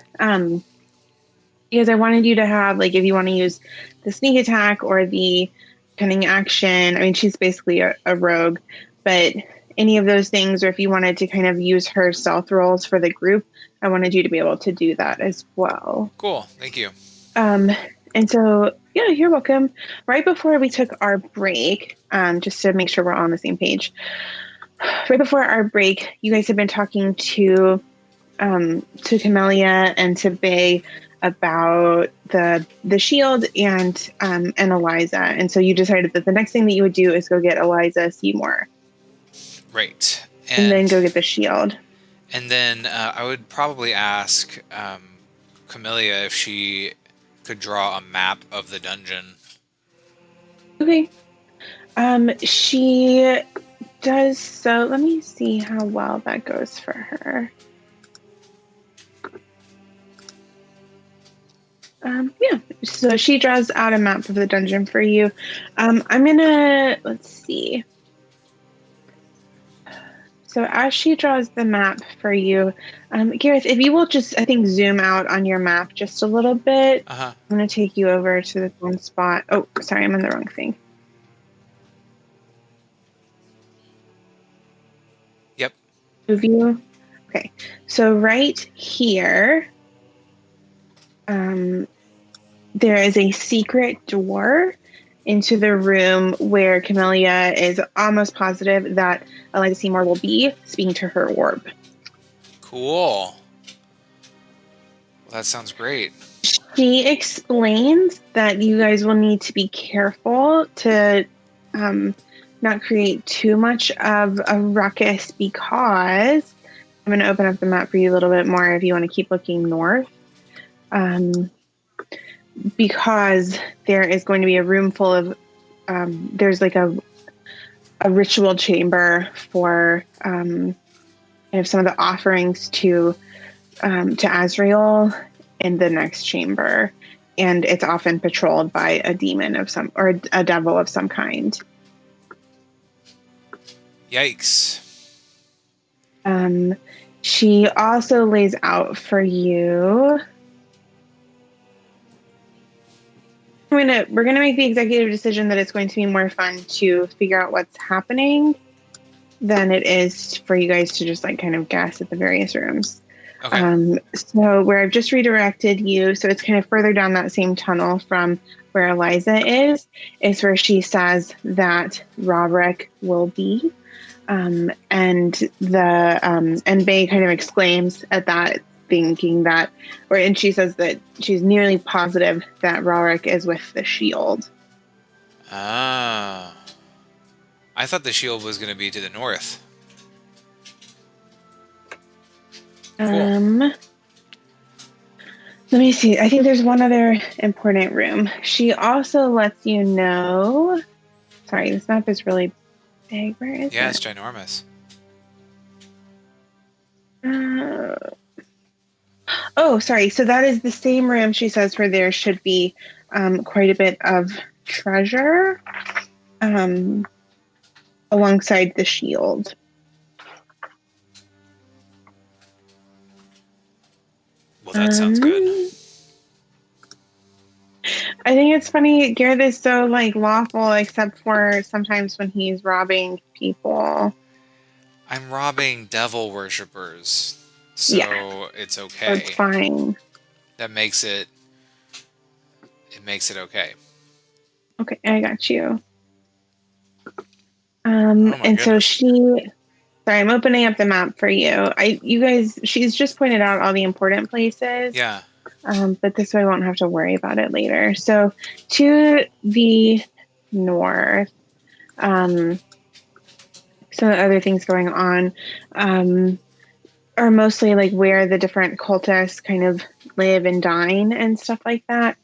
Because I wanted you to have, like, if you want to use the sneak attack or the cunning action, I mean, she's basically a rogue, but any of those things, or if you wanted to kind of use her stealth rolls for the group, I wanted you to be able to do that as well. Cool. Thank you. And so, yeah, you're welcome. Right before we took our break, just to make sure we're all on the same page, right before our break, you guys have been talking to Camellia and to Bay about the shield and Eliza. And so you decided that the next thing that you would do is go get Eliza Seymour. Right. And then go get the shield. And then I would probably ask Camellia if she could draw a map of the dungeon. Okay. She does so. Let me see how well that goes for her. Yeah, so she draws out a map of the dungeon for you. I'm gonna, let's see. So as she draws the map for you, Gareth, if you will just, I think, zoom out on your map just a little bit. Uh-huh. I'm going to take you over to the one spot. Oh, sorry, I'm on the wrong thing. Yep. Move you. Okay, so right here, there is a secret door into the room where Camellia is almost positive that Eliza Seymour will be speaking to her orb. Cool. Well, that sounds great. She explains that you guys will need to be careful to not create too much of a ruckus, because I'm going to open up the map for you a little bit more if you want to keep looking north. Because there is going to be a room full of, there's like a ritual chamber for kind of some of the offerings to Azrael in the next chamber, and it's often patrolled by a demon of some, or a devil of some kind. Yikes. She also lays out for you. We're gonna make the executive decision that it's going to be more fun to figure out what's happening than it is for you guys to just like kind of guess at the various rooms. Okay. So where I've just redirected you, so it's kind of further down that same tunnel from where Eliza is where she says that Rurik will be. And Bay kind of exclaims at that, thinking that, and she says that she's nearly positive that Rurik is with the shield. Ah. I thought the shield was going to be to the north. Cool. Let me see. I think there's one other important room. She also lets you know. Sorry, this map is really big. Where is it? Yeah, it's ginormous. Oh, sorry. So that is the same room, she says, where there should be quite a bit of treasure alongside the shield. Well, that sounds good. I think it's funny. Gareth is so like lawful, except for sometimes when he's robbing people. I'm robbing devil worshippers, so yeah. It's okay. It's fine. That makes it. It makes it okay. Okay, I got you. And goodness. So she. Sorry, I'm opening up the map for you. You guys, she's just pointed out all the important places. Yeah. But this way I won't have to worry about it later. So to the north, some other things going on are mostly like where the different cultists kind of live and dine and stuff like that.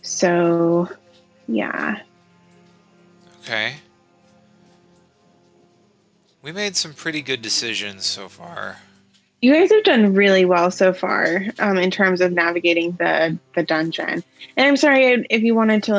So, yeah. Okay. We made some pretty good decisions so far. You guys have done really well so far in terms of navigating the dungeon. And I'm sorry if you wanted to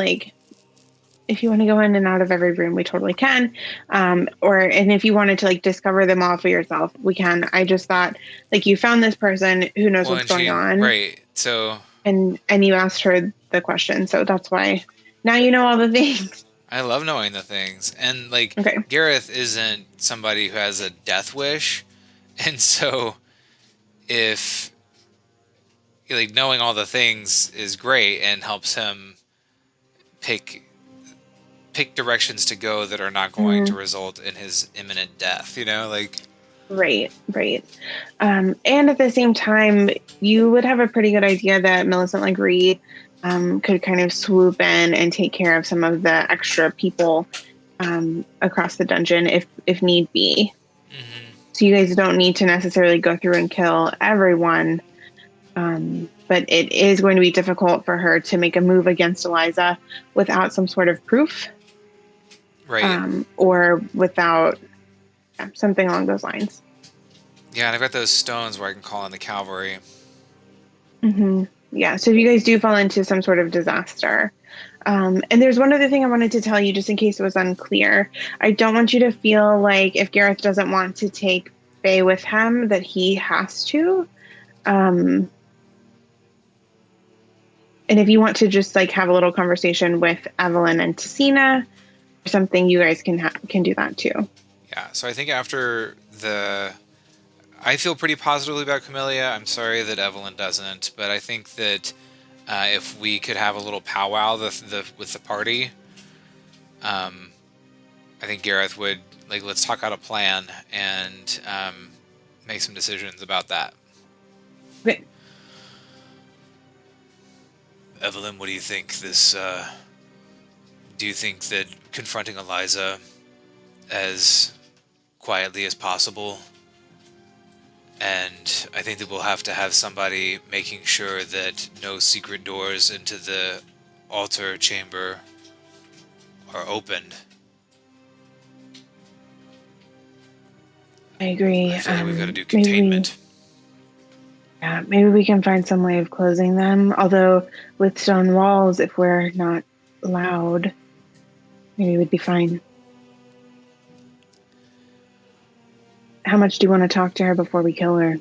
if you want to go in and out of every room, we totally can. And if you wanted to discover them all for yourself, we can. I just thought you found this person who knows what's going on. Right. So. And you asked her the question. So that's why now you know all the things. I love knowing the things. And okay. Gareth isn't somebody who has a death wish. And so if knowing all the things is great and helps him pick directions to go that are not going to result in his imminent death, Right. And at the same time, you would have a pretty good idea that Millicent Legree could kind of swoop in and take care of some of the extra people across the dungeon if need be. Mm-hmm. So you guys don't need to necessarily go through and kill everyone. But it is going to be difficult for her to make a move against Eliza without some sort of proof. Right. Or without something along those lines. Yeah, and I've got those stones where I can call in the cavalry. Mm-hmm. Yeah, so if you guys do fall into some sort of disaster. And there's one other thing I wanted to tell you, just in case it was unclear. I don't want you to feel like if Gareth doesn't want to take Faye with him, that he has to. And if you want to just have a little conversation with Evelyn and Tesina or something, you guys can do that too. Yeah, so I think after I feel pretty positively about Camellia. I'm sorry that Evelyn doesn't, but I think that if we could have a little powwow with the party, I think Gareth would let's talk out a plan and make some decisions about that. Okay. Evelyn, what do you think? Do you think that confronting Eliza as quietly as possible, and I think that we'll have to have somebody making sure that no secret doors into the altar chamber are opened. I agree. I feel like we've got to do containment. Maybe we can find some way of closing them. Although with stone walls, if we're not loud, maybe we'd be fine. How much do you want to talk to her before we kill her?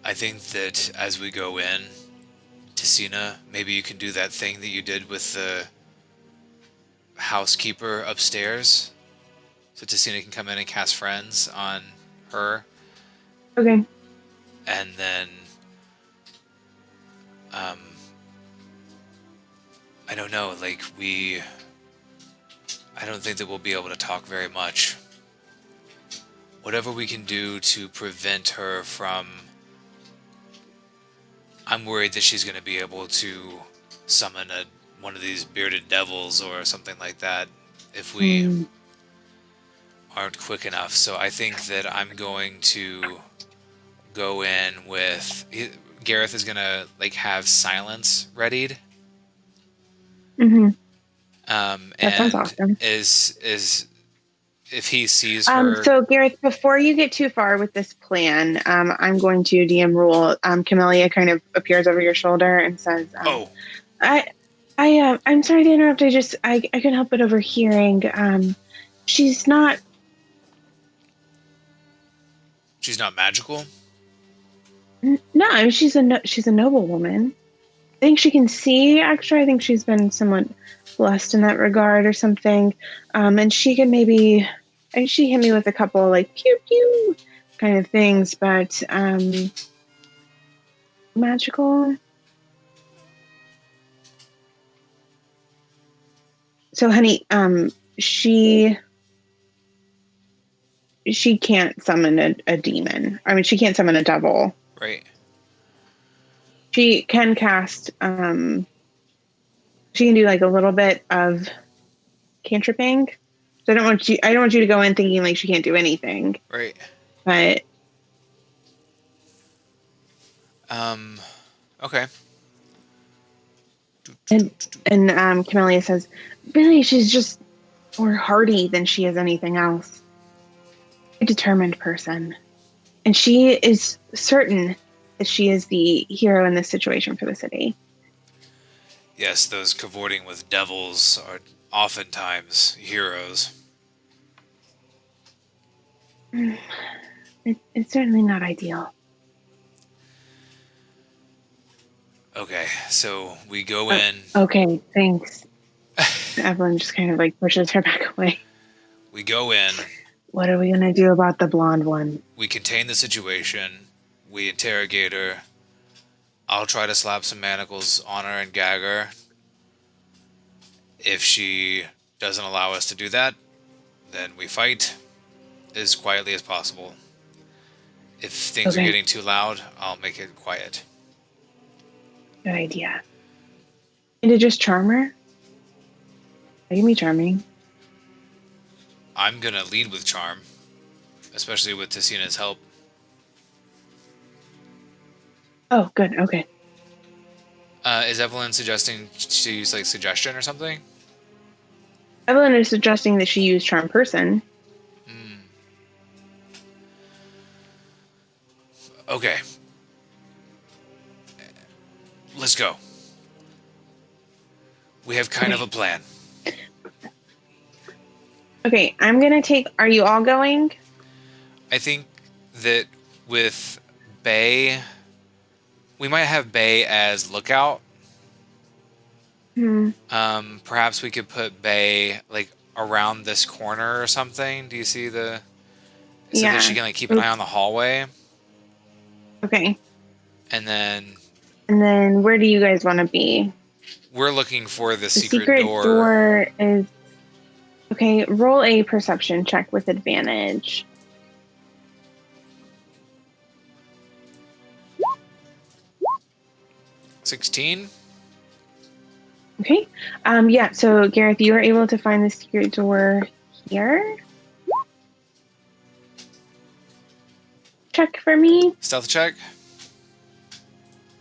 I think that as we go in, Tesina, maybe you can do that thing that you did with the housekeeper upstairs. So Tesina can come in and cast friends on her. Okay. And then, I don't know, I don't think that we'll be able to talk very much. Whatever we can do to prevent her from... I'm worried that she's going to be able to summon one of these bearded devils or something like that if we aren't quick enough. So I think that I'm going to go in with... Gareth is going to have silence readied. Mm-hmm. That sounds awesome. Is if he sees her... So Gareth, before you get too far with this plan, I'm going to DM rule. Camellia kind of appears over your shoulder and says, I'm sorry to interrupt. I couldn't help but overhearing. She's not magical? No, I mean, she's a noble woman. I think she can see, actually. I think she's been somewhat blessed in that regard or something. And she can maybe... she hit me with a couple pew pew kind of things, but magical. So honey, she can't summon a demon. I mean, she can't summon a devil. Right. She can cast she can do a little bit of cantripping. So I don't want you to go in thinking she can't do anything. Right. But Okay. And Camellia says, really, she's just more hardy than she is anything else. A determined person. And she is certain that she is the hero in this situation for the city. Yes, those cavorting with devils are oftentimes heroes. It's certainly not ideal. Okay, so we go in. Okay, thanks. Evelyn just kind of like pushes her back away. We go in. What are we going to do about the blonde one? We contain the situation. We interrogate her. I'll try to slap some manacles on her and gag her. If she doesn't allow us to do that, then we fight as quietly as possible. If things are getting too loud, I'll make it quiet. Good idea. And to just charm her? That can be charming. I'm gonna lead with charm, especially with Tesina's help. Oh, good. Okay. Is Evelyn suggesting to use like suggestion or something? Evelyn is suggesting that she use charm person. Okay. Let's go. We have kind of a plan. Okay, I'm going to take... Are you all going? I think that with Bay, we might have Bay as lookout. Perhaps we could put Bay like around this corner or something. Do you see the... So that she can like keep an eye on the hallway. Okay. And then where do you guys want to be? We're looking for the secret door is... Okay, roll a perception check with advantage. $16. Okay. Yeah, so Gareth, you are able to find the secret door here. Check for me. Stealth check?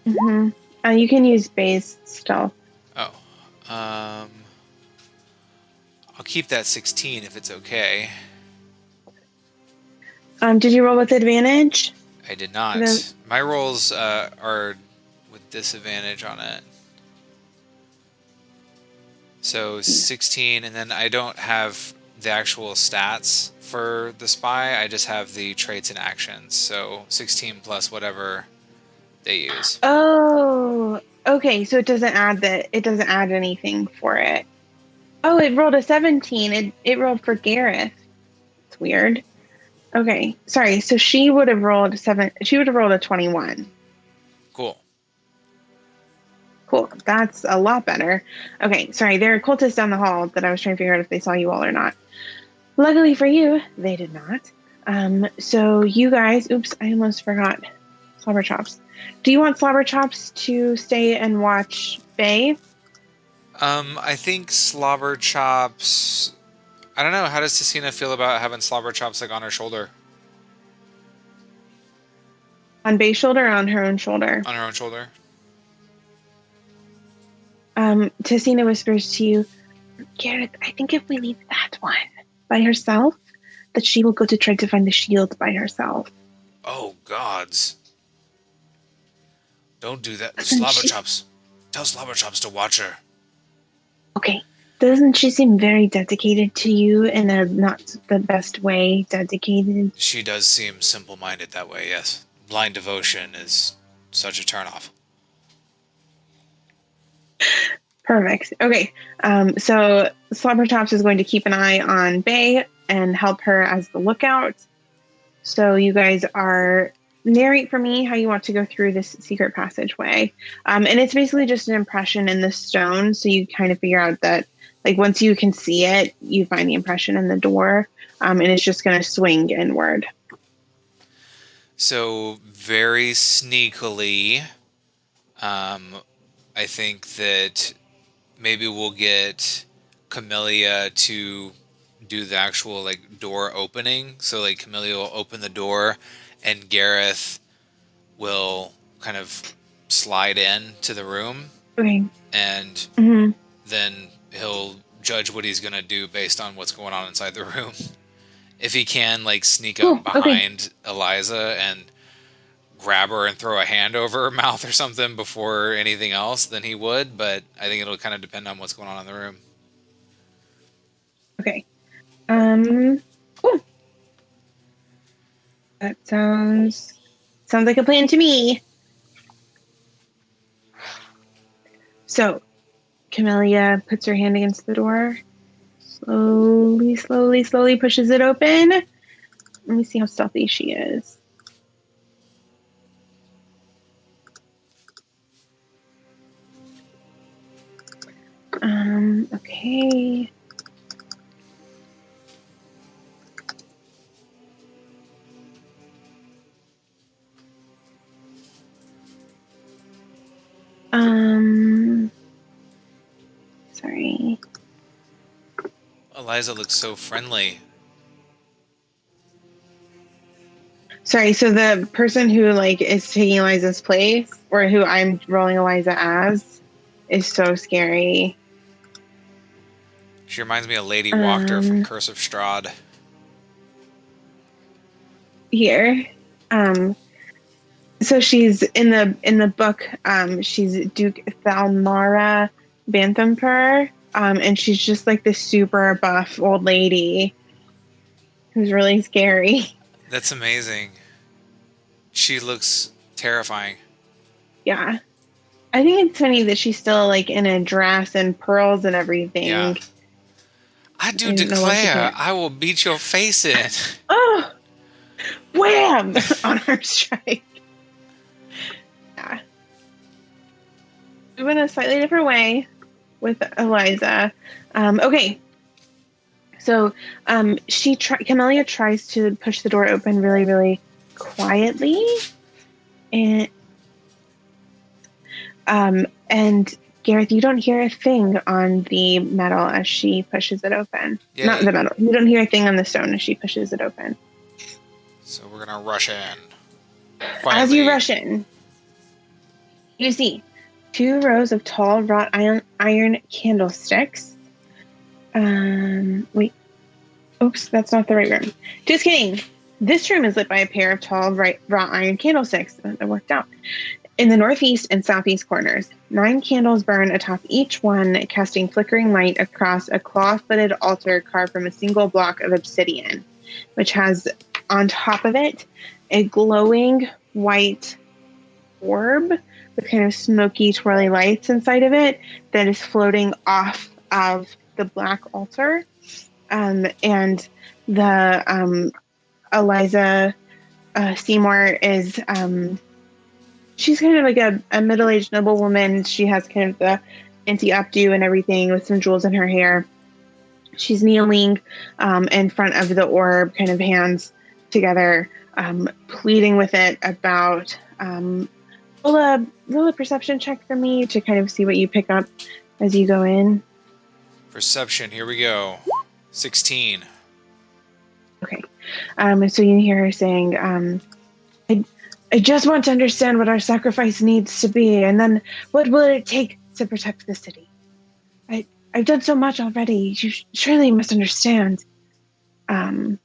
Mm-hmm. You can use base stealth. Oh. I'll keep that 16 if it's okay. Did you roll with advantage? I did not. My rolls are with disadvantage on it. So 16, and then I don't have the actual stats for the spy. I just have the traits and actions. So 16 plus whatever they use. Oh, okay. So it doesn't add anything for it. Oh, it rolled a 17. It rolled for Gareth. It's weird. Okay, sorry. So she would have rolled a 21. Cool. Cool. That's a lot better. Okay, sorry. There are cultists down the hall that I was trying to figure out if they saw you all or not. Luckily for you, they did not. So you guys, oops, I almost forgot Slobber Chops. Do you want Slobber Chops to stay and watch Bay? I think Slobber Chops... I don't know. How does Tesina feel about having Slobber Chops like on her shoulder? On Bay's shoulder or on her own shoulder? On her own shoulder. Tesina whispers to you, Gareth, I think if we leave that one by herself, that she will go to try to find the shield by herself. Oh, gods. Don't do that. Slobber Chops. Tell Slobber Chops to watch her. Okay. Doesn't she seem very dedicated to you in a not the best way dedicated? She does seem simple-minded that way, yes. Blind devotion is such a turnoff. Perfect. Okay. So Slobbertops is going to keep an eye on Bay and help her as the lookout. So you guys are narrate for me how you want to go through this secret passageway. And it's basically just an impression in the stone. So you kind of figure out that like once you can see it, you find the impression in the door. And it's just going to swing inward. So very sneakily, I think that maybe we'll get Camellia to do the actual like door opening. So like Camellia will open the door and Gareth will kind of slide in to the room. Okay. And then he'll judge what he's going to do based on what's going on inside the room. If he can, like, sneak up behind Eliza and grab her and throw a hand over her mouth or something before anything else, then he would. But I think it'll kind of depend on what's going on in the room. Okay. Cool. That sounds like a plan to me. So, Camellia puts her hand against the door. Slowly pushes it open. Let me see how stealthy she is. Okay. Sorry. Eliza looks so friendly. Sorry, so the person who, like, is taking Eliza's place, or who I'm rolling Eliza as, is so scary. She reminds me of Lady Wachter from Curse of Strahd. Here. So she's in the book, she's Duke Thalmara Banthampur, and she's just like this super buff old lady who's really scary. That's amazing. She looks terrifying. Yeah. I think it's funny that she's still, like, in a dress and pearls and everything. Yeah. I do declare I will beat your face in. Oh! Wham! On her strike. Yeah. Moving a slightly different way with Eliza. Okay. So, Camellia tries to push the door open really, really quietly. And Gareth, you don't hear a thing on the metal as she pushes it open. Yeah, not the metal. You don't hear a thing on the stone as she pushes it open. So we're going to rush in. Quietly. As you rush in, you see 2 rows of tall wrought iron candlesticks. Wait. Oops, that's not the right room. Just kidding. This room is lit by a pair of tall wrought iron candlesticks. That worked out. In the northeast and southeast corners, 9 candles burn atop each one, casting flickering light across a claw-footed altar carved from a single block of obsidian, which has on top of it a glowing white orb with kind of smoky, twirly lights inside of it that is floating off of the black altar. And the Eliza Seymour is... she's kind of like a middle-aged noblewoman. She has kind of the anti-updo and everything with some jewels in her hair. She's kneeling in front of the orb, kind of hands together, pleading with it about... roll a perception check for me to kind of see what you pick up as you go in. Perception, here we go. 16. Okay. So you hear her saying... I just want to understand what our sacrifice needs to be, and then what will it take to protect the city? I've done so much already. You surely must understand. That's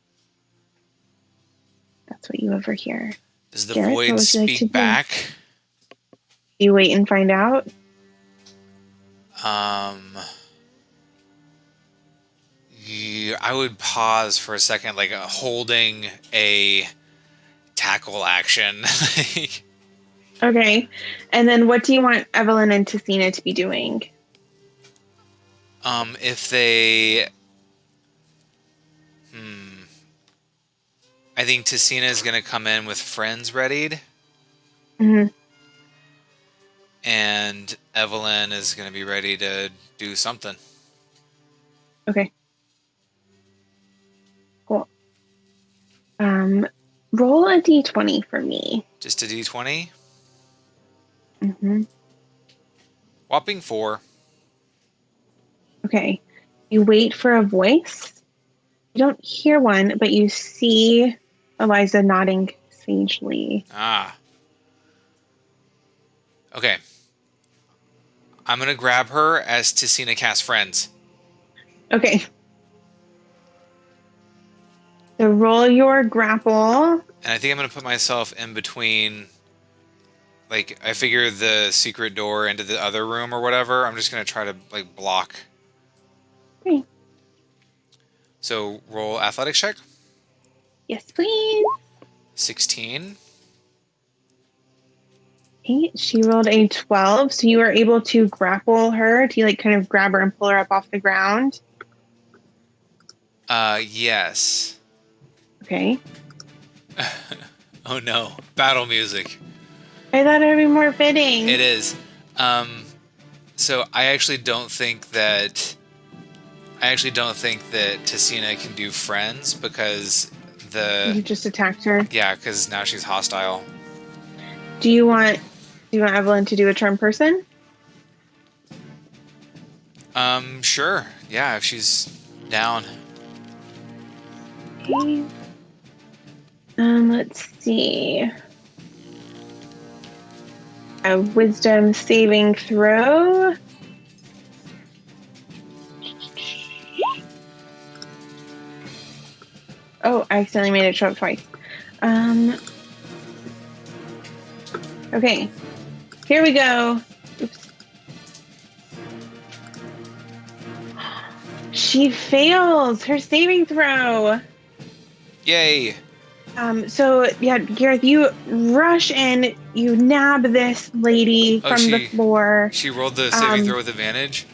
what you overhear. Does the void speak back? You wait and find out. I would pause for a second, like holding a tackle action. Okay. And then what do you want Evelyn and Tesina to be doing? If they... I think Tesina is going to come in with friends readied. Mm-hmm. And Evelyn is going to be ready to do something. Okay. Cool. Roll a d20 for me. Just a d20? Mm-hmm. Whopping 4. Okay. You wait for a voice. You don't hear one, but you see Eliza nodding sagely. Ah. Okay. I'm going to grab her as Tesina casts Friends. Okay. So roll your grapple. And I think I'm going to put myself in between, like, I figure the secret door into the other room or whatever. I'm just going to try to, like, block. Okay. So roll athletics check. Yes, please. 16. Okay, she rolled a 12, so you were able to grapple her. Do you like kind of grab her and pull her up off the ground? Yes. Okay. Oh no, battle music. I thought it would be more fitting. It is. So I actually don't think that Tesina can do friends because You just attacked her. yeah, because now she's hostile. Do you want Evelyn to do a charm person? Sure. Yeah, if she's down. Okay. Let's see. A wisdom saving throw. Oh, I accidentally made it show up twice. Okay. Here we go. Oops. She fails her saving throw. Yay! So yeah, Gareth, you rush in, you nab this lady from the floor. She rolled the saving throw with advantage?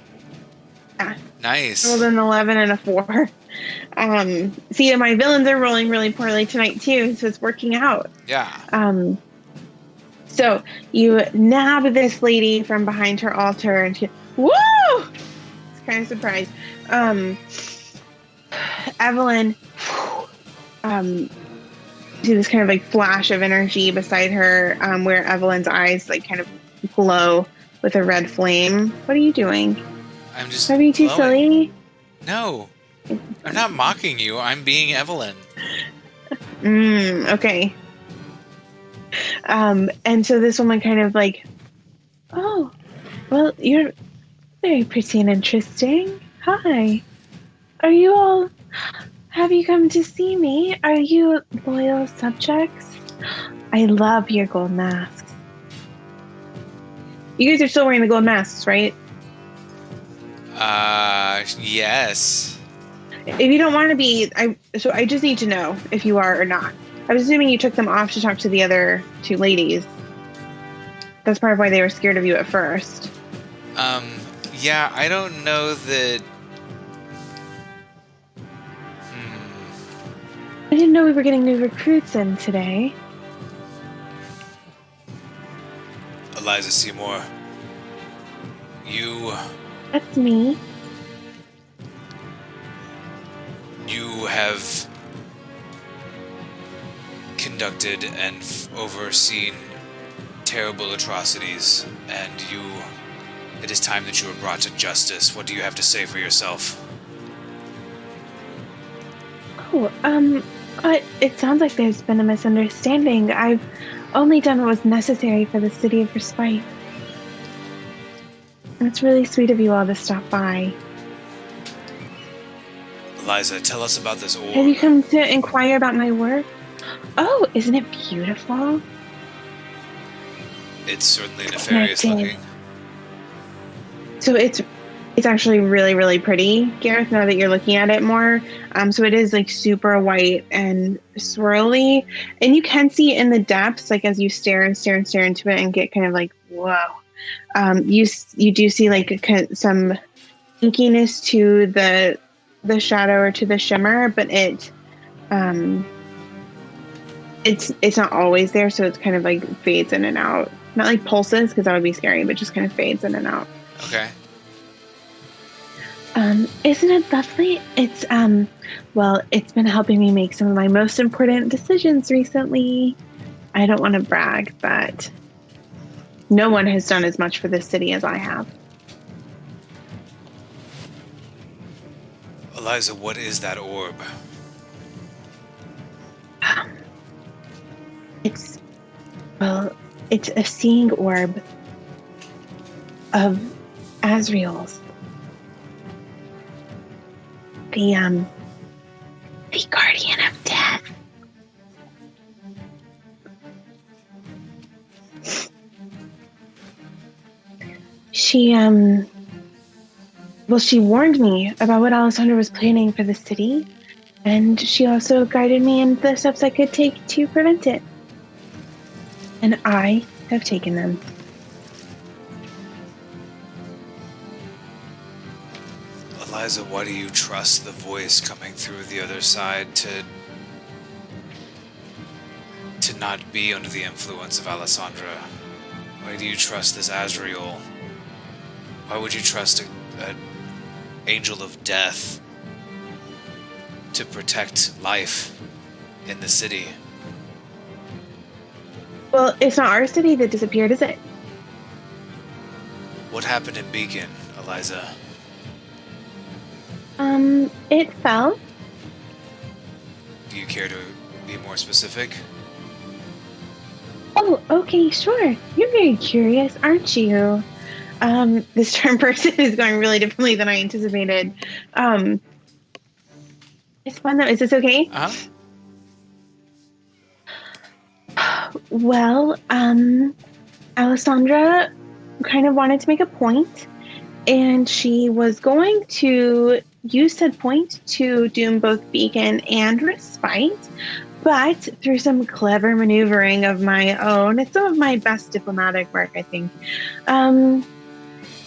Yeah. Nice. Rolled an 11 and a 4. See, my villains are rolling really poorly tonight too, so it's working out. Yeah. So you nab this lady from behind her altar and she, woo! It's kind of surprised. Evelyn, see this kind of like flash of energy beside her, where Evelyn's eyes like kind of glow with a red flame. What are you doing? I'm just being too silly? No. I'm not mocking you. I'm being Evelyn. Okay. And so this woman kind of like, oh, well, you're very pretty and interesting. Hi. Are you all... Have you come to see me? Are you loyal subjects? I love your gold masks. You guys are still wearing the gold masks, right? Yes. If you don't want to be, I just need to know if you are or not. I was assuming you took them off to talk to the other two ladies. That's part of why they were scared of you at first. Yeah, I don't know that... I didn't know we were getting new recruits in today. Eliza Seymour, That's me. You have conducted and overseen terrible atrocities, and it is time that you are brought to justice. What do you have to say for yourself? Oh, it sounds like there's been a misunderstanding. I've only done what was necessary for the city of respite. It's really sweet of you all to stop by. Eliza, tell us about this orb. Have you come to inquire about my work? Oh, isn't it beautiful? It's certainly nefarious looking. So it's actually really, really pretty, Gareth, now that you're looking at it more. So it is like super white and swirly. And you can see in the depths, like as you stare and stare and stare into it and get kind of like, whoa. You do see like some inkiness to the shadow or to the shimmer, but it's not always there, so it's kind of like fades in and out. Not like pulses, because that would be scary, but just kind of fades in and out. Okay. Isn't it lovely? It's well, it's been helping me make some of my most important decisions recently. I don't want to brag, but no one has done as much for this city as I have. Eliza, what is that orb? It's a seeing orb. of Asriel's. The guardian of death. She warned me about what Alessandra was planning for the city, and she also guided me in the steps I could take to prevent it. And I have taken them. Eliza, why do you trust the voice coming through the other side to not be under the influence of Alessandra? Why do you trust this Azrael? Why would you trust an angel of death to protect life in the city? Well, it's not our city that disappeared, is it? What happened in Beacon, Eliza? It fell. Do you care to be more specific? Oh, okay, sure. You're very curious, aren't you? This term person is going really differently than I anticipated. It's fun though. Is this okay? Well, Alessandra kind of wanted to make a point, and she was going to use said point to doom both Beacon and Respite, but through some clever maneuvering of my own, it's some of my best diplomatic work, I think, and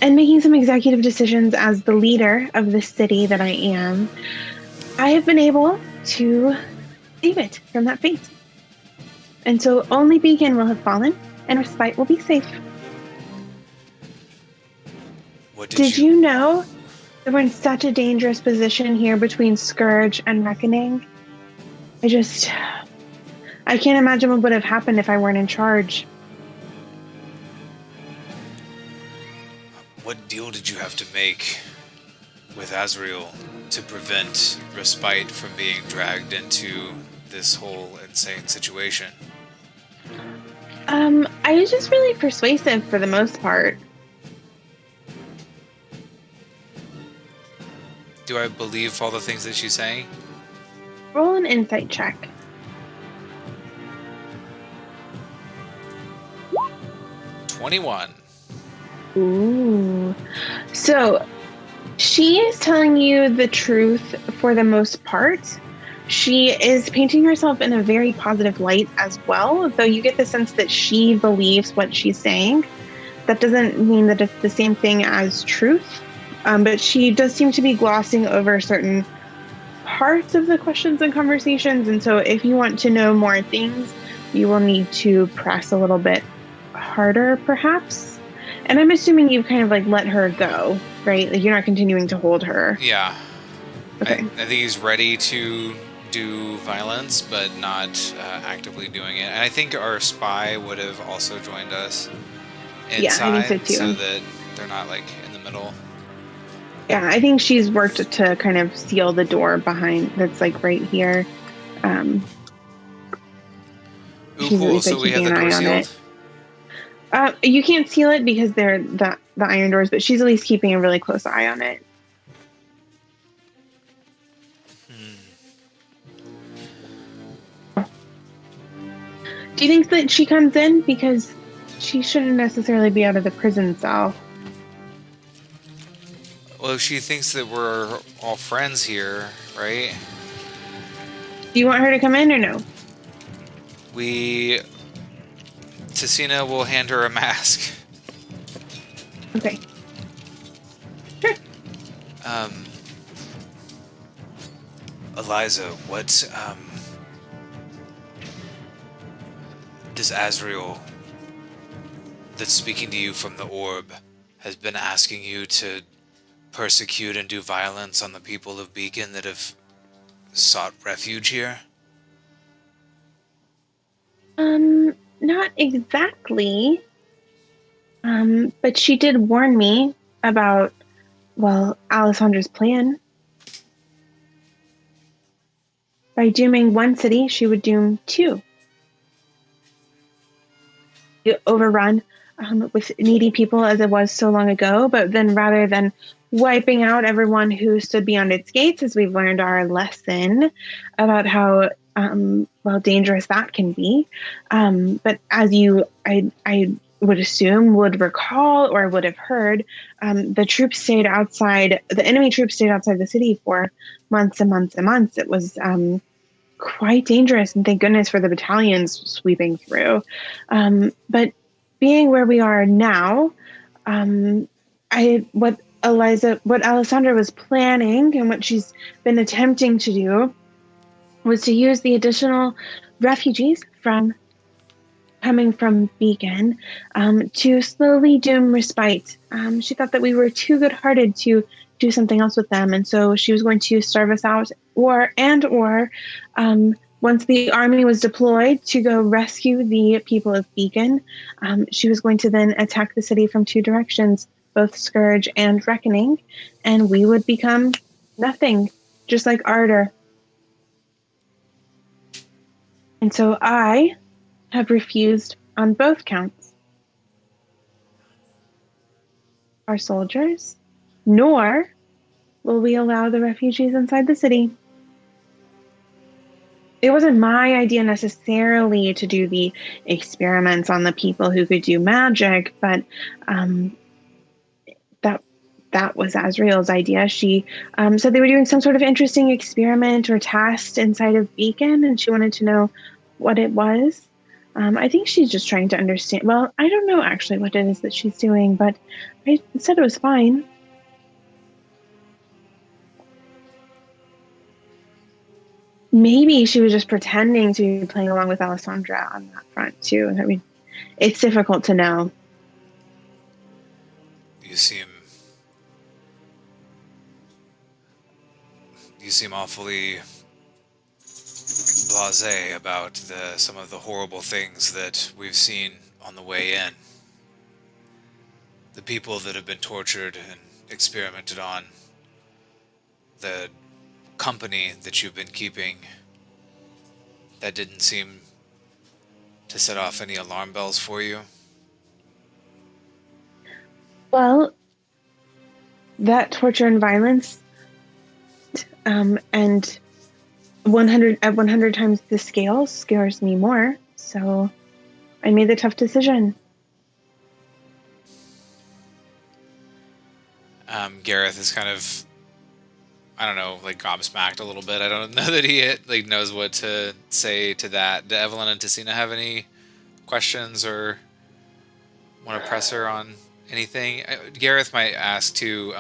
making some executive decisions as the leader of the city that I am, I have been able to save it from that fate. And so only Beacon will have fallen, and Respite will be safe. What Did you know that we're in such a dangerous position here between Scourge and Reckoning? I can't imagine what would have happened if I weren't in charge. What deal did you have to make with Azrael to prevent Respite from being dragged into this whole insane situation? I was just really persuasive for the most part. Do I believe all the things that she's saying? Roll an insight check. 21. Ooh. So, she is telling you the truth for the most part. She is painting herself in a very positive light as well, though you get the sense that she believes what she's saying. That doesn't mean that it's the same thing as truth, but she does seem to be glossing over certain parts of the questions and conversations, and so if you want to know more things, you will need to press a little bit harder, perhaps. And I'm assuming you've kind of like let her go, right? Like you're not continuing to hold her. Yeah. Okay. I think he's ready to do violence, but not actively doing it. And I think our spy would have also joined us inside, yeah, I think so, too. So that they're not like in the middle. Yeah, I think she's worked to kind of seal the door behind that's like right here. Ooh, cool. So we have the door sealed? You can't seal it because they're the iron doors, but she's at least keeping a really close eye on it. Do you think that she comes in? Because she shouldn't necessarily be out of the prison cell. Well, she thinks that we're all friends here, right? Do you want her to come in or no? Tesina will hand her a mask. Okay. Sure. Eliza, what, this Azrael that's speaking to you from the orb has been asking you to persecute and do violence on the people of Beacon that have sought refuge here? Not exactly. But she did warn me about, well, Alessandra's plan. By dooming one city, she would doom two. You overrun with needy people as it was so long ago. But then rather than wiping out everyone who stood beyond its gates, as we've learned our lesson about how dangerous that can be. But as I would assume, would recall, or would have heard, the troops stayed outside, the enemy troops stayed outside the city for months and months and months. It was quite dangerous, and thank goodness for the battalions sweeping through. But being where we are now, what Alessandra was planning and what she's been attempting to do was to use the additional refugees coming from Beacon to slowly doom respite. She thought that we were too good-hearted to do something else with them, and so she was going to starve us out, or once the army was deployed to go rescue the people of Beacon, she was going to then attack the city from two directions, both Scourge and Reckoning, and we would become nothing, just like Ardor. And so I have refused on both counts. Our soldiers, nor will we allow the refugees inside the city. It wasn't my idea necessarily to do the experiments on the people who could do magic, but that was Azrael's idea. She said they were doing some sort of interesting experiment or test inside of Beacon, and she wanted to know what it was. I think she's just trying to understand. Well, I don't know actually what it is that she's doing, but I said it was fine. Maybe she was just pretending to be playing along with Alessandra on that front too. I mean, it's difficult to know. You seem awfully blasé about some of the horrible things that we've seen on the way in. The people that have been tortured and experimented on. The company that you've been keeping. That didn't seem to set off any alarm bells for you. Well, that torture and violence, and 100 times the scale scares me more. So I made the tough decision. Gareth is kind of, I don't know, like gobsmacked a little bit. I don't know that he knows what to say to that. Do Evelyn and Tesina have any questions or want to press her on anything? Gareth might ask too,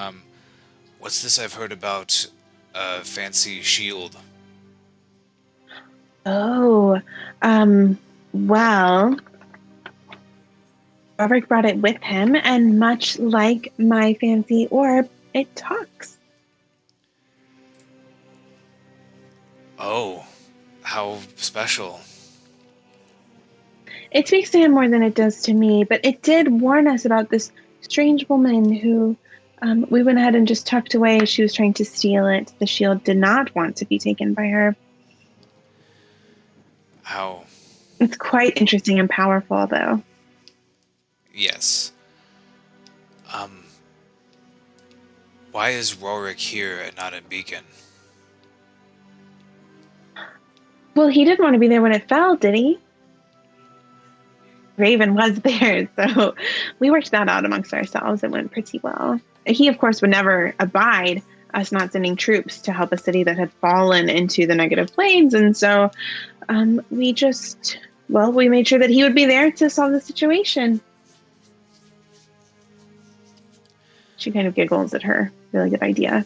what's this I've heard about a fancy shield? Oh, well, Rurik brought it with him, and much like my fancy orb, it talks. Oh, how special. It speaks to him more than it does to me, but it did warn us about this strange woman who we went ahead and just tucked away as she was trying to steal it. The shield did not want to be taken by her. How? It's quite interesting and powerful, though. Yes. Why is Rurik here and not in Beacon? Well, he didn't want to be there when it fell, did he? Raven was there, so we worked that out amongst ourselves. It went pretty well. He, of course, would never abide us not sending troops to help a city that had fallen into the negative planes, and so we made sure that he would be there to solve the situation. She kind of giggles at her really good idea.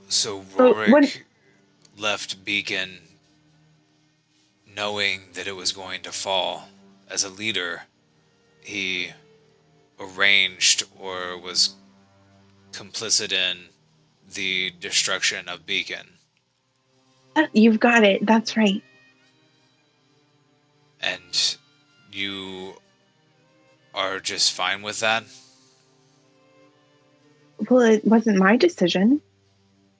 So Rurik left Beacon knowing that it was going to fall. As a leader, he arranged or was complicit in the destruction of Beacon. You've got it. That's right. And you are just fine with that? well, it wasn't my decision.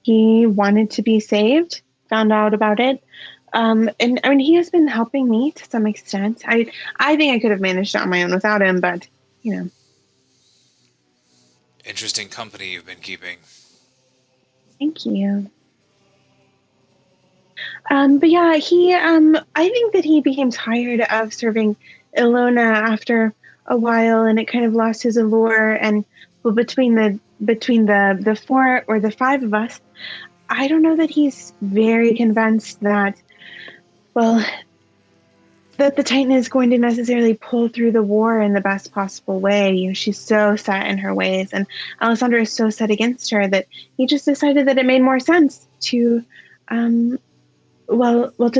He wanted to be saved, found out about it. And I mean, he has been helping me to some extent. I think I could have managed it on my own without him, but, you know. Interesting company you've been keeping. Thank you. But yeah, I think that he became tired of serving Ilona after a while, and it kind of lost his allure. And well, between the four or the five of us, I don't know that he's very convinced that, well, that the Titan is going to necessarily pull through the war in the best possible way. You know, she's so set in her ways, and Alessandra is so set against her that he just decided that it made more sense to, to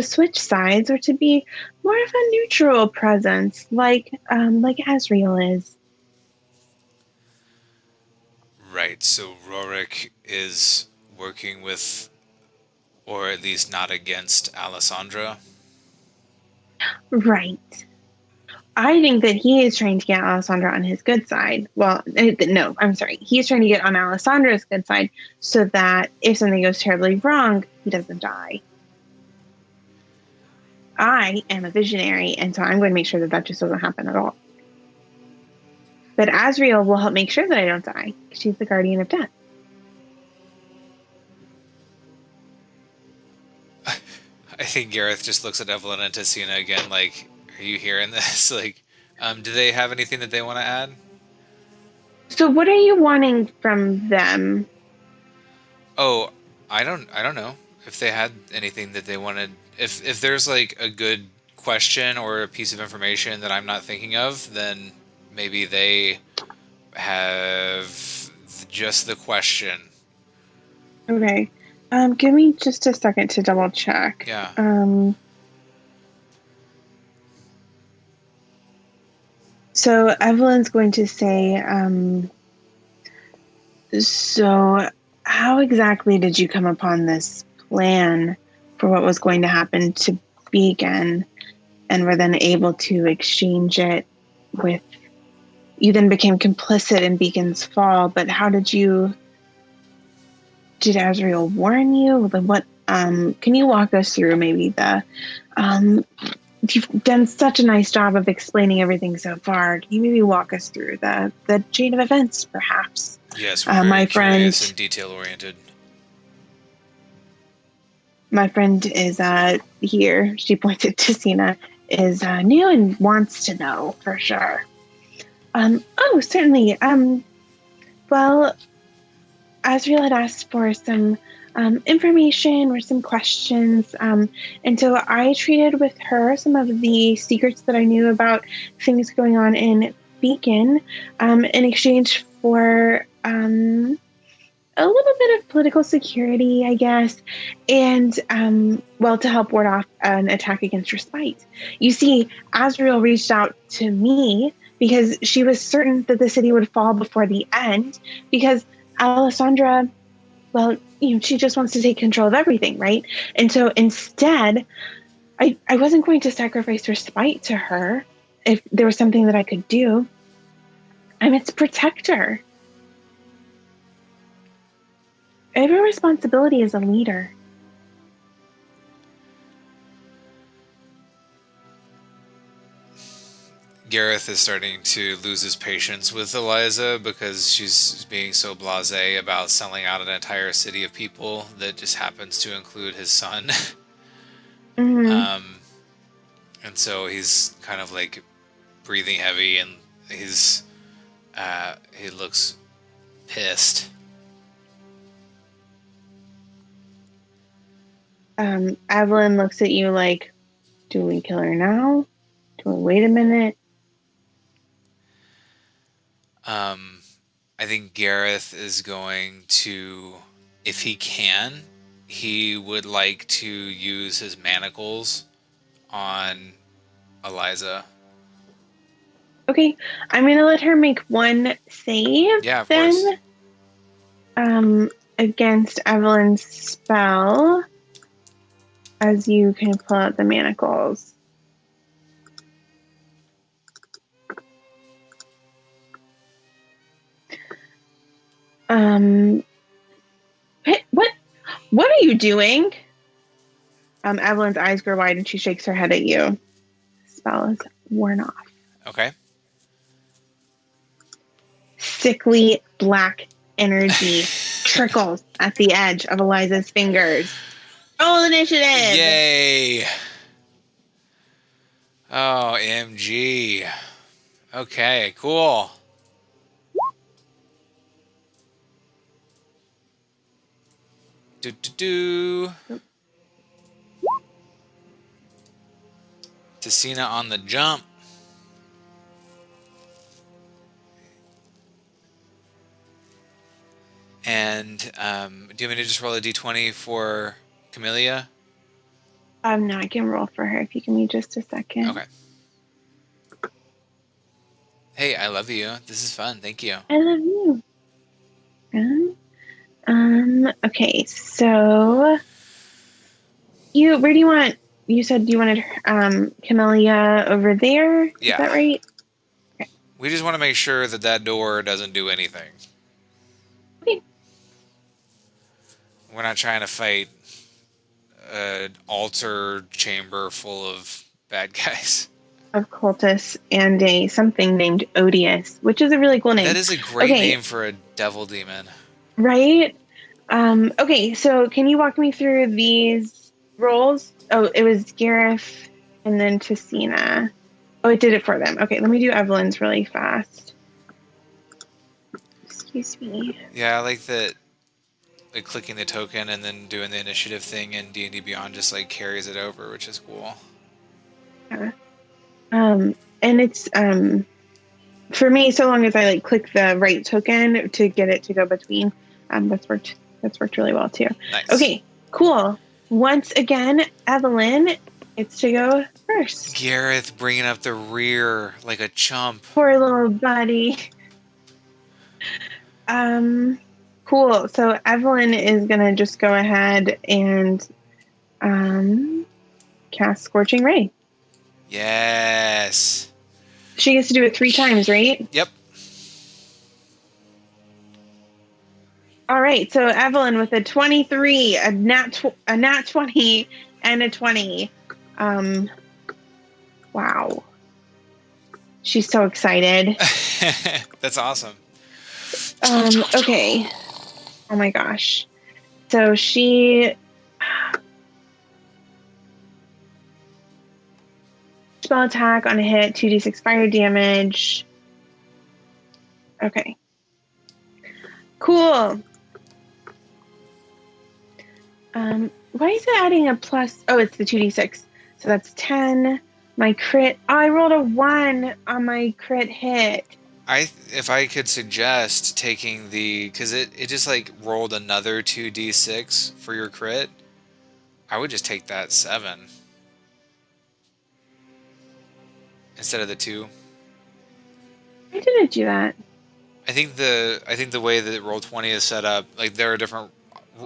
switch sides or to be more of a neutral presence, like Asriel is. Right, so Rurik is working with, or at least not against, Alessandra. Right. I think that he is trying to get Alessandra on his good side. Well, no, I'm sorry. He's trying to get on Alessandra's good side so that if something goes terribly wrong, he doesn't die. I am a visionary, and so I'm going to make sure that that just doesn't happen at all. But Azrael will help make sure that I don't die. She's the guardian of death. I think Gareth just looks at Evelyn and Tesina again, like, are you hearing this? Like, do they have anything that they want to add? So what are you wanting from them? Oh, I don't know if they had anything that they wanted. If there's like a good question or a piece of information that I'm not thinking of, then maybe they have just the question. Okay. Give me just a second to double check. Yeah. So Evelyn's going to say, so how exactly did you come upon this plan for what was going to happen to Beacon, and were then able to exchange it with, you then became complicit in Beacon's fall, but how did Azrael warn you? What, can you walk us through maybe you've done such a nice job of explaining everything so far. Can you maybe walk us through the chain of events, perhaps? Yes, we're very my curious friend, and detail-oriented. My friend is here. She points at Tesina. Is new and wants to know for sure. Oh, certainly. Well, Azrael had asked for some information or some questions, and so I traded with her some of the secrets that I knew about things going on in Beacon, in exchange for a little bit of political security, I guess, and to help ward off an attack against Respite. You see, Azrael reached out to me because she was certain that the city would fall before the end, because Alessandra, she just wants to take control of everything, right? And so instead, I wasn't going to sacrifice Respite to her if there was something that I could do. I'm its protector. I have a responsibility as a leader. Gareth is starting to lose his patience with Eliza because she's being so blasé about selling out an entire city of people that just happens to include his son. Mm-hmm. And so he's kind of like breathing heavy, and he looks pissed. Evelyn looks at you like, do we kill her now? Do we wait a minute? I think Gareth is going to, if he can, he would like to use his manacles on Eliza. Okay, I'm gonna let her make one save. Yeah, of then, course. Against Evelyn's spell, as you can pull out the manacles. What are you doing? Evelyn's eyes grow wide and she shakes her head at you. Spell is worn off. Okay. Sickly black energy trickles at the edge of Eliza's fingers. Roll initiative! Yay! Oh, MG. Okay, cool. Tesina on the jump. And do you want me to just roll a d20 for Camellia? No, I can roll for her if you give me just a second. Okay. Hey, I love you. This is fun. Thank you. I love you. Okay, so where do you want? You said you wanted Camellia over there. Yeah. Is that right? Okay. We just want to make sure that that door doesn't do anything. Okay. We're not trying to fight an altar chamber full of bad guys. Of cultists and a something named Odious, which is a really cool name. That is a great name for a devil demon. Right? Okay, so can you walk me through these roles? Oh, it was Gareth and then Tesina. Oh, it did it for them. Okay, let me do Evelyn's really fast. Excuse me. Yeah, I like that. Like clicking the token and then doing the initiative thing in D&D Beyond just like carries it over, which is cool. Yeah. And it's for me, so long as I like click the right token to get it to go between, that's worked really well too. Nice. Okay, cool. Once again, Evelyn, it's to go first. Gareth bringing up the rear like a chump. Poor little buddy. Cool. So Evelyn is gonna just go ahead and cast Scorching Ray. Yes. She gets to do it 3 times, right? Yep. All right. So Evelyn with a 23, a nat 20, and a 20. Wow. She's so excited. That's awesome. Okay. Oh my gosh. So she spell attack on a hit, 2d6 fire damage. Okay. Cool. Why is it adding a plus? Oh, it's the 2d6. So that's 10. My crit. Oh, I rolled a 1 on my crit hit. If I could suggest taking because it just like rolled another 2d6 for your crit, I would just take that 7 instead of the 2. Why did it do that? I think the way that Roll20 is set up, like there are different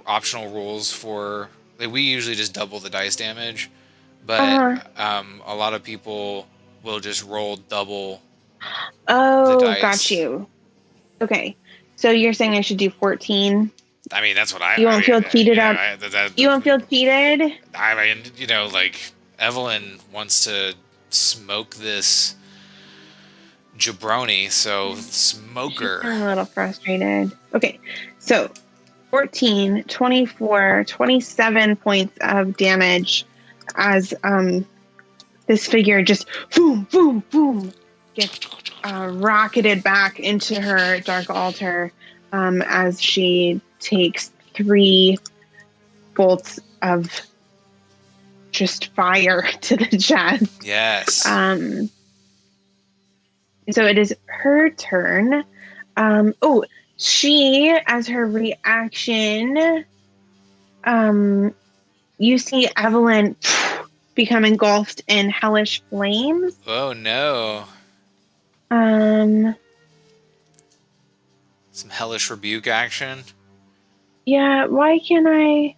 optional rules for, like we usually just double the dice damage, but a lot of people will just roll double. Oh, got you. Okay, so you're saying I should do 14? I mean, that's what You won't feel cheated up. You won't feel cheated. I mean, like Evelyn wants to smoke this jabroni, so smoke her. I'm a little frustrated. Okay, so 14, 24, 27 points of damage as this figure just boom, boom, boom gets rocketed back into her dark altar as she takes 3 bolts of just fire to the chest. Yes. So it is her turn. She, as her reaction, you see Evelyn become engulfed in hellish flames. Oh no. Some hellish rebuke action. Yeah, why can't I?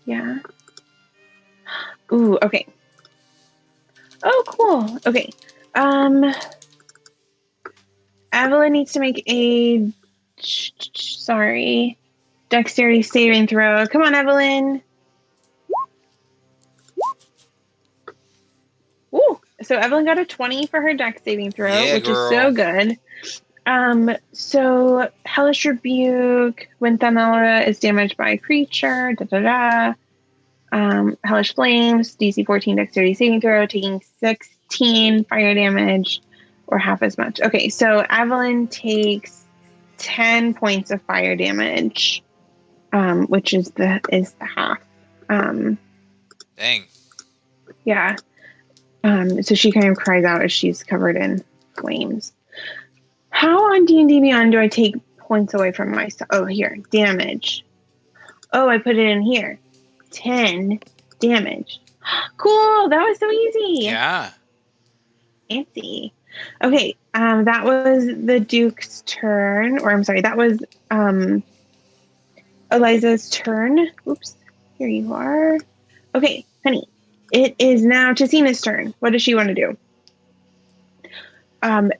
Yeah. Ooh, okay. Oh, cool. Okay. Evelyn needs to make a dexterity saving throw. Come on, Evelyn. Ooh, so Evelyn got a 20 for her dex saving throw, which is so good. So Hellish Rebuke, when Thanella is damaged by a creature, Hellish Flames, DC 14 dexterity saving throw, taking 16 fire damage, or half as much. Okay, so Evelyn takes 10 points of fire damage, which is the half. Dang. Yeah. So she kind of cries out as she's covered in flames. How on D&D Beyond do I take points away from myself? Oh, here, damage. Oh, I put it in here. 10 damage. Cool, that was so easy. Yeah. Fancy. Okay, that was the Duke's turn, or I'm sorry, that was Eliza's turn. Oops, here you are. Okay, honey, it is now Tesina's turn. What does she want to do?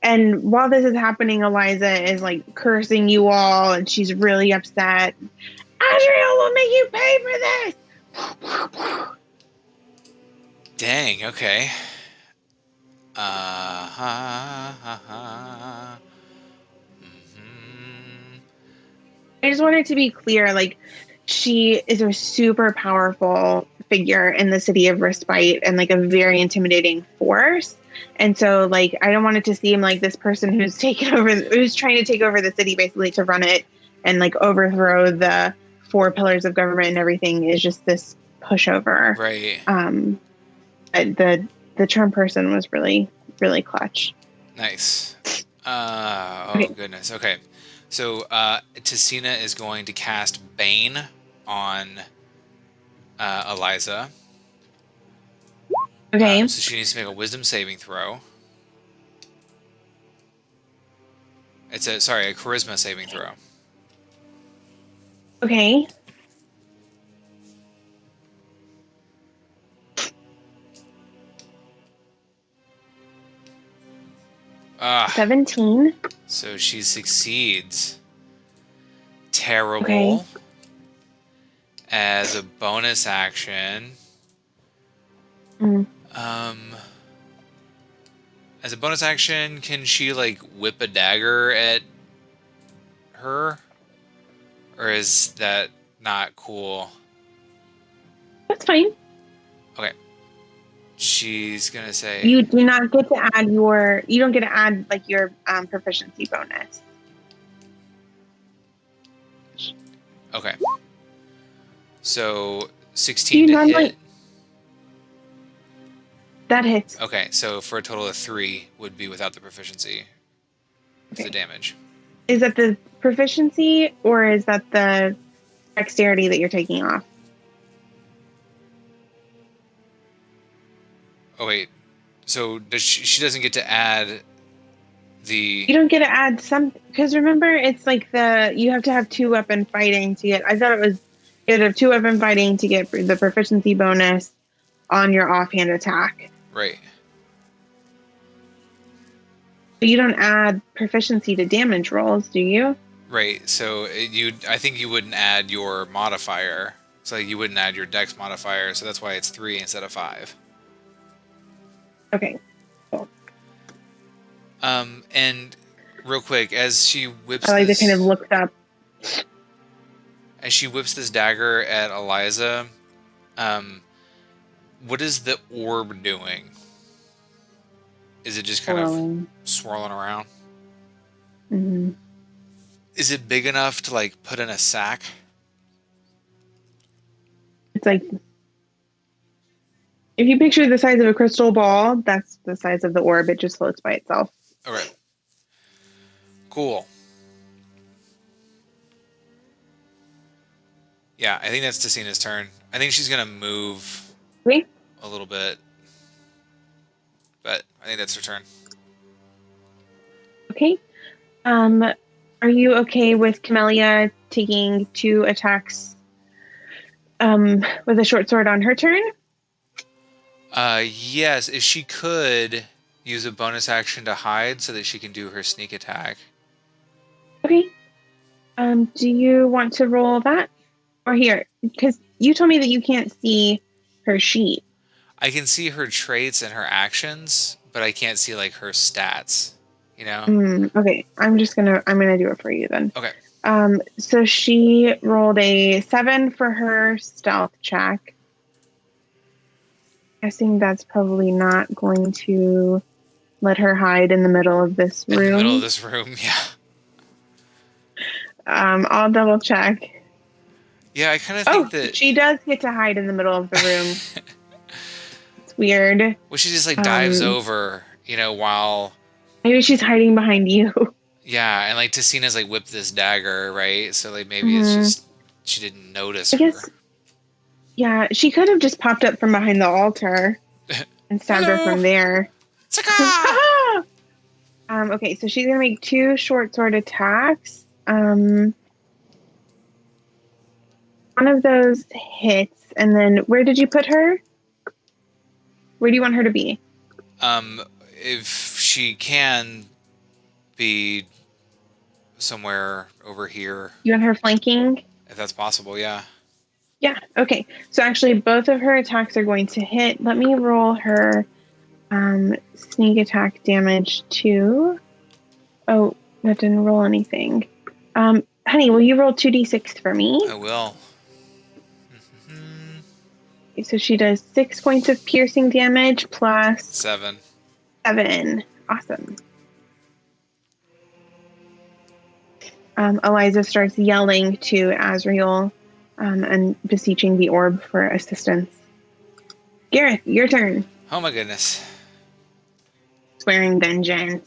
And while this is happening, Eliza is like cursing you all, and she's really upset. Azrael will make you pay for this. Dang, okay. I just wanted to be clear, like, she is a super powerful figure in the city of Respite and like a very intimidating force. And so, like, I don't want it to seem like this person who's trying to take over the city basically to run it and like overthrow the 4 pillars of government and everything is just this pushover. Right. The charm person was really, really clutch. Nice. Okay. Goodness. Okay. So, Tesina is going to cast Bane on Eliza. Okay. So she needs to make a wisdom saving throw. It's a charisma saving throw. Okay. Ah. 17. So she succeeds. Terrible. Okay. As a bonus action. As a bonus action, can she like whip a dagger at her? Or is that not cool? That's fine. Okay. She's gonna say You do not get to add you don't get to add like your proficiency bonus. okay. So 16 to hit. That hits. Okay, so for a total of 3 would be without the proficiency for the damage. Is that the proficiency or is that the dexterity that you're taking off? Oh wait, so does she doesn't get to add the... You don't get to add some, because remember it's like you have to have 2 weapon fighting to get, I thought it was you had to have 2 weapon fighting to get the proficiency bonus on your offhand attack. Right. But you don't add proficiency to damage rolls, do you? Right, so I think you wouldn't add your modifier. So you wouldn't add your dex modifier, so that's why it's 3 instead of 5. Okay. Cool. And real quick, as she whips I like to kind of look up. As she whips this dagger at Eliza, what is the orb doing? Is it just kind of swirling around? Mm-hmm. Is it big enough to like put in a sack? It's like, if you picture the size of a crystal ball, that's the size of the orb. It just floats by itself. Okay. Cool. Yeah, I think that's Tesina's turn. I think she's going to move a little bit. But I think that's her turn. Okay. Are you okay with Camellia taking 2 attacks with a short sword on her turn? Yes, if she could, use a bonus action to hide so that she can do her sneak attack. Okay. Do you want to roll that? Or here, because you told me that you can't see her sheet. I can see her traits and her actions, but I can't see like her stats, you know? Okay, I'm gonna do it for you then. Okay. So she rolled a 7 for her stealth check. Guessing that's probably not going to let her hide in the middle of this room. In the middle of this room, yeah. I'll double check. Yeah, I kind of think that she does get to hide in the middle of the room. It's weird. Well, she just like dives over, you know, while maybe she's hiding behind you. Yeah, and like Tesina's like whipped this dagger, right? So like maybe it's just she didn't notice her. Guess. Yeah, she could have just popped up from behind the altar and stabbed her from there. Okay, so she's gonna make 2 short sword attacks. One of those hits, and then where did you put her? Where do you want her to be? If she can be somewhere over here. You want her flanking? If that's possible, yeah. Yeah, okay. So actually both of her attacks are going to hit. Let me roll her sneak attack damage too. Oh, that didn't roll anything. Honey, will you roll 2d6 for me? I will. Okay, so she does 6 points of piercing damage plus 7. Awesome. Eliza starts yelling to Azrael and beseeching the orb for assistance. Gareth, your turn. Oh my goodness. Swearing vengeance.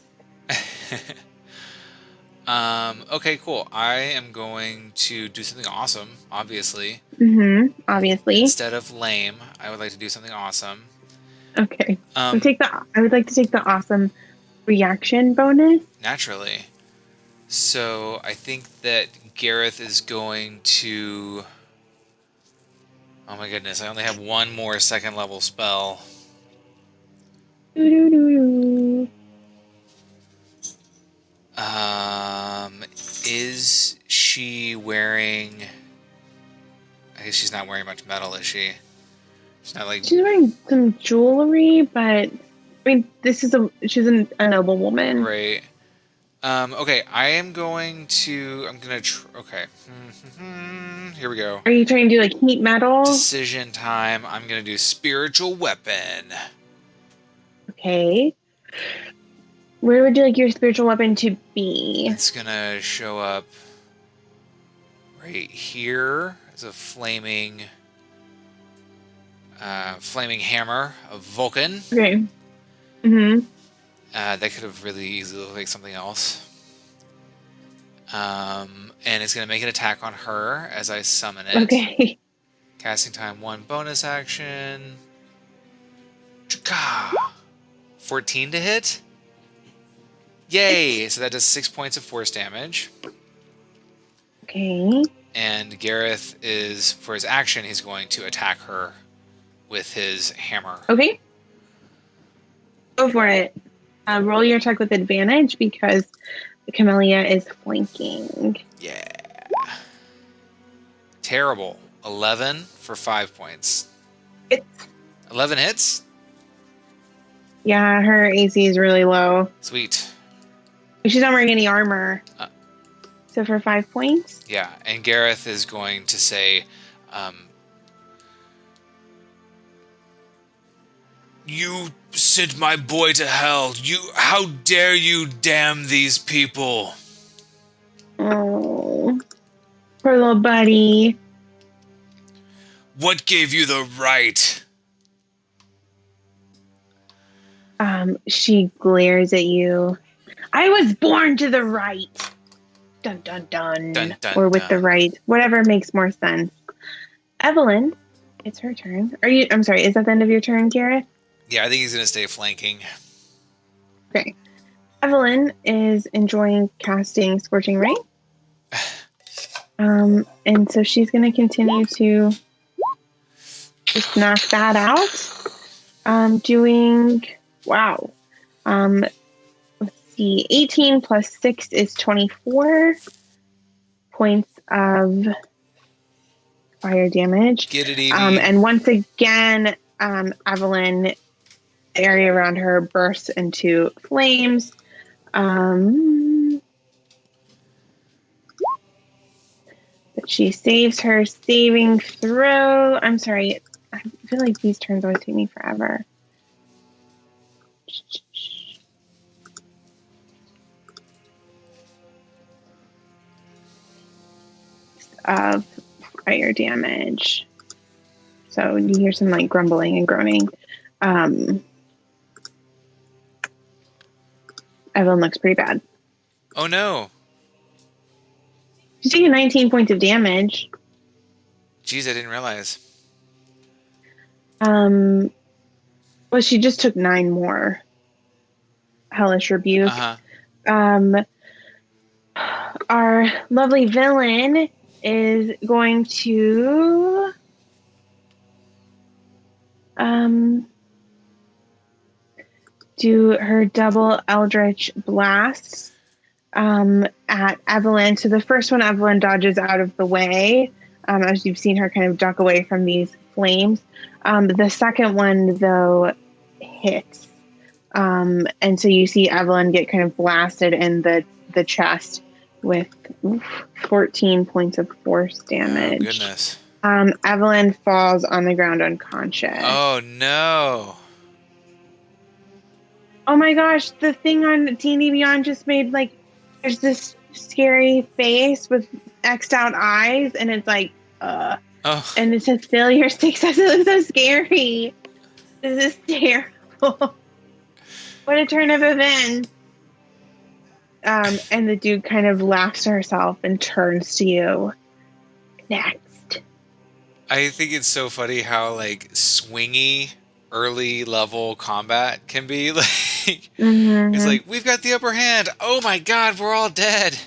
Okay, cool. I am going to do something awesome, obviously. Obviously. Instead of lame, I would like to do something awesome. Okay. I would like to take the awesome reaction bonus. Naturally. So I think that Gareth is going to... Oh my goodness, I only have 1 more 2nd level spell. Is she wearing... I guess she's not wearing much metal, is she? She's not like... She's wearing some jewelry, but... I mean, she's a noble woman. Right. Okay, I'm gonna okay. Here we go. Are you trying to do like heat metal? Decision time. I'm gonna do spiritual weapon. Okay. Where would you like your spiritual weapon to be? It's gonna show up right here as a flaming hammer of Vulcan. Okay. That could have really easily looked like something else. And it's going to make an attack on her as I summon it. Okay. Casting time 1 bonus action. 14 to hit. Yay! So that does 6 points of force damage. Okay. And Gareth is, for his action, he's going to attack her with his hammer. Okay. Go for it. Roll your attack with advantage because Camellia is flanking. Yeah. Terrible. 11 for 5 points. 11 hits? Yeah, her AC is really low. Sweet. She's not wearing any armor. So for 5 points? Yeah, and Gareth is going to say, you sent my boy to hell. How dare you damn these people? Oh, poor little buddy. What gave you the right? She glares at you. I was born to the right. Dun, dun, dun. Dun, dun, or with dun. the right. Whatever makes more sense. Evelyn, it's her turn. I'm sorry, is that the end of your turn, Gareth? Yeah, I think he's going to stay flanking. Okay. Evelyn is enjoying casting Scorching Ray. And so she's going to continue to just knock that out. Wow. Let's see, 18 plus 6 is 24 points of fire damage. Get it, Evie. And once again, Evelyn, the area around her bursts into flames. But she saves her saving throw. I'm sorry. I feel like these turns always take me forever. Of fire damage. So you hear some like grumbling and groaning. Evelyn looks pretty bad. Oh no. She's taking 19 points of damage. Jeez, I didn't realize. Well, she just took 9 more. Hellish Rebuke. Our lovely villain is going to do her double Eldritch Blast at Evelyn. So the first one, Evelyn dodges out of the way, as you've seen her kind of duck away from these flames. The second one, though, hits. And so you see Evelyn get kind of blasted in the chest with 14 points of force damage. Oh, goodness. Evelyn falls on the ground unconscious. Oh, no. Oh my gosh, the thing on D&D Beyond just made, like, there's this scary face with X'd out eyes, and it's like, Oh. And it says failure success. It looks so scary. This is terrible. What a turn of events. And the dude kind of laughs to herself and turns to you. Next. I think it's so funny how, like, swingy early level combat can be. Like, It's like, we've got the upper hand. Oh my god, we're all dead.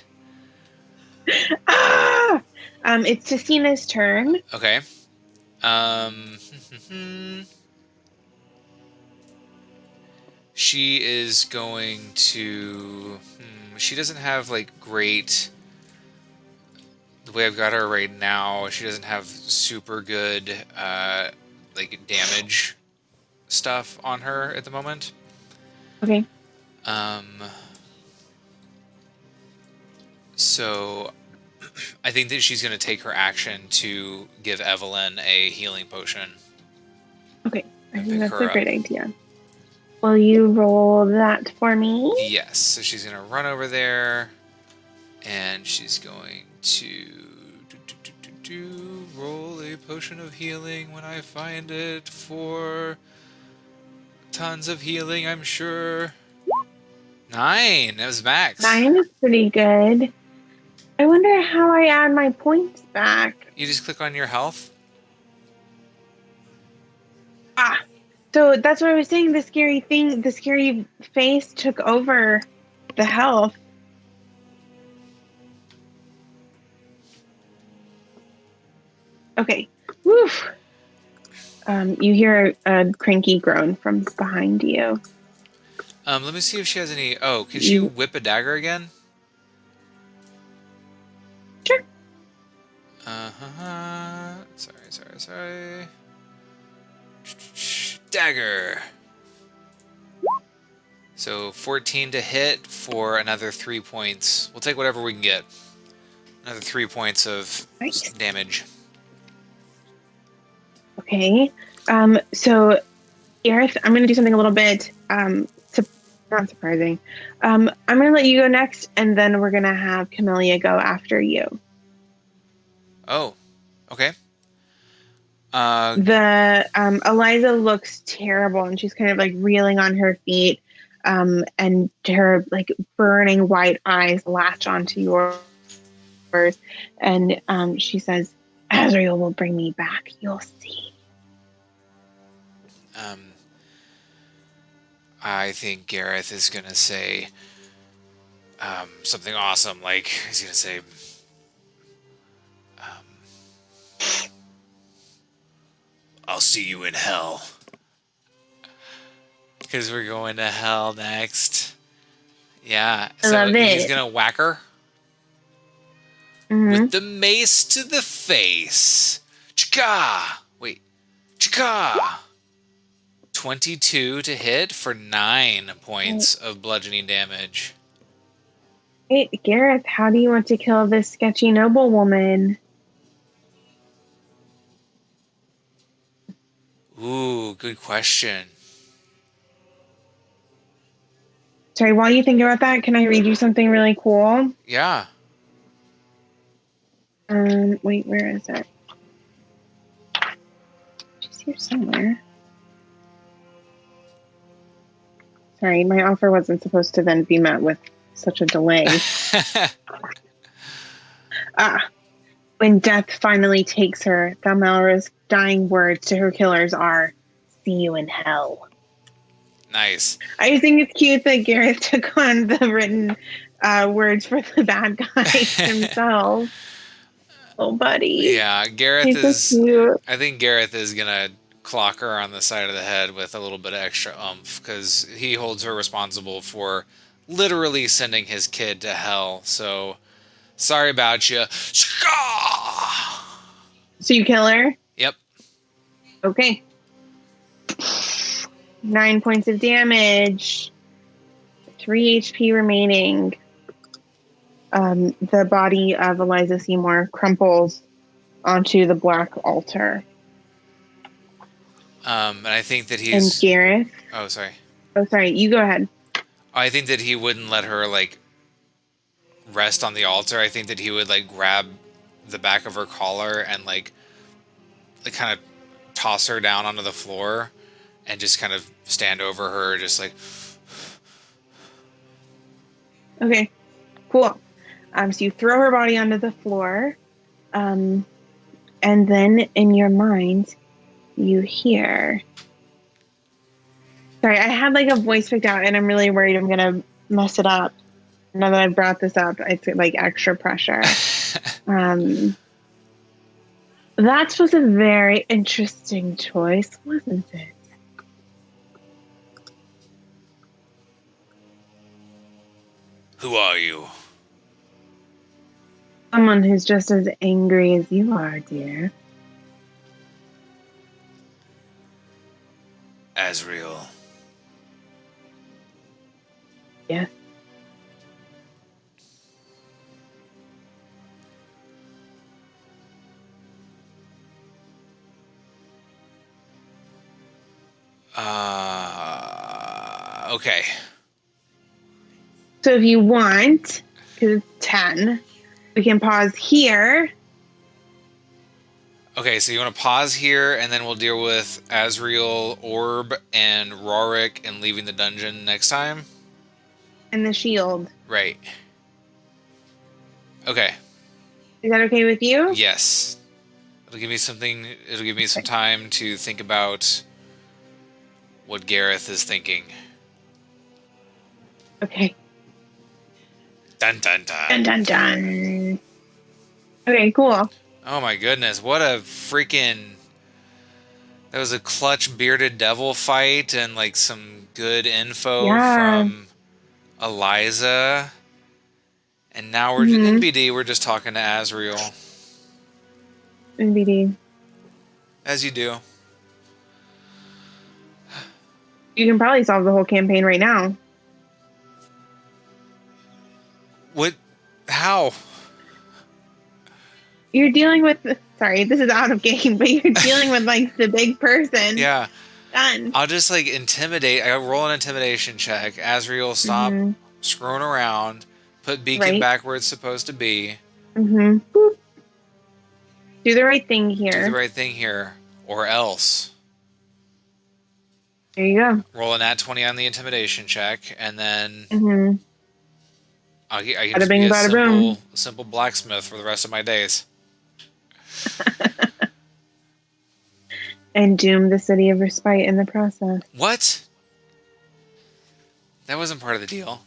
Ah! It's Tesina's turn. Okay. She is going to... she doesn't have, like, great... The way I've got her right now, she doesn't have super good, like, damage stuff on her at the moment. Okay. So I think that she's going to take her action to give Evelyn a healing potion. Okay. I think that's a great idea. Will you roll that for me? Yes. So she's going to run over there, and she's going to roll a potion of healing when I find it for tons of healing, I'm sure. 9. That was max. 9 is pretty good. I wonder how I add my points back. You just click on your health. So that's what I was saying. The scary thing, the scary face took over the health. Okay. Woof. You hear a cranky groan from behind you. Let me see if she has any... Oh, can she whip a dagger again? Sure. Sorry. Dagger. So 14 to hit for another 3 points. We'll take whatever we can get. Another 3 points of damage. Okay. So, Gareth, I'm going to do something a little bit not surprising. I'm going to let you go next, and then we're going to have Camellia go after you. Oh, okay. Eliza looks terrible, and she's kind of like reeling on her feet, and her like burning white eyes latch onto yours, and she says, "Azrael will bring me back. You'll see." I think Gareth is going to say something awesome. Like, he's going to say, I'll see you in hell. Because we're going to hell next. Yeah. I So love he's it. going to whack her with the mace to the face. Chika! Wait. Chika! 22 to hit for 9 points of bludgeoning damage. Hey, Gareth, how do you want to kill this sketchy noblewoman? Ooh, good question. Sorry, while you think about that, can I read you something really cool? Yeah. Wait, where is it? She's here somewhere. Sorry, my offer wasn't supposed to then be met with such a delay. When death finally takes her, Thalmara's dying words to her killers are, "See you in hell." Nice. I just think it's cute that Gareth took on the written words for the bad guys himself. Oh, buddy. Yeah, Gareth He's is... so cute. I think Gareth is going to clock her on the side of the head with a little bit of extra oomph, because he holds her responsible for literally sending his kid to hell. So, sorry about you. So you kill her? Yep. Okay. 9 points of damage. 3 HP remaining. The body of Eliza Seymour crumples onto the black altar. And I think that And he's... Gareth. Oh, sorry. Oh, sorry. You go ahead. I think that he wouldn't let her, like, rest on the altar. I think that he would, like, grab the back of her collar and, like kind of toss her down onto the floor and just kind of stand over her, just like... Okay. Cool. So you throw her body onto the floor. And then in your mind, you hear... Sorry, I had like a voice picked out and I'm really worried I'm going to mess it up. Now that I've brought this up, it's like extra pressure. That was a very interesting choice, wasn't it? Who are you? Someone who's just as angry as you are, dear. Azrael. Yes. Okay. So if you want, because it's 10, we can pause here. Okay, so you want to pause here, and then we'll deal with Asriel, Orb, and Rurik, and leaving the dungeon next time? And the shield. Right. Okay. Is that okay with you? Yes. It'll give me something, it'll give me some time to think about what Gareth is thinking. Okay. Dun dun dun. Dun dun dun. Okay, cool. Oh my goodness, what a freaking... That was a clutch bearded devil fight and like some good info from Eliza. And now we're NBD, we're just talking to Azrael. NBD. As you do. You can probably solve the whole campaign right now. What? How? You're dealing with... Sorry, this is out of game, but you're dealing with like the big person. Yeah. Done. I'll just like intimidate. I roll an intimidation check. Azrael, stop screwing around. Put beacon back where it's supposed to be. Boop. Do the right thing here. Do the right thing here. Or else. There you go. Roll an nat 20 on the intimidation check. And then... I can Bada just bing, be bada boom. a simple blacksmith for the rest of my days. And doom the city of respite in the process. What? That wasn't part of the deal.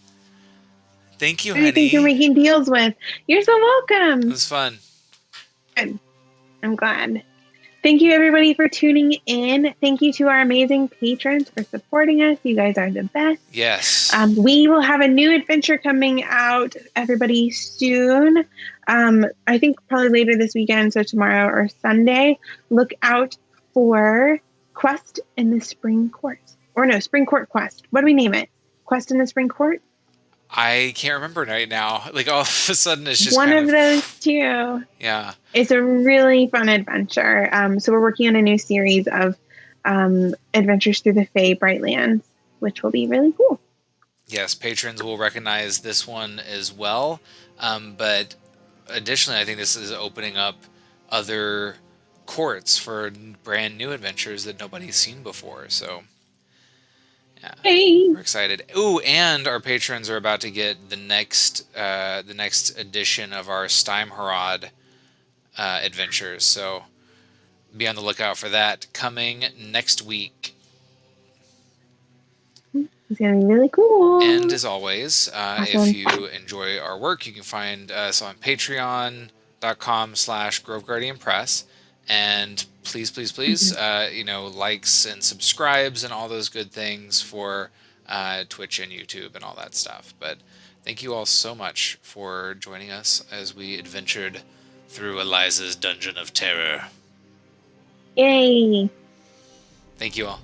Thank you, Who do you honey. think you're making deals with? You're so welcome. It was fun. Good. I'm glad. Thank you, everybody, for tuning in. Thank you to our amazing patrons for supporting us. You guys are the best. Yes. We will have a new adventure coming out, everybody, soon. I think probably later this weekend, so tomorrow or Sunday. Look out for Quest in the Spring Court. Or no, Spring Court Quest. What do we name it? Quest in the Spring Court? I can't remember right now. Like, all of a sudden, it's just one kind of those two. Yeah. It's a really fun adventure. So we're working on a new series of adventures through the Fey Brightlands, which will be really cool. Yes, patrons will recognize this one as well. But additionally, I think this is opening up other courts for brand new adventures that nobody's seen before. So, yeah, Hey. we're excited. Ooh, and our patrons are about to get the next edition of our Steimharad adventures. So, be on the lookout for that coming next week. It's going to be really cool. And as always, if you enjoy our work, you can find us on patreon.com/GroveGuardianPress. And please, likes and subscribes and all those good things for Twitch and YouTube and all that stuff. But thank you all so much for joining us as we adventured through Eliza's Dungeon of Terror. Yay! Thank you all.